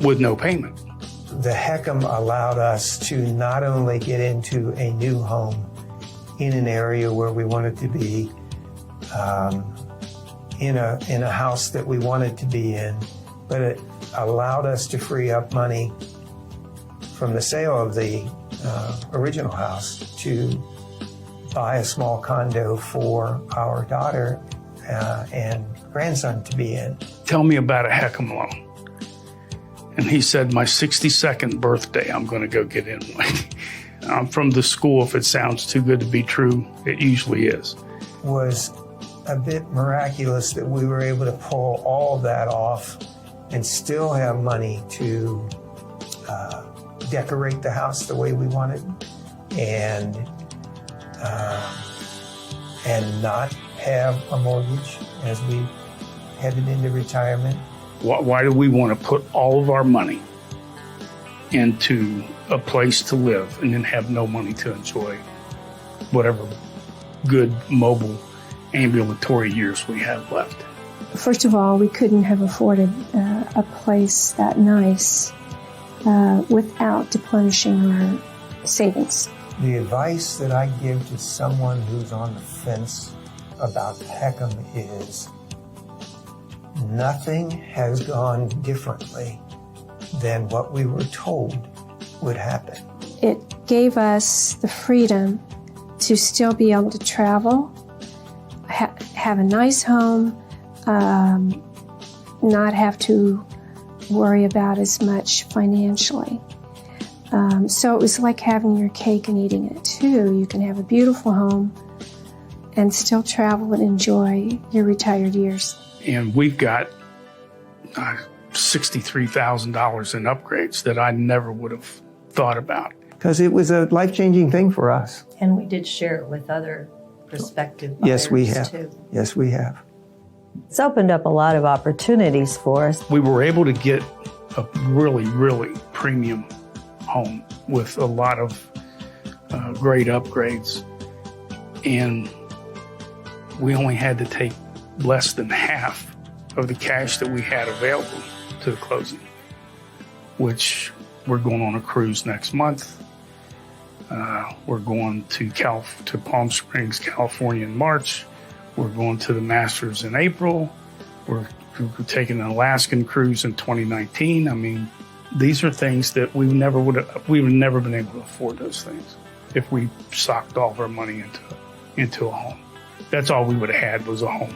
with no payment? The HECM allowed us to not only get into a new home in an area where we wanted to be, in a house that we wanted to be in, but it allowed us to free up money from the sale of the original house to buy a small condo for our daughter and grandson to be in. Tell me about a HECM loan. And he said, my 62nd birthday, I'm going to go get in one. I'm from the school, if it sounds too good to be true, it usually is. Was a bit miraculous that we were able to pull all of that off and still have money to decorate the house the way we wanted, and not have a mortgage as we headed into retirement. Why do we want to put all of our money into a place to live and then have no money to enjoy whatever good mobile ambulatory years we have left? First of all, we couldn't have afforded a place that nice without deplenishing our savings. The advice that I give to someone who's on the fence about HECM is nothing has gone differently than what we were told would happen. It gave us the freedom to still be able to travel, have a nice home, not have to worry about as much financially. So it was like having your cake and eating it too. You can have a beautiful home and still travel and enjoy your retired years. And we've got $63,000 in upgrades that I never would have thought about. Because it was a life-changing thing for us. And we did share it with other prospective buyers Yes, we have. too. Yes, we have. It's opened up a lot of opportunities for us. We were able to get a really, really premium home with a lot of great upgrades. And we only had to take less than half of the cash that we had available to the closing, which we're going on a cruise next month. We're going to Palm Springs, California in March. We're going to the Masters in April. We're taking an Alaskan cruise in 2019. I mean, these are things that we would never been able to afford those things if we socked all of our money into a home. That's all we would have had was a home.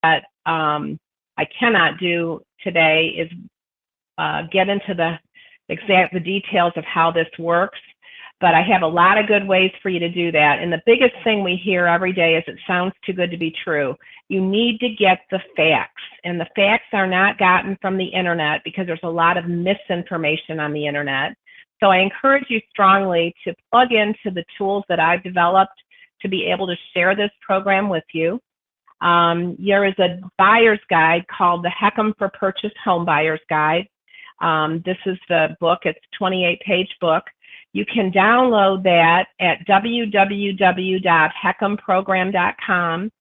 That I cannot do today is get into the details of how this works, but I have a lot of good ways for you to do that. And the biggest thing we hear every day is it sounds too good to be true. You need to get the facts, and the facts are not gotten from the internet because there's a lot of misinformation on the internet. So I encourage you strongly to plug into the tools that I've developed to be able to share this program with you. There is a buyer's guide called the HECM for Purchase Home Buyer's Guide. This is the book. It's a 28-page book. You can download that at www.hecmprogram.com.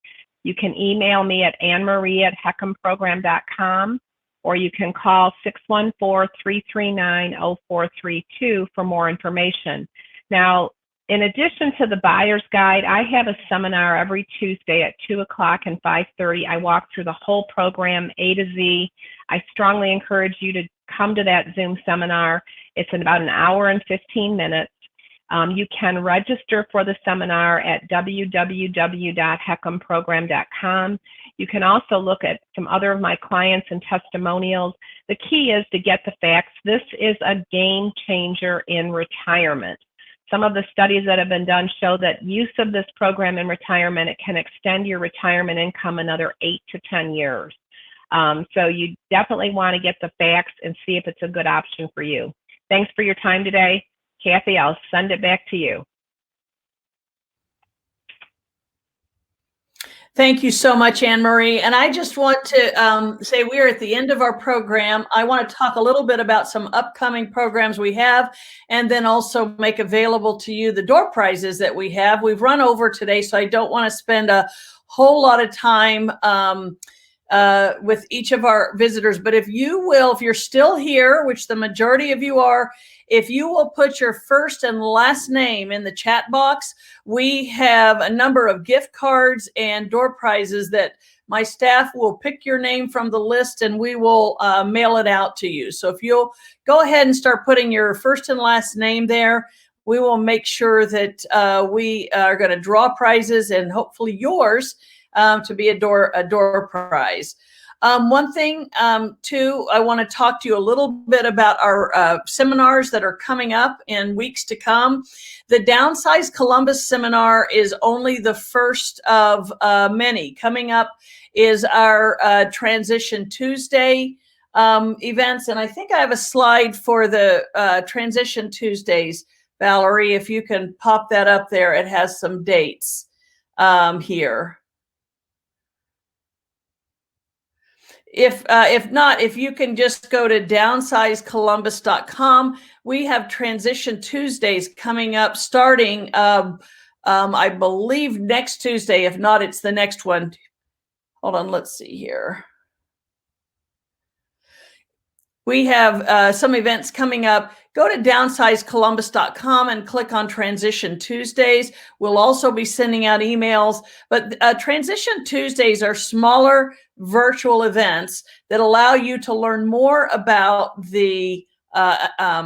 You can email me at annemarie@hecmprogram.com, or you can call 614-339-0432 for more information. Now, in addition to the buyer's guide, I have a seminar every Tuesday at 2 o'clock and 5:30. I walk through the whole program A to Z. I strongly encourage you to come to that Zoom seminar. It's in about an hour and 15 minutes. You can register for the seminar at www.hecmprogram.com. You can also look at some other of my clients and testimonials. The key is to get the facts. This is a game changer in retirement. Some of the studies that have been done show that use of this program in retirement, it can extend your retirement income another 8 to 10 years. So you definitely want to get the facts and see if it's a good option for you. Thanks for your time today. Kathy, I'll send it back to you. Thank you so much, Anne Marie. And I just want to say we are at the end of our program. I want to talk a little bit about some upcoming programs we have, and then also make available to you the door prizes that we have. We've run over today, so I don't want to spend a whole lot of time with each of our visitors. But if you're still here, which the majority of you are, if you will put your first and last name in the chat box, we have a number of gift cards and door prizes that my staff will pick your name from the list and we will mail it out to you. So if you'll go ahead and start putting your first and last name there, we will make sure that we are going to draw prizes, and hopefully yours to be a door prize. One thing, too, I want to talk to you a little bit about our seminars that are coming up in weeks to come. The DownSize Columbus seminar is only the first of many. Coming up is our Transition Tuesday events, and I think I have a slide for the Transition Tuesdays. Valerie, if you can pop that up there, it has some dates here. If not, if you can just go to downsizecolumbus.com, we have Transition Tuesdays coming up starting, I believe, next Tuesday. If not, it's the next one. Hold on, let's see here. We have some events coming up. Go to downsizecolumbus.com and click on Transition Tuesdays. We'll also be sending out emails, but Transition Tuesdays are smaller virtual events that allow you to learn more about the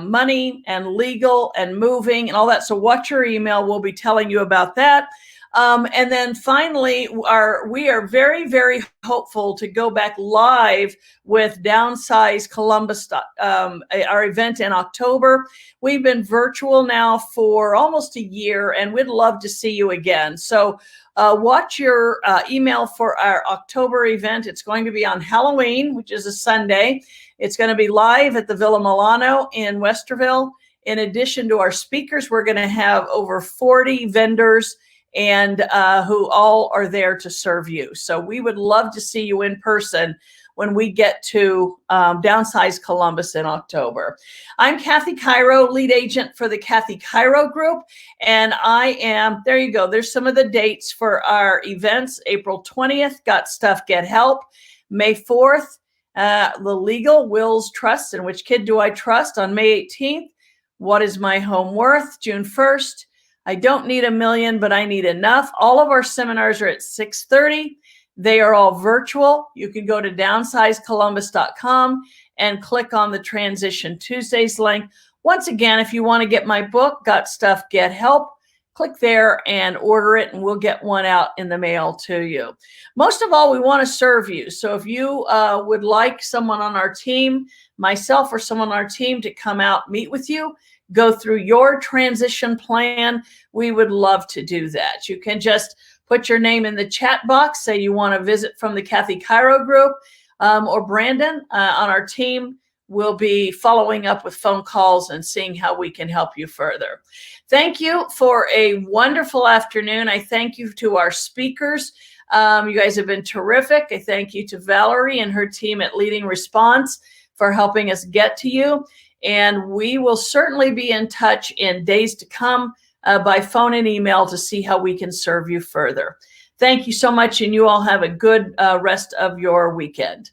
money and legal and moving and all that. So watch your email. We'll be telling you about that. And then finally, we are very, very hopeful to go back live with DownSize Columbus, our event in October. We've been virtual now for almost a year, and we'd love to see you again. So watch your email for our October event. It's going to be on Halloween, which is a Sunday. It's going to be live at the Villa Milano in Westerville. In addition to our speakers, we're going to have over 40 vendors and who all are there to serve you. So we would love to see you in person when we get to DownSize Columbus in October. I'm Kathy Cairo, lead agent for the Kathy Cairo Group, and I am, there you go, there's some of the dates for our events. April 20th, Got Stuff, Get Help. May 4th, the Legal Wills Trust, and Which Kid Do I Trust? On May 18th, What Is My Home Worth? June 1st, I Don't Need a Million, But I Need Enough. All of our seminars are at 6:30. They are all virtual. You can go to downsizecolumbus.com and click on the Transition Tuesdays link. Once again, if you want to get my book, Got Stuff, Get Help, click there and order it, and we'll get one out in the mail to you. Most of all, we want to serve you. So if you would like someone on our team, myself or someone on our team, to come out, meet with you, go through your transition plan, we would love to do that. You can just put your name in the chat box, say you want to visit from the Kathy Cairo Group, or Brandon on our team will be following up with phone calls and seeing how we can help you further. Thank you for a wonderful afternoon. I thank you to our speakers. You guys have been terrific. I thank you to Valerie and her team at Leading Response for helping us get to you. And we will certainly be in touch in days to come by phone and email to see how we can serve you further. Thank you so much, and you all have a good rest of your weekend.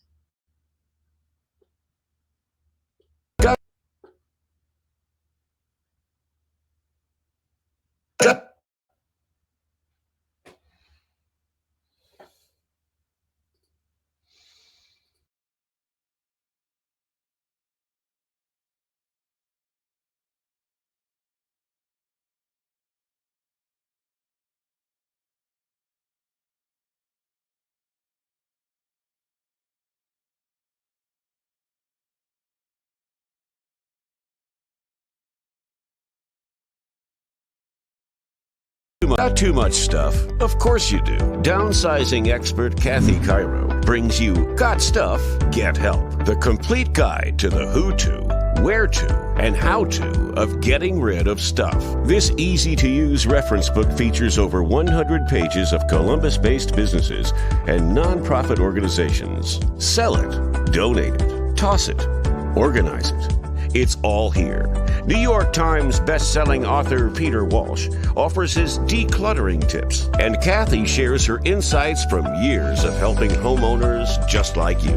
Not too much stuff. Of course you do. Downsizing expert Kathy Cairo brings you Got Stuff, Get Help, the complete guide to the who to, where to, and how to of getting rid of stuff. This easy-to-use reference book features over 100 pages of Columbus-based businesses and nonprofit organizations. Sell it, donate it, toss it, organize it. It's all here. New York Times best-selling author Peter Walsh offers his decluttering tips, and Kathy shares her insights from years of helping homeowners just like you.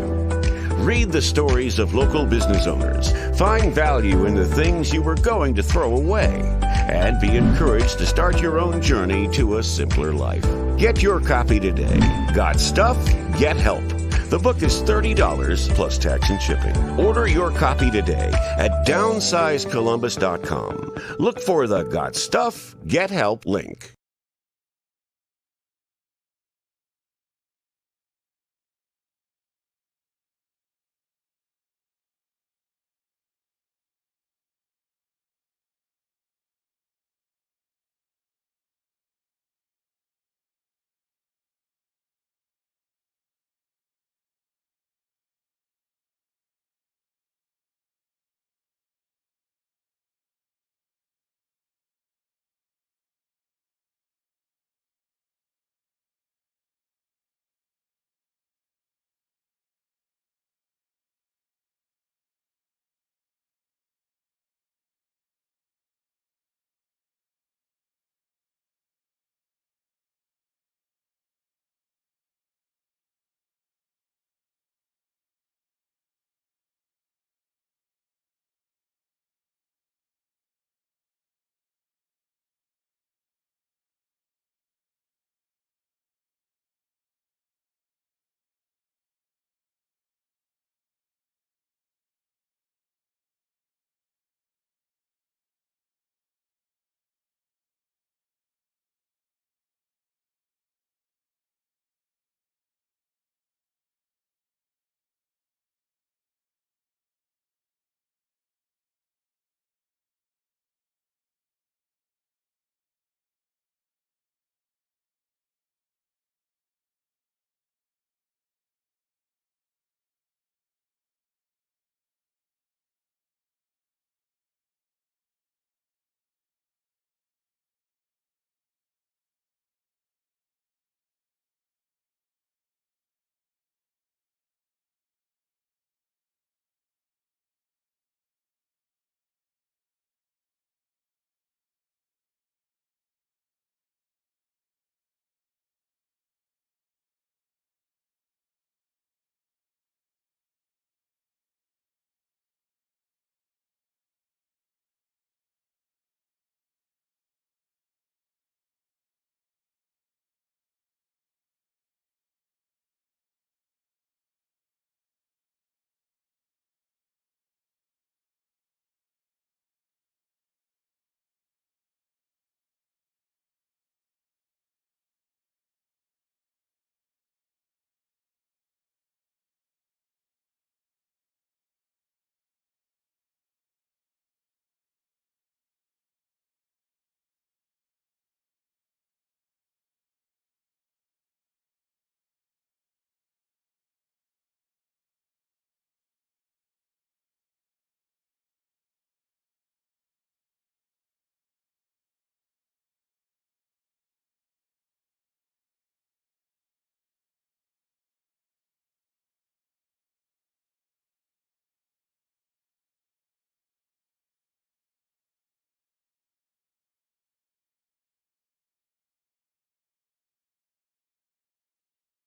Read the stories of local business owners, find value in the things you were going to throw away, and be encouraged to start your own journey to a simpler life. Get your copy today. Got Stuff? Get Help. The book is $30 plus tax and shipping. Order your copy today at downsizecolumbus.com. Look for the Got Stuff, Get Help link.